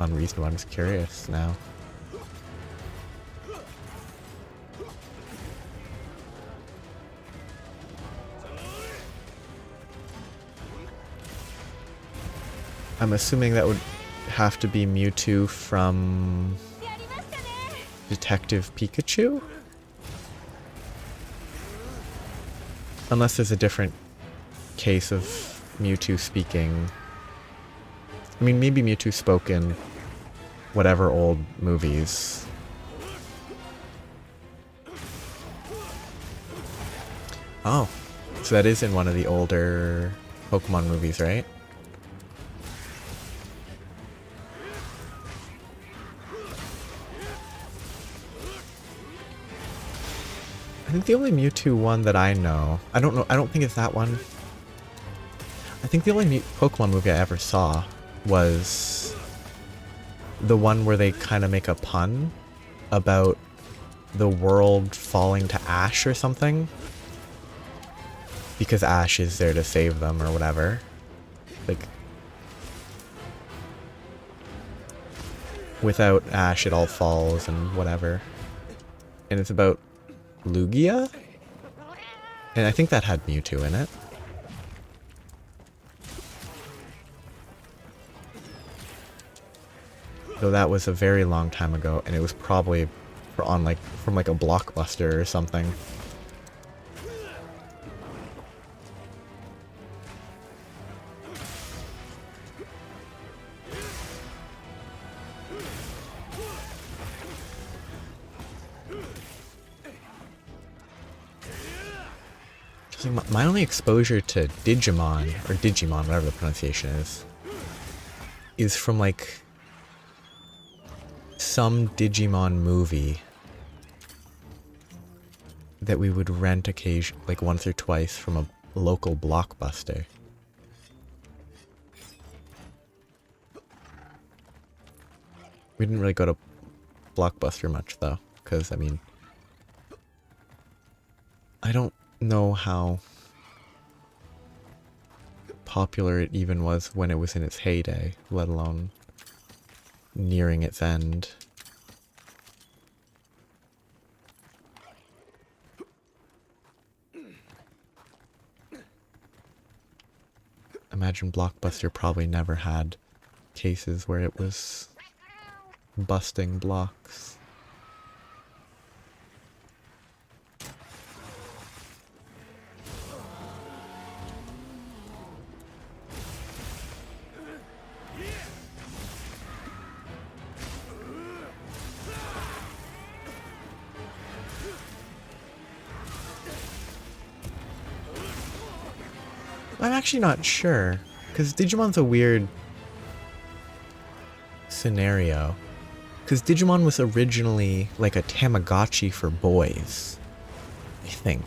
S1: unreasonable. I'm just curious now. I'm assuming that would have to be Mewtwo from Detective Pikachu? Unless there's a different case of Mewtwo speaking. I mean, maybe Mewtwo spoke in whatever old movies. Oh, so that is in one of the older Pokemon movies, right? I think the only Mewtwo one that I know, I don't think it's that one. I think the only Pokemon movie I ever saw was the one where they kind of make a pun about the world falling to ash or something. Because Ash is there to save them or whatever. Like, without Ash it all falls and whatever. And it's about Lugia? And I think that had Mewtwo in it. Though that was a very long time ago, and it was probably on from like a Blockbuster or something. My only exposure to Digimon, or Digimon, whatever the pronunciation is from like some Digimon movie that we would rent like once or twice from a local Blockbuster. We didn't really go to Blockbuster much though, because I mean, I don't know how popular it even was when it was in its heyday, let alone nearing its end. Imagine Blockbuster probably never had cases where it was busting blocks. I'm actually not sure, because Digimon's a weird scenario. Because Digimon was originally like a Tamagotchi for boys, I think.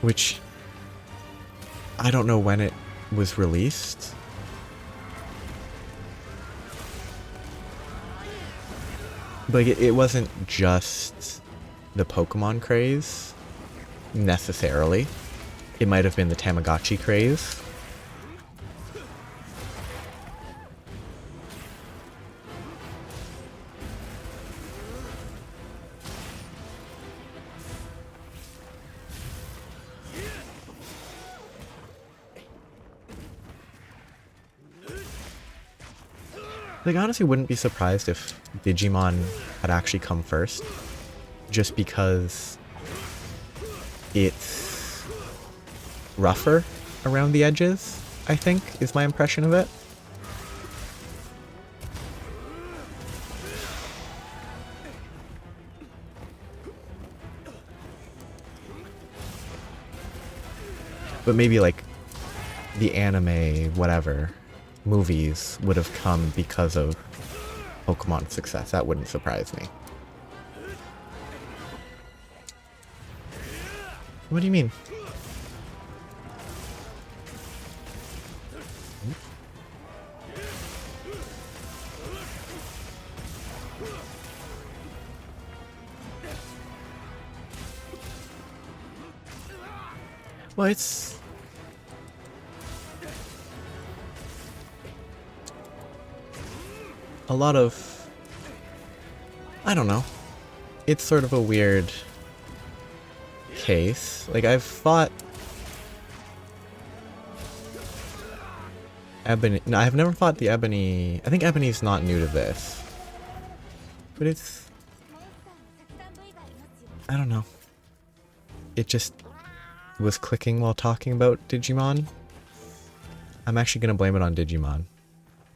S1: Which, I don't know when it was released. But it wasn't just the Pokemon craze, necessarily. It might have been the Tamagotchi craze. Like, honestly, wouldn't be surprised if Digimon had actually come first, just because it's rougher around the edges, I think, is my impression of it. But maybe, like, the anime, whatever, movies would have come because of Pokemon's success. That wouldn't surprise me. What do you mean? Well, it's... a lot of... I don't know. It's sort of a weird case. Like, I've fought... Ebony... No, I've never fought the Ebony... I think Ebony's not new to this. But it's... I don't know. It just was clicking while talking about Digimon. I'm actually gonna blame it on Digimon.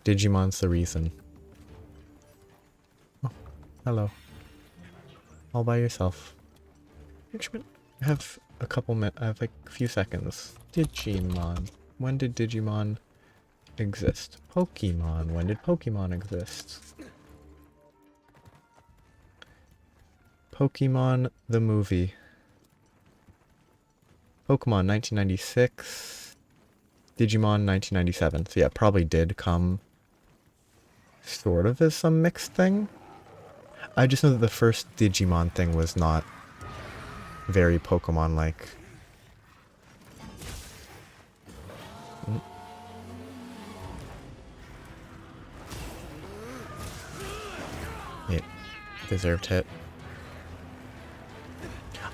S1: Digimon's the reason. Oh, hello. All by yourself. Actually, I have a couple I have like a few seconds. Digimon. When did Digimon exist? Pokemon. When did Pokemon exist? Pokemon the movie. Pokemon 1996. Digimon 1997. So yeah, it probably did come sort of as some mixed thing. I just know that the first Digimon thing was not very Pokemon-like. It deserved hit.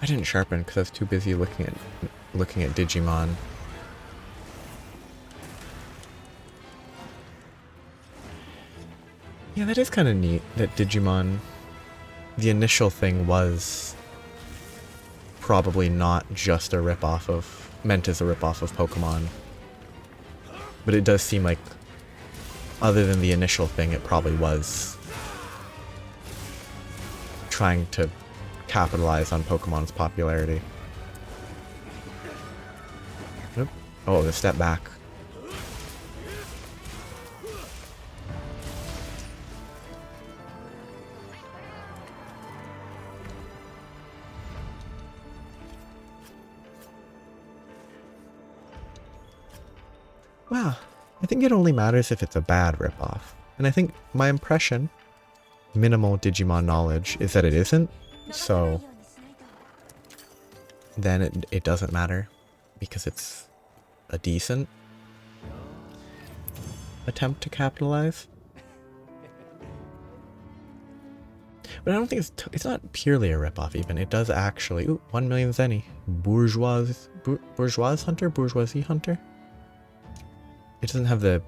S1: I didn't sharpen because I was too busy looking at Digimon. Yeah, that is kind of neat that Digimon, the initial thing was probably not just a ripoff of, meant as a ripoff of Pokemon. But it does seem like, other than the initial thing, it probably was trying to capitalize on Pokemon's popularity. Oop. Oh, the step back. Wow, I think it only matters if it's a bad ripoff. And I think my impression, minimal Digimon knowledge, is that it isn't. So then it doesn't matter because it's a decent attempt to capitalize. But I don't think it's not purely a ripoff even. It does actually... Ooh, 1 million zenny. Bourgeois hunter? Bourgeoisie hunter? It doesn't have the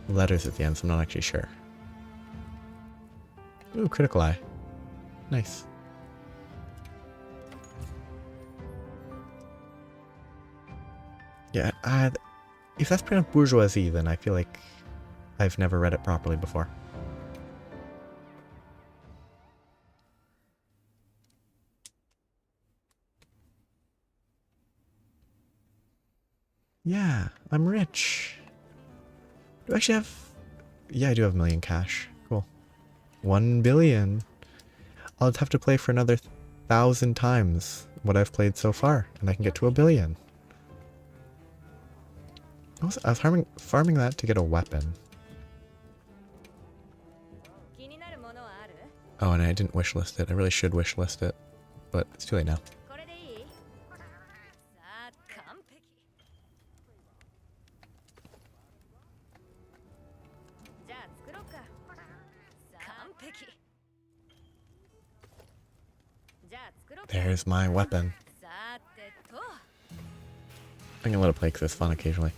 S1: letters at the end, so I'm not actually sure. Ooh, critical eye. Nice. Yeah, if that's pronounced bourgeoisie, then I feel like I've never read it properly before. Yeah, I'm rich. Do I actually have... Yeah, I do have 1 million cash. Cool. 1 billion. I'll have to play for another 1,000 times what I've played so far, and I can get to 1 billion. I was farming that to get a weapon. Oh, and I didn't wishlist it. I really should wishlist it, but it's too late now. There's my weapon. I'm gonna let it play because it's fun occasionally.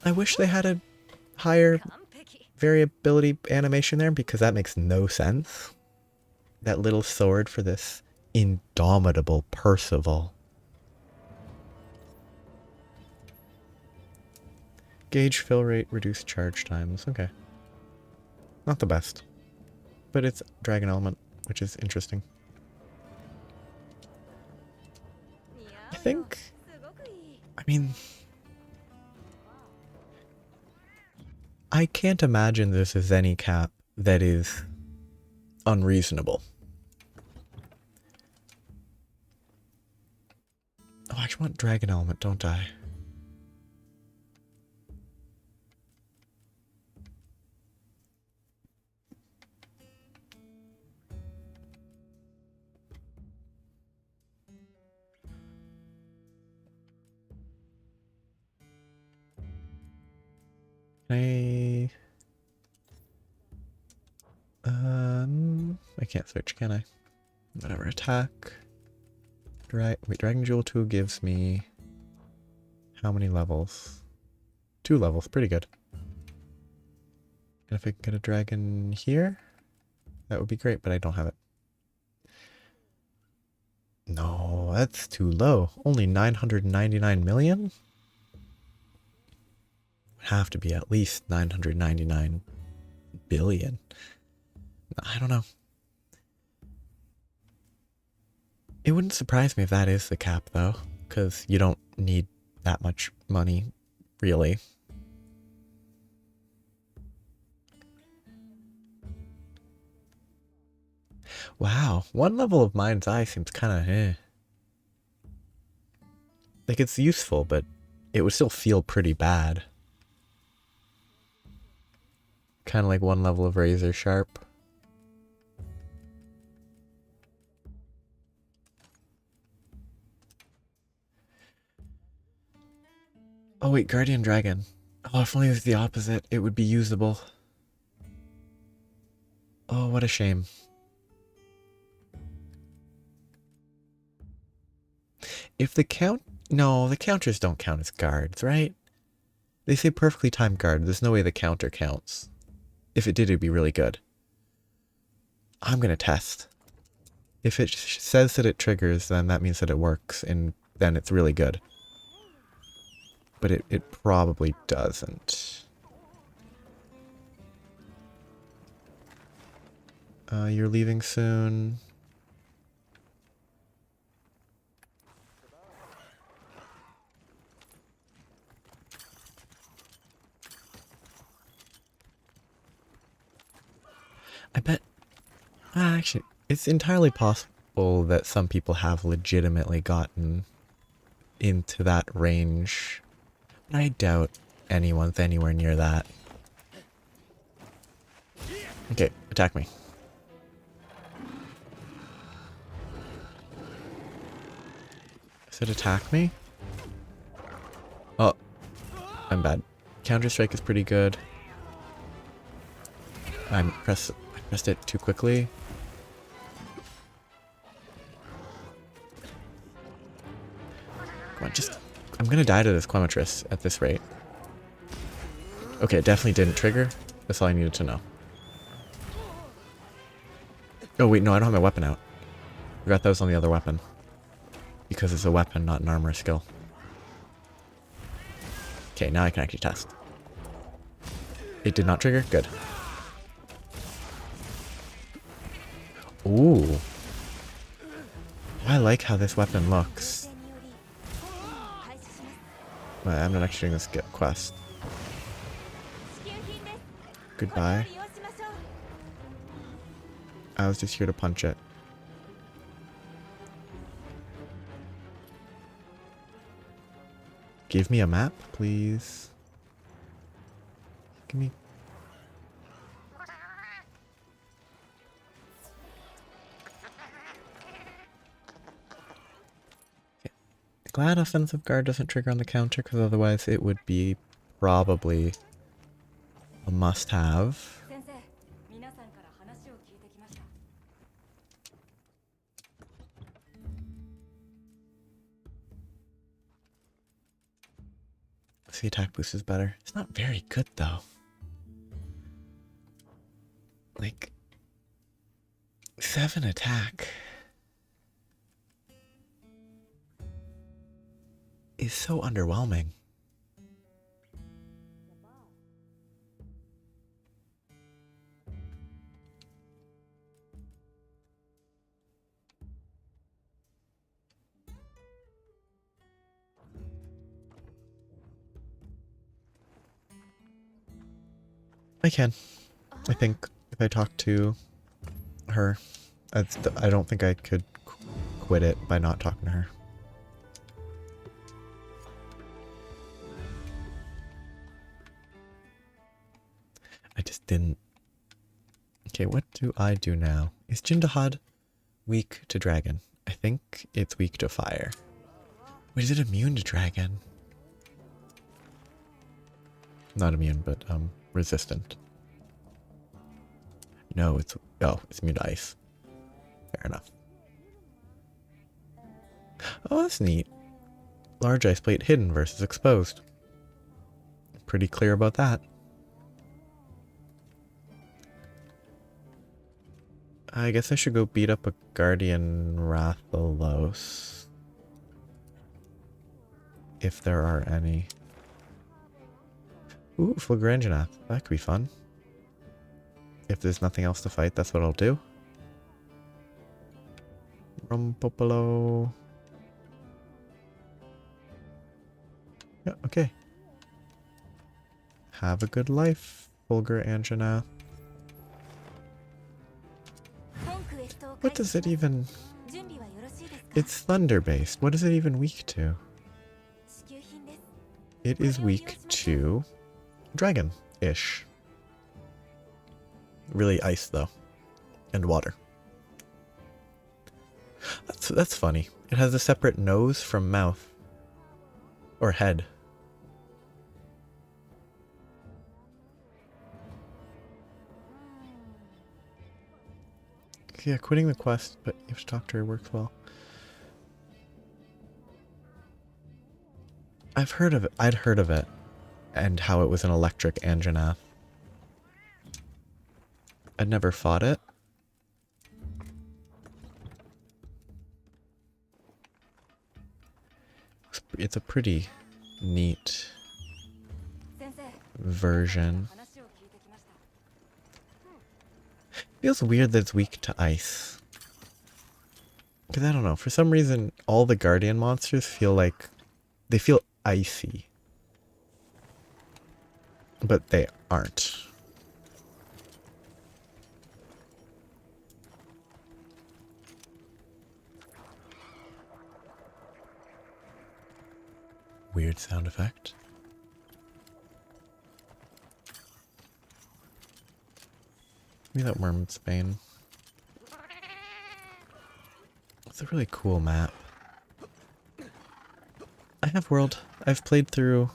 S1: I wish they had a higher variability animation there because that makes no sense. That little sword for this indomitable Percival. Gauge fill rate, reduce charge times. Okay. Not the best. But it's Dragon Element, which is interesting. I think... I mean... I can't imagine there's a Zenny cap that is unreasonable. Oh, I actually want Dragon Element, don't I? can't switch, can I? Whatever, attack. Wait, Dragon Jewel 2 gives me... how many levels? 2 levels, pretty good. And if I can get a dragon here, that would be great, but I don't have it. No, that's too low. Only 999 million? Would have to be at least 999 billion. I don't know. It wouldn't surprise me if that is the cap, though, because you don't need that much money, really. Wow, one level of Mind's Eye seems kind of eh. Like, it's useful, but it would still feel pretty bad. Kind of like one level of Razor Sharp. Oh wait, Guardian Dragon. Oh, if only it was the opposite, it would be usable. Oh, what a shame. If the no, the counters don't count as guards, right? They say perfectly timed guard. There's no way the counter counts. If it did, it'd be really good. I'm gonna test. If it says that it triggers, then that means that it works, and then it's really good. But it probably doesn't. You're leaving soon. I bet... actually, it's entirely possible that some people have legitimately gotten into that range. But I doubt anyone's anywhere near that. Okay, attack me. I said attack me? Oh, I'm bad. Counter-Strike is pretty good. I pressed it too quickly. Come on, I'm gonna die to this Clematrus at this rate. Okay, it definitely didn't trigger. That's all I needed to know. Oh wait, no, I don't have my weapon out. I forgot that was on the other weapon. Because it's a weapon, not an armor skill. Okay, now I can actually test. It did not trigger? Good. Ooh. I like how this weapon looks. Wait, I'm not actually doing this quest. Goodbye. I was just here to punch it. Give me a map, please. Give me... Glad Offensive Guard doesn't trigger on the counter, because otherwise it would be probably a must-have. The attack boost is better. It's not very good, though. Like, 7 attack is so underwhelming. I can. I think if I talk to her, I don't think I could quit it by not talking to her. I just didn't. Okay, what do I do now? Is Jindahad weak to dragon? I think it's weak to fire. Wait, is it immune to dragon? Not immune, but resistant. No, it's immune to ice. Fair enough. Oh, that's neat. Large ice plate hidden versus exposed. Pretty clear about that. I guess I should go beat up a Guardian Rathalos. If there are any. Ooh, Fulguranginath. That could be fun. If there's nothing else to fight, that's what I'll do. Rumpopolo. Yeah, okay. Have a good life, Fulguranginath. What does it even... It's thunder-based. What is it even weak to? It is weak to... dragon-ish. Really ice, though. And water. That's funny. It has a separate nose from mouth. Or head. Yeah, quitting the quest, but you have to talk to her works well. I've heard of it. I'd heard of it. And how it was an electric Anjanath. I'd never fought it. It's a pretty neat version. Feels weird that it's weak to ice. Because I don't know, for some reason all the Guardian monsters feel like... they feel icy. But they aren't. Weird sound effect. Give me that Worm's Bane. It's a really cool map. I've played through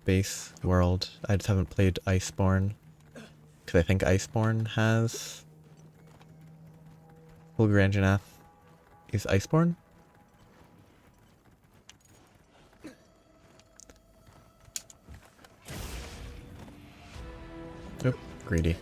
S1: base world. I just haven't played Iceborne. Because I think Iceborne has... Fulguranginath is Iceborne? Oop, greedy.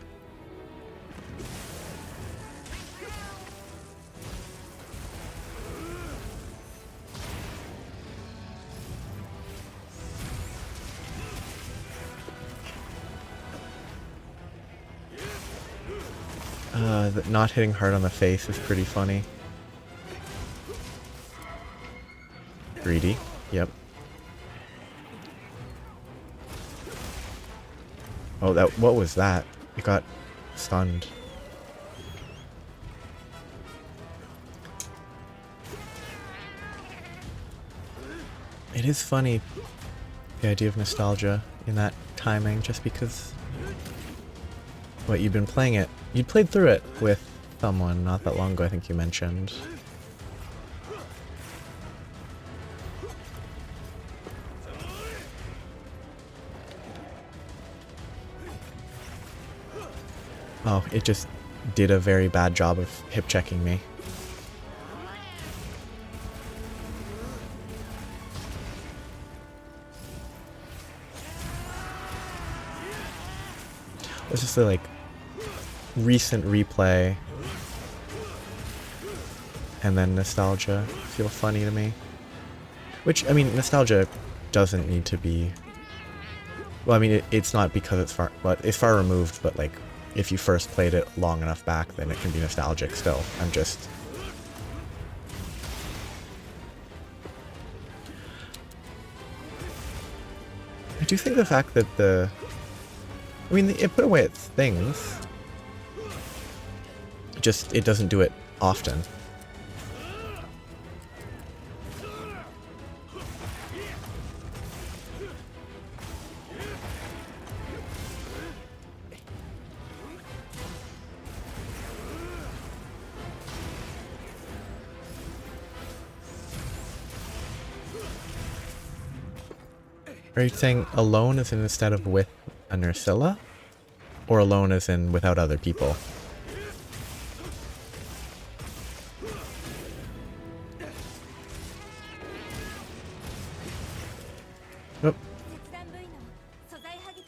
S1: Not hitting hard on the face is pretty funny. Greedy, yep. Oh, what was that? It got stunned. It is funny, the idea of nostalgia in that timing, just because... What, you'd been playing it? You'd played through it with someone not that long ago, I think you mentioned. Oh, it just did a very bad job of hip checking me. It's just a, like, recent replay and then nostalgia feel funny to me. Which, I mean, nostalgia doesn't need to be... Well, I mean, it's not because it's far... Well, it's far removed, but, like, if you first played it long enough back, then it can be nostalgic still. I'm just... I do think the fact that the... I mean, it put away its things. Just, it doesn't do it often. Are you saying alone as in instead of with a Nursilla? Or alone as in without other people? Oh,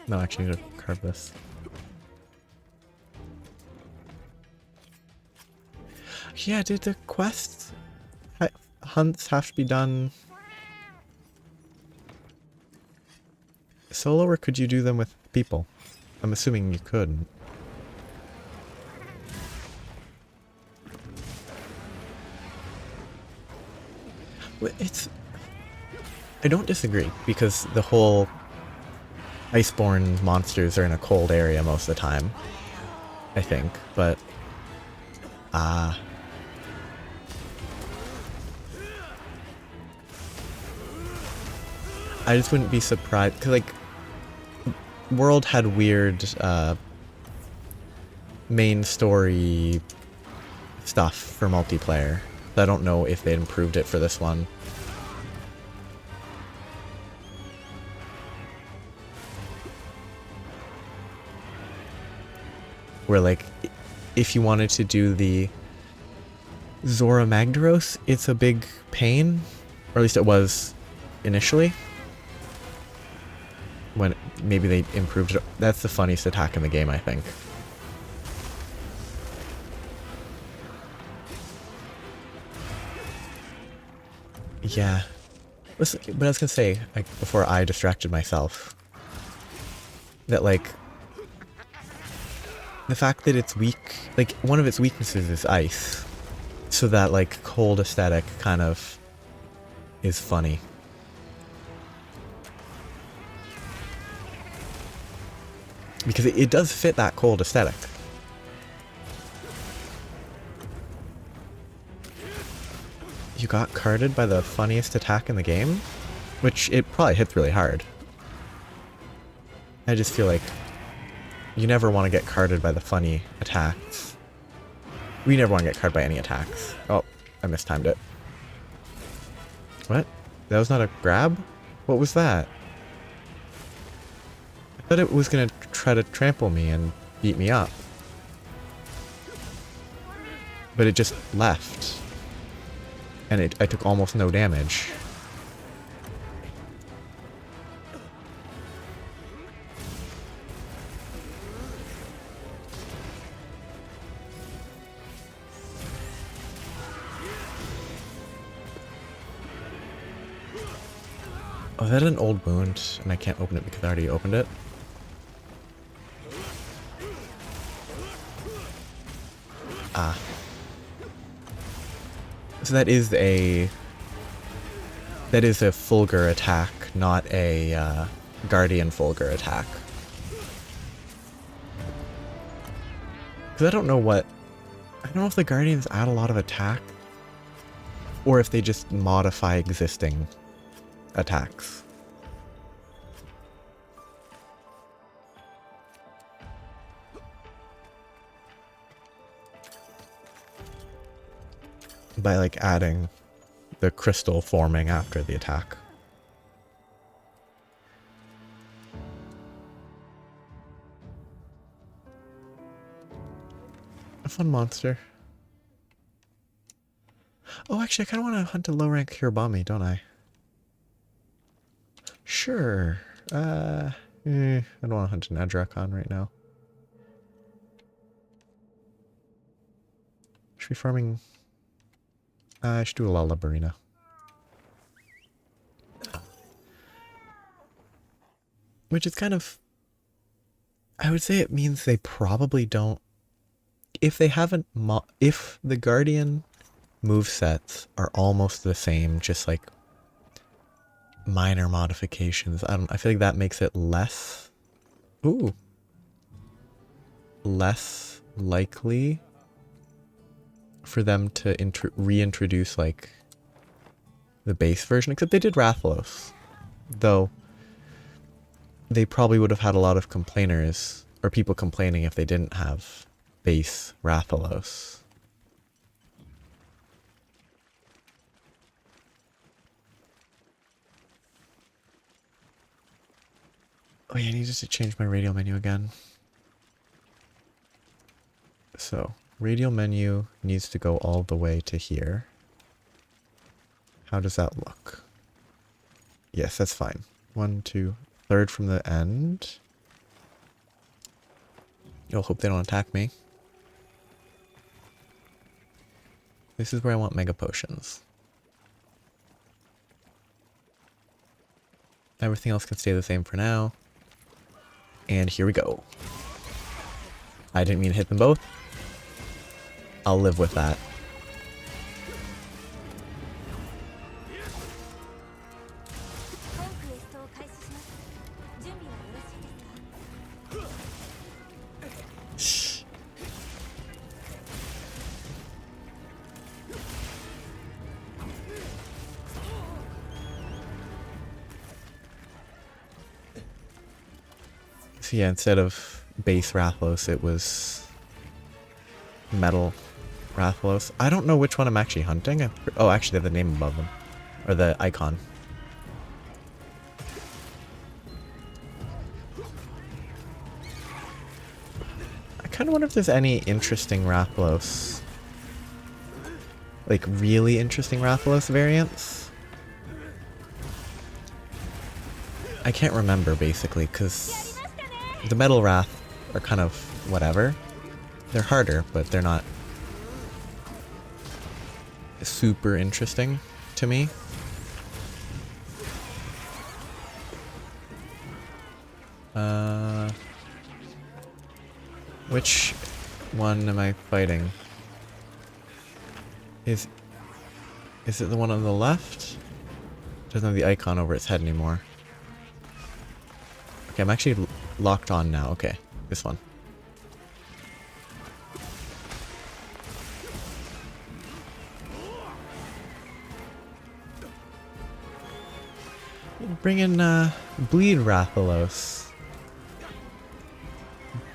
S1: no, actually, I need to carve this. Yeah, did the quests hunts have to be done solo, or could you do them with people? I'm assuming you could. It's... I don't disagree, because the whole iceborne monsters are in a cold area most of the time, I think, but... I just wouldn't be surprised, because, like, World had weird, main story stuff for multiplayer. I don't know if they improved it for this one. Where, like, if you wanted to do the Zora Magdaros, it's a big pain. Or at least it was initially. When maybe they improved it. That's the funniest attack in the game, I think. Yeah. Listen, but I was gonna say, like, before I distracted myself, that, like, the fact that it's weak, like, one of its weaknesses is ice. So that, like, cold aesthetic kind of is funny. Because it does fit that cold aesthetic. You got carded by the funniest attack in the game? Which it probably hits really hard. I just feel like you never want to get carded by the funny attacks. We never want to get carded by any attacks. Oh, I mistimed it. What? That was not a grab? What was that? I thought it was gonna try to trample me and beat me up. But it just left. And I took almost no damage. Oh, is that an old wound? And I can't open it because I already opened it? Ah. So that is a Fulgur attack, not a Guardian Fulgur attack. Because I don't know if the Guardians add a lot of attack, or if they just modify existing attacks. By, like, adding the crystal forming after the attack. A fun monster. Oh, actually, I kind of want to hunt a low-rank Hirabami, don't I? Sure. I don't want to hunt an Adrakon right now. Should be farming... I should do a Lullabarina. Which is kind of... I would say it means they probably don't... If they haven't... if the Guardian movesets are almost the same, just like minor modifications, I feel like that makes it less... Ooh. Less likely for them to reintroduce, like, the base version, except they did Rathalos. Though, they probably would have had a lot of complainers, or people complaining if they didn't have base Rathalos. Oh yeah, I needed to change my radial menu again. So, radial menu needs to go all the way to here. How does that look? Yes, that's fine. 1, 2, third from the end. You'll hope they don't attack me. This is where I want mega potions. Everything else can stay the same for now. And here we go. I didn't mean to hit them both. I'll live with that. So yeah, instead of base Rathalos, it was metal Rathalos. I don't know which one I'm actually hunting. Oh, actually, they have the name above them. Or the icon. I kind of wonder if there's any interesting Rathalos. Like, really interesting Rathalos variants. I can't remember, basically, because the Metal Wrath are kind of whatever. They're harder, but they're not super interesting to me. Which one am I fighting? Is it the one on the left? Doesn't have the icon over its head anymore. Okay, I'm actually locked on now. Okay, this one. Bring in Bleed Rathalos.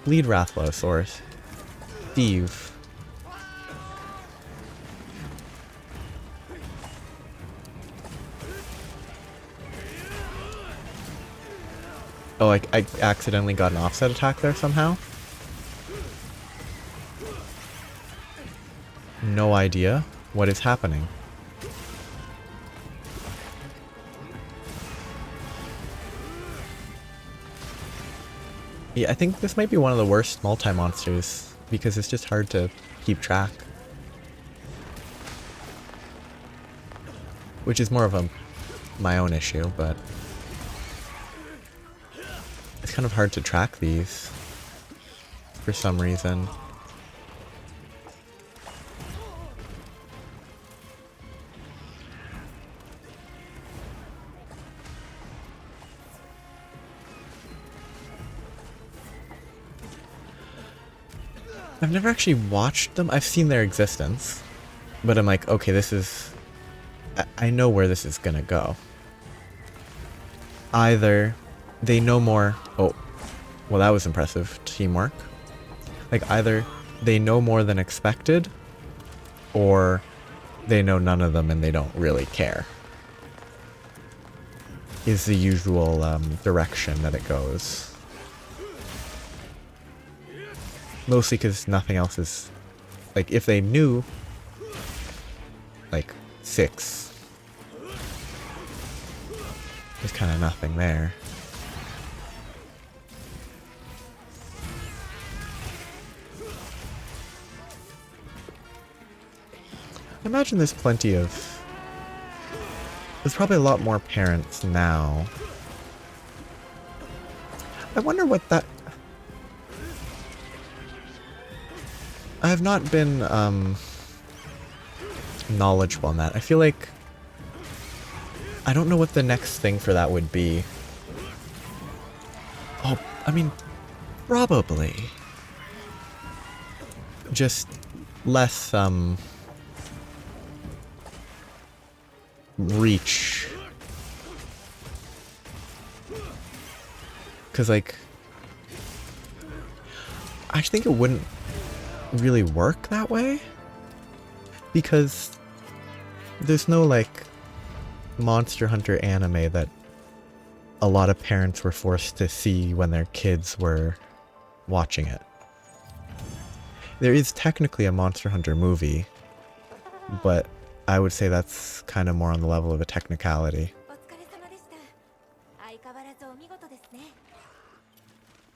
S1: Bleed Rathalos, or Steve. Oh, I accidentally got an offset attack there somehow. No idea what is happening. Yeah, I think this might be one of the worst multi-monsters because it's just hard to keep track. Which is more of my own issue, but it's kind of hard to track these for some reason. I've never actually watched them. I've seen their existence, but I'm like, okay, this is... I know where this is gonna go. Either they know more... Oh, well, that was impressive teamwork. Like, either they know more than expected, or they know none of them and they don't really care. Is the usual direction that it goes. Mostly because nothing else is... Like, if they knew... Like, 6. There's kind of nothing there. I imagine there's plenty of... There's probably a lot more parents now. I wonder what that... I have not been knowledgeable on that. I feel like I don't know what the next thing for that would be. Oh, I mean, probably just less reach. 'Cause like I think it wouldn't really work that way because there's no like Monster Hunter anime that a lot of parents were forced to see when their kids were watching it. There is technically a Monster Hunter movie, but I would say that's kind of more on the level of a technicality.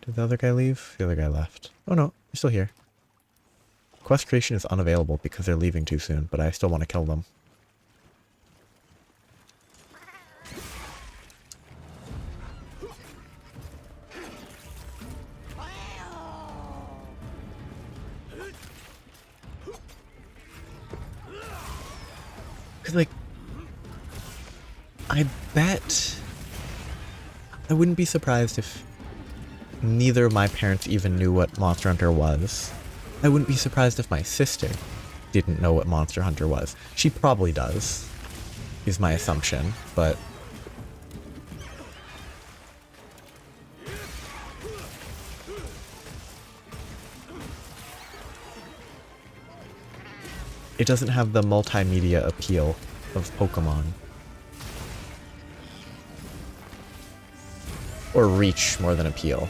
S1: Did the other guy leave? The other guy left. Oh no, you're still here. Quest creation is unavailable because they're leaving too soon, but I still want to kill them. Because, like, I bet I wouldn't be surprised if neither of my parents even knew what Monster Hunter was. I wouldn't be surprised if my sister didn't know what Monster Hunter was. She probably does, is my assumption, but it doesn't have the multimedia appeal of Pokemon. Or reach more than appeal.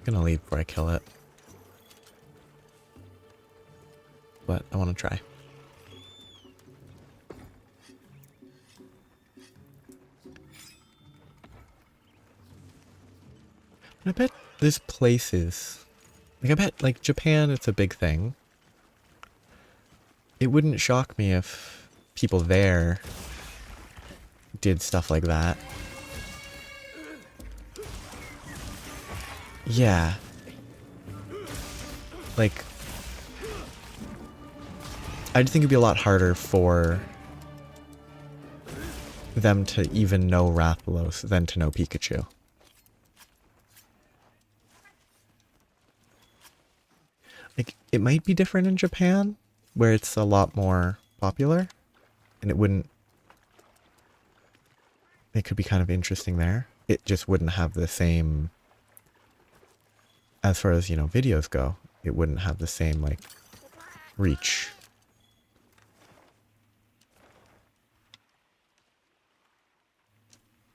S1: I'm gonna leave before I kill it. But I want to try. I bet there's places, like I bet like Japan, it's a big thing. It wouldn't shock me if people there did stuff like that. Yeah. Like, I just think it'd be a lot harder for them to even know Rathalos than to know Pikachu. Like, it might be different in Japan, where it's a lot more popular, and it wouldn't... It could be kind of interesting there. It just wouldn't have the same... As far as, you know, videos go, it wouldn't have the same, like, reach.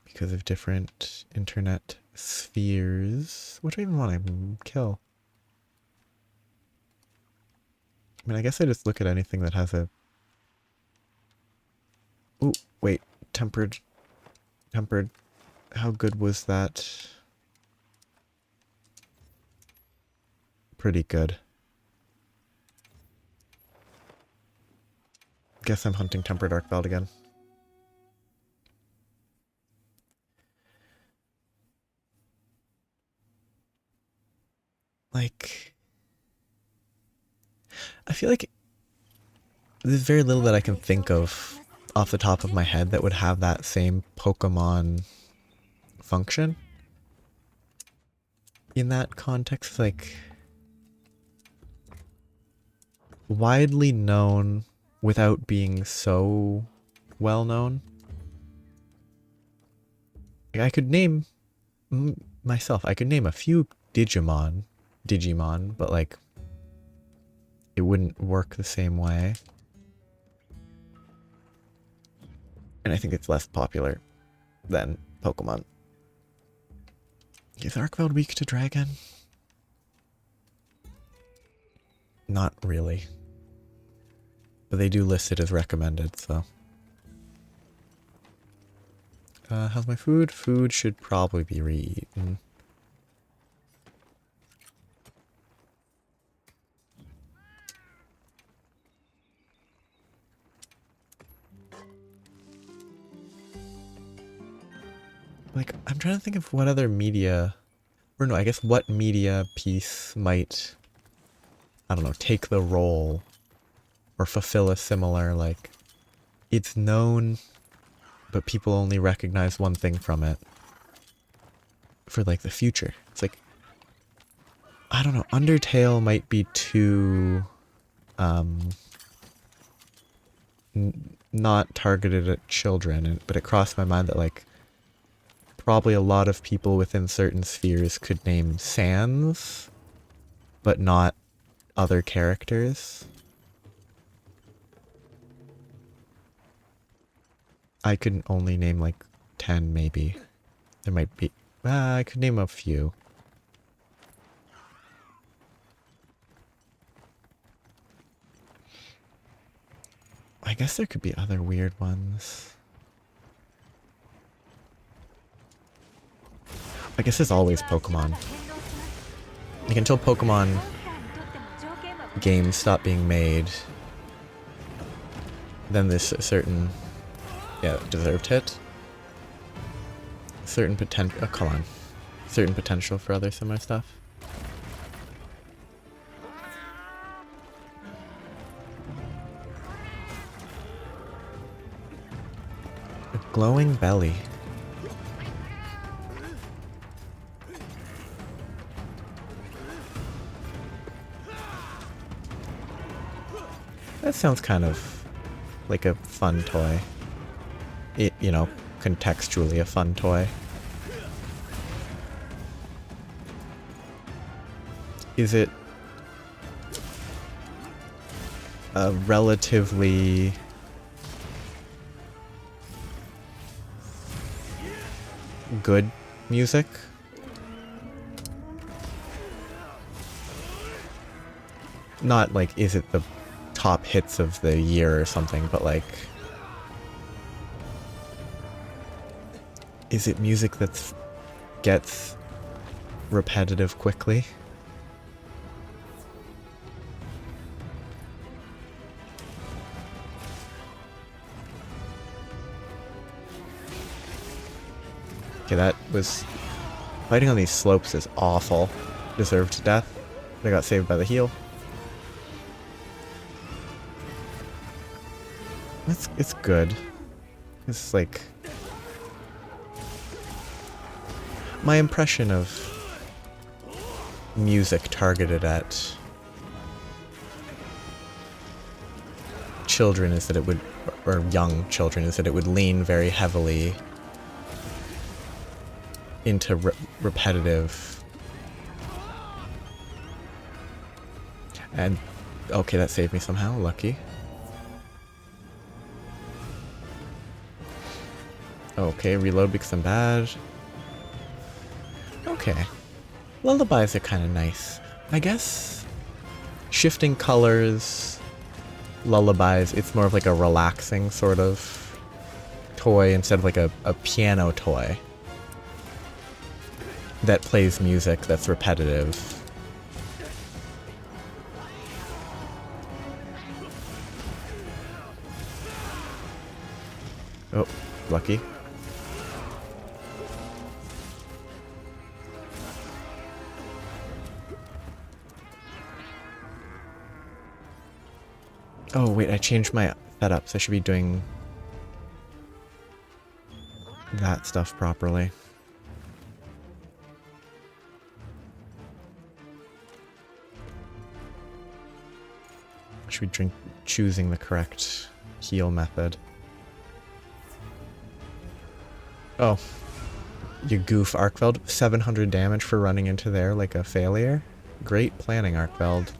S1: Because of different internet spheres. What do I even want to kill? I mean, I guess I just look at anything that has a... Ooh, wait. Tempered. How good was that? Pretty good. Guess I'm hunting Tempered Arkveld again. Like... I feel like there's very little that I can think of off the top of my head that would have that same Pokemon function. In that context, like... widely known without being so well known. Like, I could name myself, I could name a few Digimon, but like it wouldn't work the same way. And I think it's less popular than Pokemon. Is Arkveld weak to Dragon? Not really. But they do list it as recommended, so. How's my food? Food should probably be re-eaten. Like, I'm trying to think of what other media, or no, I guess what media piece might, I don't know, take the role or fulfill a similar, like, it's known, but people only recognize one thing from it for, like, the future. It's like, I don't know, Undertale might be too, not targeted at children, but it crossed my mind that, like, probably a lot of people within certain spheres could name Sans, but not other characters. I could only name like 10 maybe. There might be... I could name a few. I guess there could be other weird ones. I guess there's always Pokemon. Like until Pokemon games stop being made, then there's a certain... Yeah, deserved hit. Certain potential... Oh, come on. Certain potential for other similar stuff. A glowing belly. That sounds kind of like a fun toy. It, you know, contextually a fun toy. Is it a relatively good music? Not like, is it the top hits of the year or something, but like, is it music that gets repetitive quickly? Okay, that was... Fighting on these slopes is awful. Deserved death. I got saved by the heal. It's good. It's like... My impression of music targeted at children is that it would, or young children, is that it would lean very heavily into repetitive. And okay, that saved me somehow, lucky. Okay, reload because I'm bad. Okay. Lullabies are kind of nice. I guess shifting colors, lullabies, it's more of like a relaxing sort of toy instead of like a piano toy that plays music that's repetitive. Oh, lucky. Oh wait, I changed my setups. I should be doing that stuff properly. I should be choosing the correct heal method. Oh, you goof, Arkveld. 700 damage for running into there like a failure. Great planning, Arkveld.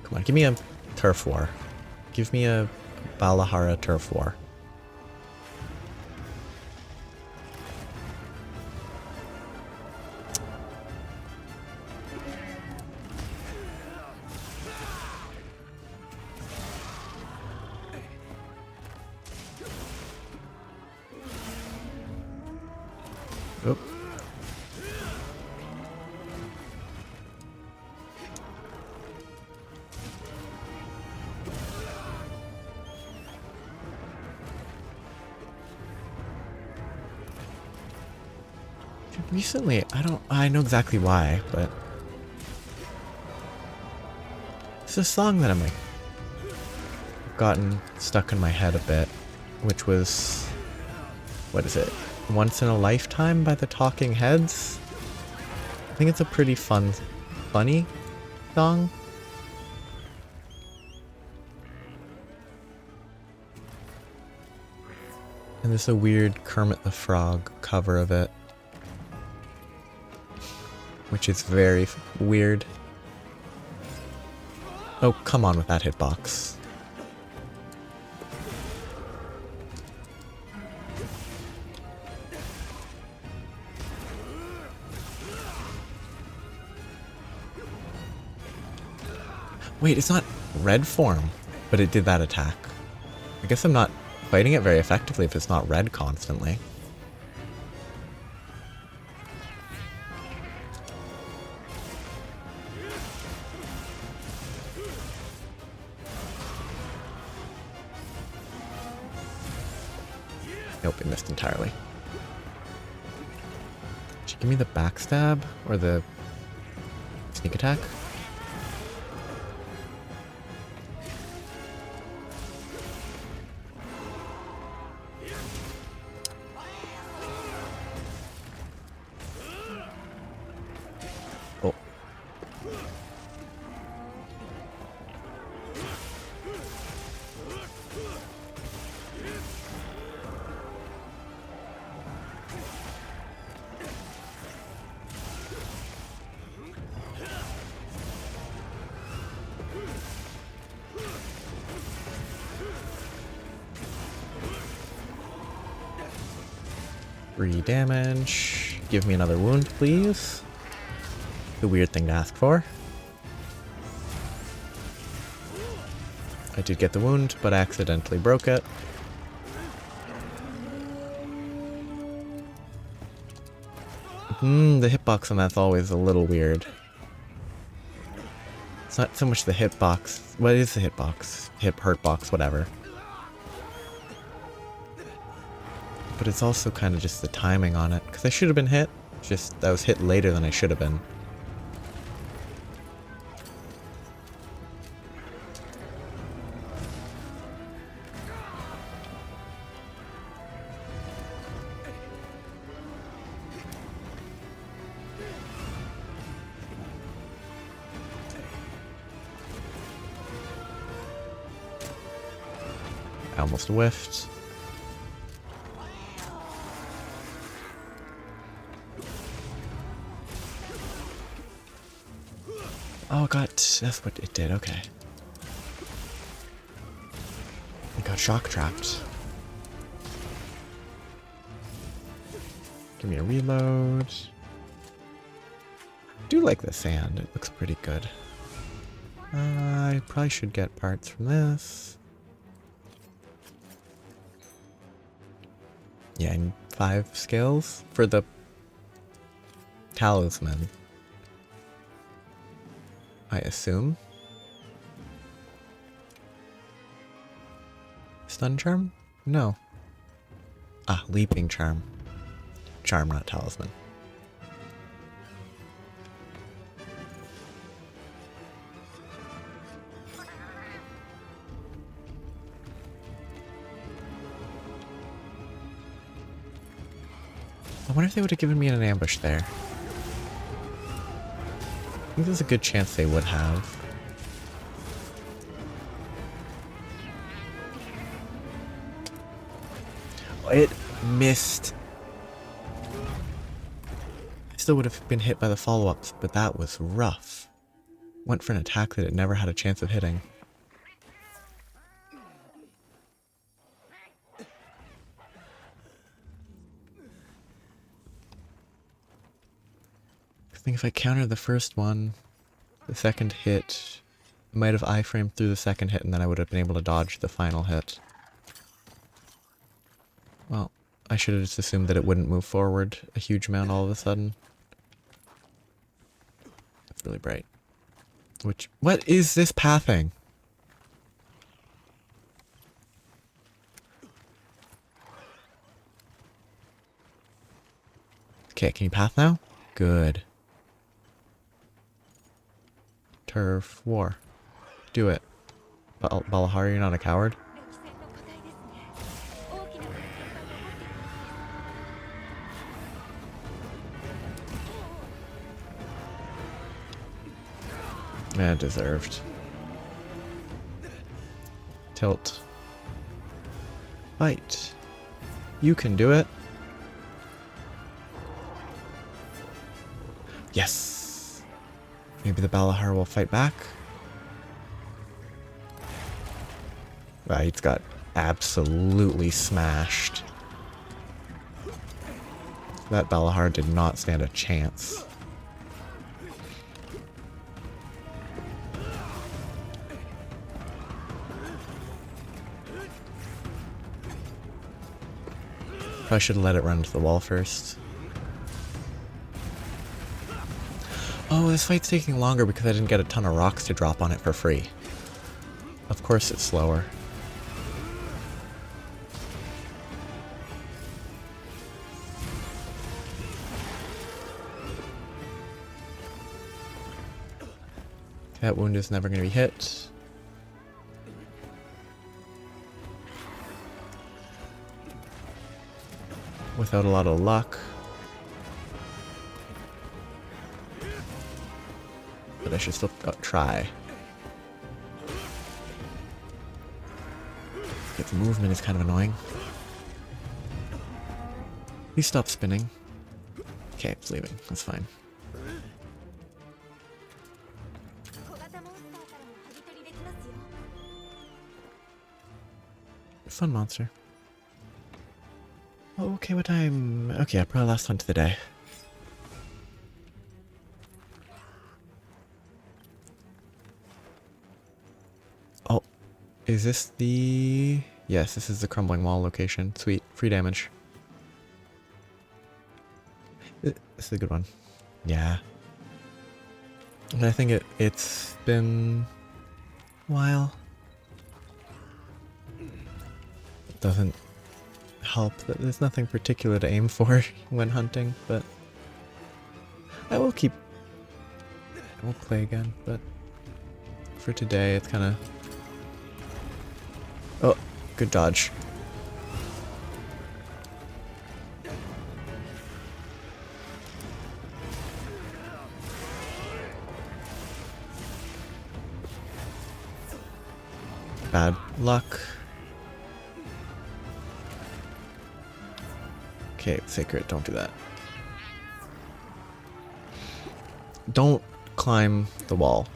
S1: Come on, give me a turf war. Give me a Balahara turf war. Oop. Recently, I know exactly why, but it's a song that I'm like gotten stuck in my head a bit, which was, what is it? Once in a Lifetime by the Talking Heads. I think it's a pretty funny song. And there's a weird Kermit the Frog cover of it. which is very weird. Oh, come on with that hitbox. Wait, it's not red form, but it did that attack. I guess I'm not fighting it very effectively if it's not red constantly. Nope, it missed entirely. Should you give me the backstab or the sneak attack? Oh. Three damage. Give me another wound, please. The weird thing to ask for. I did get the wound, but I accidentally broke it. The hitbox on that's always a little weird. It's not so much the hitbox. What is the hitbox? Hurtbox, whatever. But it's also kind of just the timing on it. Because I should have been hit. Just, I was hit later than I should have been. I almost whiffed. Oh god, that's what it did, okay. It got shock trapped. Give me a reload. I do like the sand, it looks pretty good. I probably should get parts from this. Yeah, and 5 skills for the talisman. I assume. Stun charm? No. Ah, leaping charm. Charm, not talisman. I wonder if they would have given me an ambush there. I think there's a good chance they would have. It missed. I still would have been hit by the follow-ups, but that was rough. Went for an attack that it never had a chance of hitting. I think if I countered the first one, the second hit might have iframed through the second hit and then I would have been able to dodge the final hit. Well, I should have just assumed that it wouldn't move forward a huge amount all of a sudden. That's really bright. What is this pathing? Okay, can you path now? Good. Turf war. Do it. Balahari, you're not a coward? Yeah, deserved. Tilt. Fight. You can do it. Yes! Maybe the Balahar will fight back. Wow, he's got absolutely smashed. That Balahar did not stand a chance. Probably should have let it run into the wall first. Oh, this fight's taking longer because I didn't get a ton of rocks to drop on it for free. Of course it's slower. That wound is never going to be hit. Without a lot of luck. But I should still try. Its movement is kind of annoying. Please stop spinning. Okay, it's leaving. That's fine. Fun monster. Oh, okay, what time? Okay, probably last hunt of the day. Oh, is this the... Yes, this is the crumbling wall location. Sweet, free damage. This is a good one. Yeah. And I think it's been a while. It doesn't help that there's nothing particular to aim for when hunting, but I will play again, but for today it's kind of... Oh, good dodge. Bad luck. Okay, Sacred, don't do that. Don't climb the wall.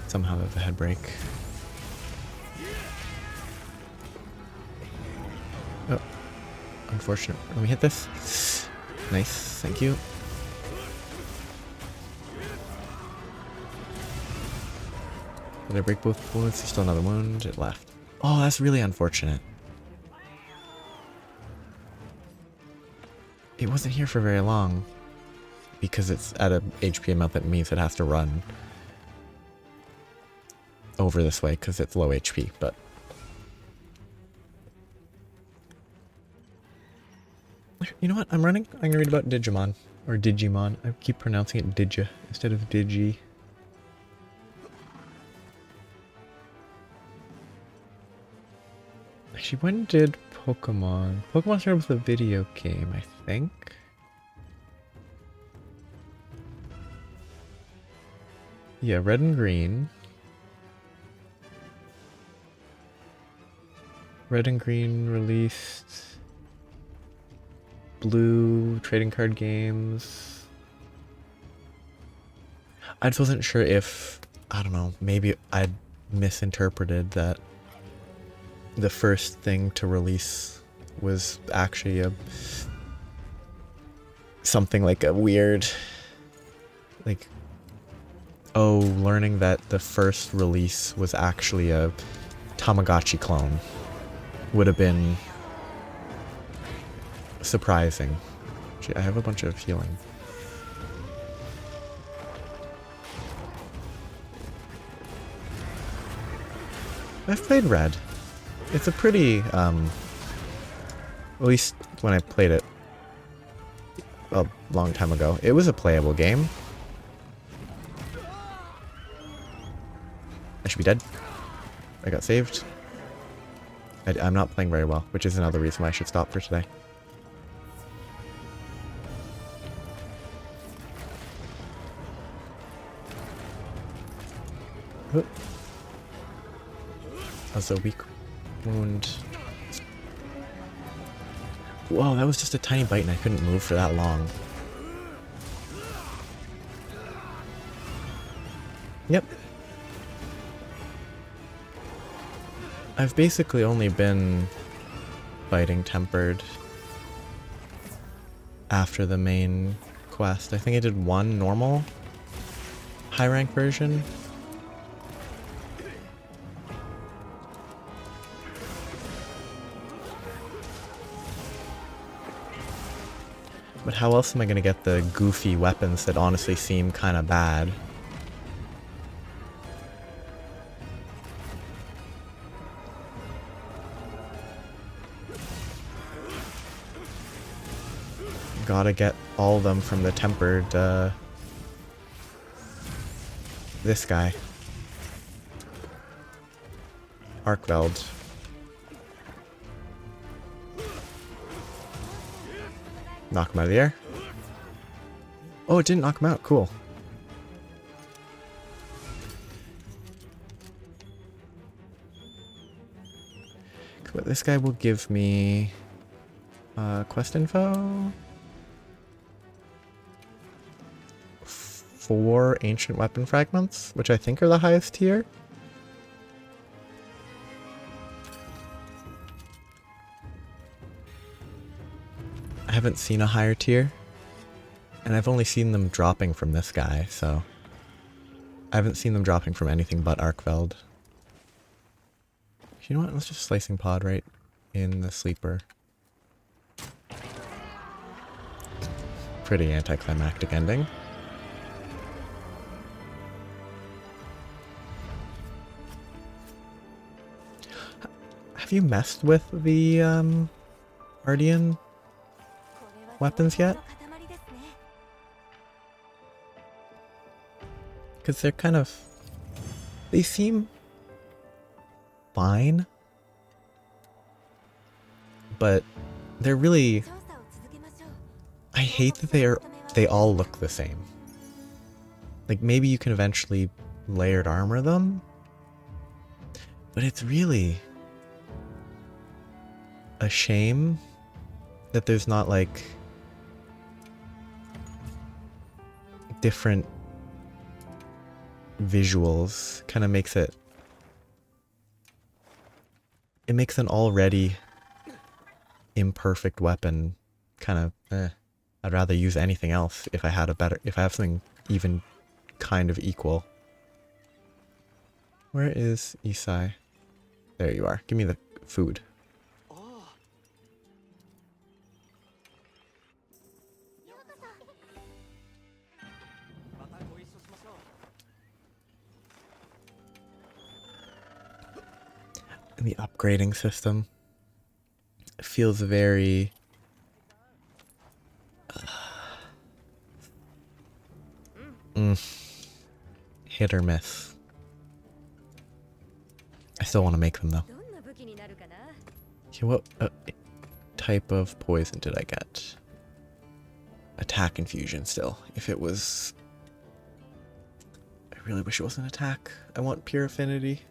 S1: Somehow there's a head break. Oh, unfortunate. Let me hit this. Nice, thank you. Did I break both wounds? There's still another wound. It left. Oh, that's really unfortunate. It wasn't here for very long. Because it's at a HP amount that means it has to run over this way because it's low HP, but... You know what? I'm running. I'm gonna read about Digimon. Or Digimon. I keep pronouncing it Digi instead of Digi. Actually, when did Pokemon... Pokemon started with a video game, I think. Yeah, Red and Green. Red and Green released... Blue trading card games. I just wasn't sure if, I don't know, maybe I'd misinterpreted that the first thing to release was actually something like a weird, like, oh, learning that the first release was actually a Tamagotchi clone would have been surprising. Gee, I have a bunch of healing. I've played Red. It's a pretty, at least when I played it a long time ago, it was a playable game. I should be dead. I got saved. I'm not playing very well, which is another reason why I should stop for today. Oop. That's a weak wound. Whoa, that was just a tiny bite and I couldn't move for that long. Yep. I've basically only been fighting Tempered after the main quest. I think I did one normal high rank version. But how else am I gonna get the goofy weapons that honestly seem kinda bad? Gotta get all of them from the Tempered, this guy. Arkveld. Knock him out of the air. Oh, it didn't knock him out. Cool. Cool. This guy will give me quest info. 4 ancient weapon fragments, which I think are the highest tier. I haven't seen a higher tier, and I've only seen them dropping from this guy, so I haven't seen them dropping from anything but Arkveld. You know what? Let's just slicing pod right in the sleeper. Pretty anticlimactic ending. Have you messed with the Guardian weapons yet? Because they're kind of... they seem fine, but they're really... I hate that they all look the same. Like, maybe you can eventually layered armor them, but it's really a shame that there's not, like, different visuals. Kind of makes it... it makes an already imperfect weapon kind of I'd rather use anything else if I had a better... if I have something even kind of equal. Where is Isai? There you are. Give me the food. And the upgrading system feels very... hit or miss. I still want to make them though. Okay, what type of poison did I get? Attack infusion still. If it was... I really wish it wasn't attack. I want pure affinity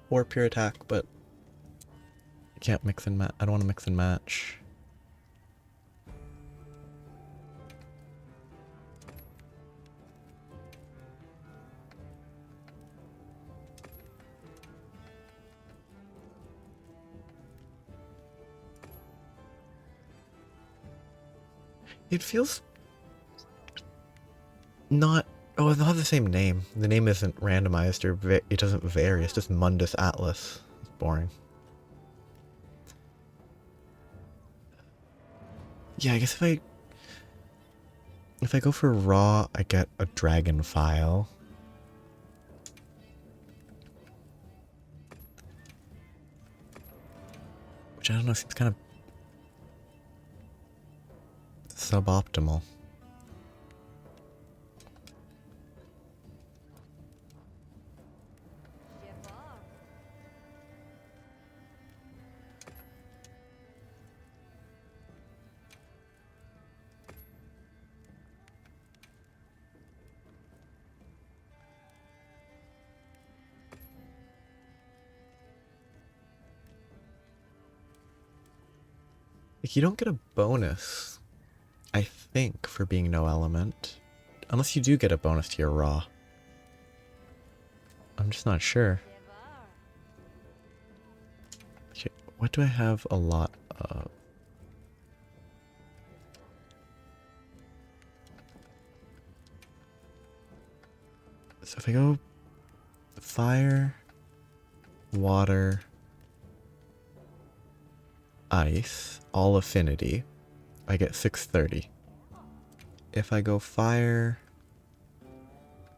S1: or pure attack, but I can't mix and match. I don't want to mix and match. It feels not... oh, it's not the same name. The name isn't randomized or it doesn't vary. It's just Mundus Atlas. It's boring. Yeah, I guess if I go for raw, I get a dragon file. Which I don't know, seems kind of suboptimal. You don't get a bonus, I think, for being no element. Unless you do get a bonus to your raw. I'm just not sure. Okay, what do I have a lot of? So if I go fire, water, ice, all affinity, I get 630. If I go fire,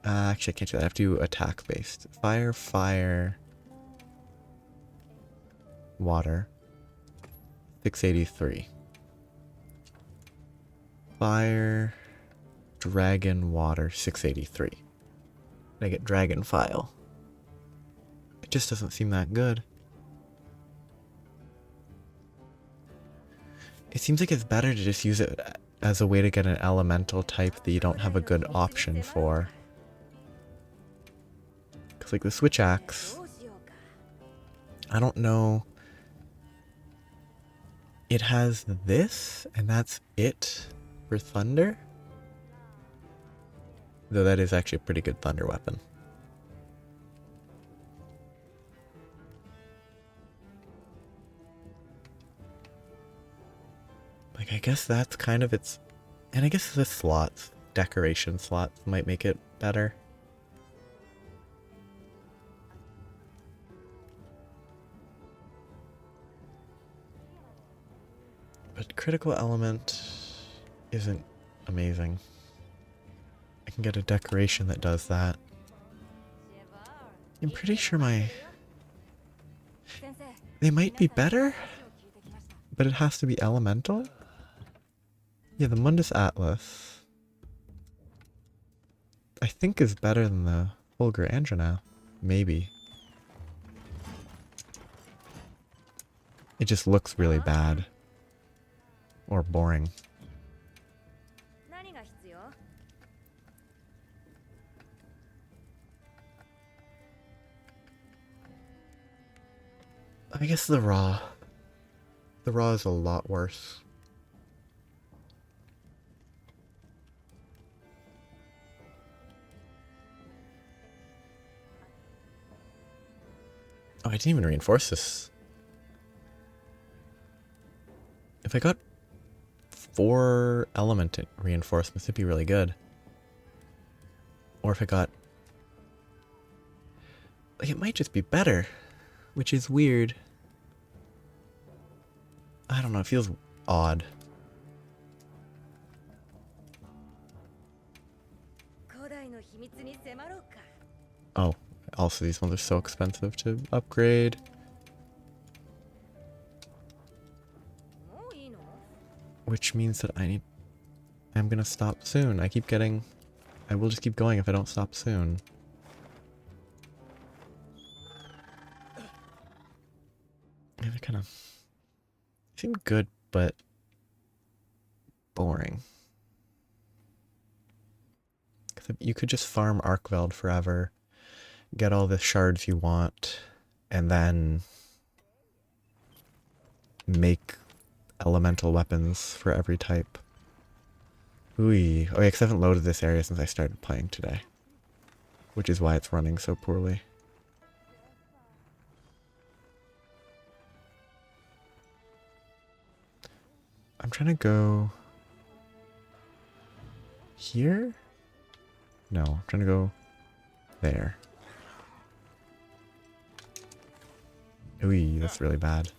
S1: actually I can't do that. I have to do attack based. Fire, fire, water, 683. Fire, dragon, water, 683. I get dragon file. It just doesn't seem that good. It seems like it's better to just use it as a way to get an elemental type that you don't have a good option for. Because like the switch axe, I don't know. It has this, and that's it for thunder. Though that is actually a pretty good thunder weapon. Like, I guess that's kind of its... And I guess the slots, decoration slots, might make it better. But critical element isn't amazing. I can get a decoration that does that. I'm pretty sure they might be better, but it has to be elemental? Yeah, the Mundus Atlas, I think, is better than the Fulgur Anjanath. Maybe. It just looks really bad. Or boring. I guess the raw. The raw is a lot worse. Oh, I didn't even reinforce this. If I got 4 element reinforcements, it'd be really good. Or if I got... Like, it might just be better, which is weird. I don't know, it feels odd. Oh, also these ones are so expensive to upgrade. Which means that I'm gonna stop soon. I will just keep going if I don't stop soon. Yeah, they kind of seem good, but boring. Because you could just farm Arkveld forever, get all the shards you want, and then make elemental weapons for every type. Ooh. Oh yeah, because I haven't loaded this area since I started playing today. Which is why it's running so poorly. I'm trying to go... here? No, I'm trying to go there. Ooh, that's really bad.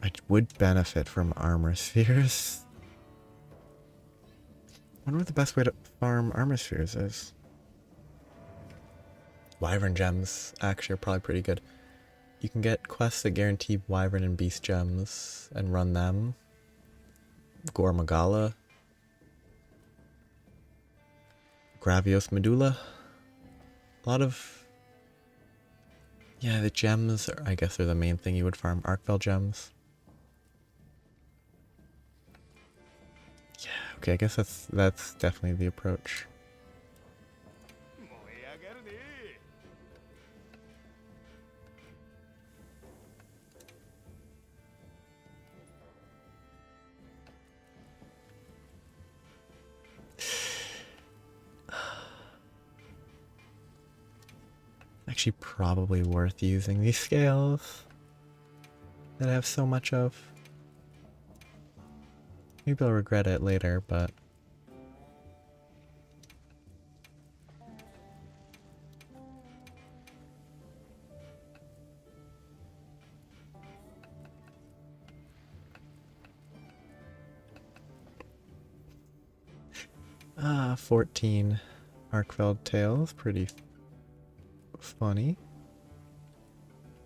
S1: I would benefit from armor spheres. I wonder what the best way to farm armor spheres is. Wyvern gems actually are probably pretty good. You can get quests that guarantee Wyvern and Beast gems and run them. Gormagala. Gravios Medulla. A lot of... Yeah, the gems, I guess, are the main thing you would farm. Arkveld gems. Yeah, okay, I guess that's definitely the approach. Actually, probably worth using these scales that I have so much of. Maybe I'll regret it later, but... Ah, 14 Arkveld tails, pretty funny.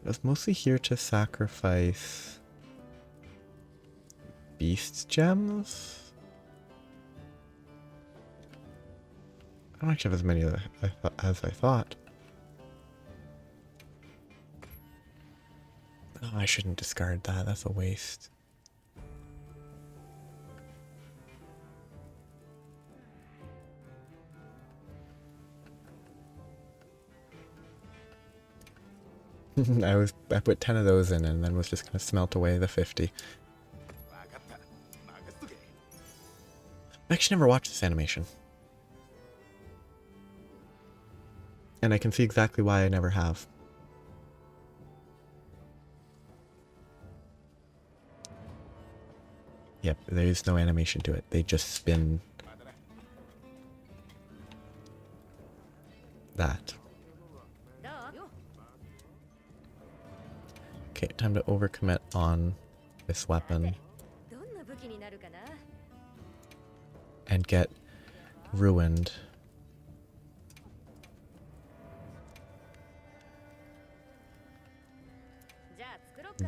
S1: I was mostly here to sacrifice beast gems. I don't actually have as many as I thought. Oh, I shouldn't discard that. That's a waste. I put 10 of those in and then was just gonna smelt away the 50. I actually never watched this animation. And I can see exactly why I never have. Yep, there is no animation to it. They just spin that. Okay, time to overcommit on this weapon and get ruined.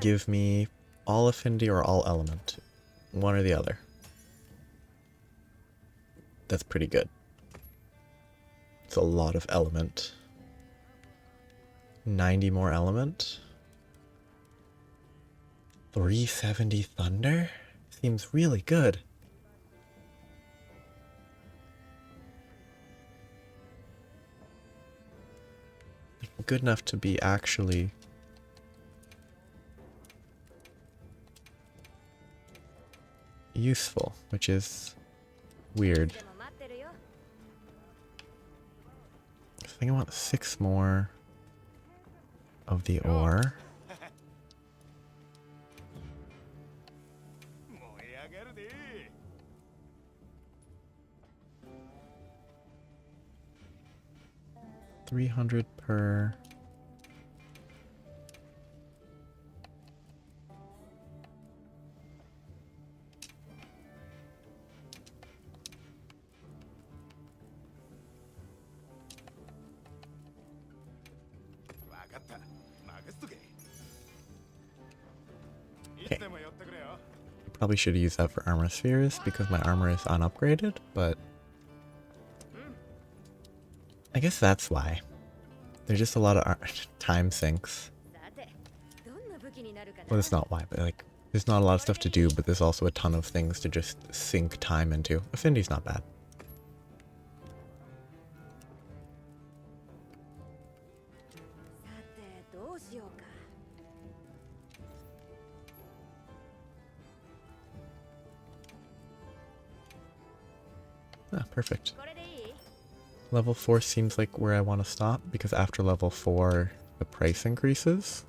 S1: Give me all affinity or all element. One or the other. That's pretty good. It's a lot of element. 90 more element. 370 thunder? Seems really good. Good enough to be actually useful, which is weird. I think I want 6 more of the ore. $300 per. Okay. Probably should use that for armor spheres because my armor is unupgraded, but I guess that's why. There's just a lot of time sinks. Well, that's not why, but like, there's not a lot of stuff to do, but there's also a ton of things to just sink time into. Affinity's not bad. Ah, perfect. Level 4 seems like where I want to stop, because after level 4, the price increases.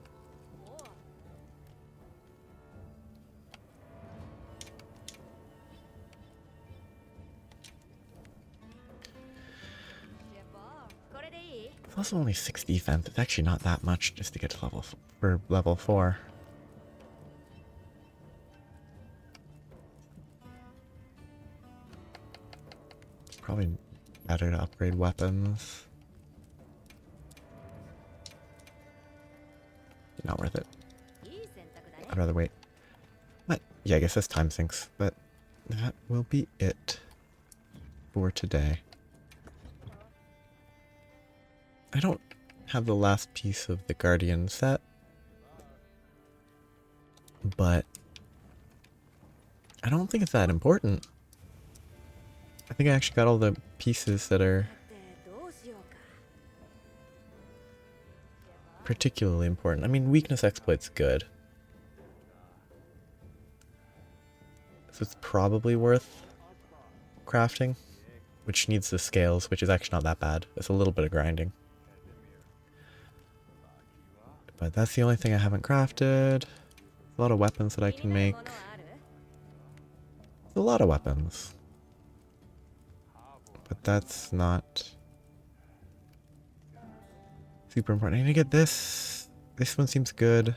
S1: It's also only 6 defense. It's actually not that much just to get to level 4. Probably better to upgrade weapons. Not worth it. I'd rather wait. But yeah, I guess that's time sinks. But that will be it for today. I don't have the last piece of the Guardian set, but I don't think it's that important. I think I actually got all the pieces that are particularly important. I mean, weakness exploit's good. So it's probably worth crafting, which needs the scales, which is actually not that bad. It's a little bit of grinding. But that's the only thing I haven't crafted. A lot of weapons that I can make. A lot of weapons. But that's not super important. I need to get this. This one seems good.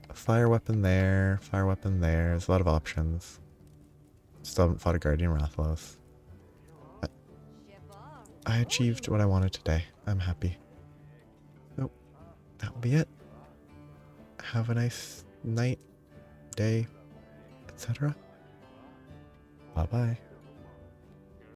S1: A fire weapon there. Fire weapon there. There's a lot of options. Still haven't fought a Guardian Rathalos. But I achieved what I wanted today. I'm happy. So, that will be it. Have a nice night, day, etc. Bye-bye.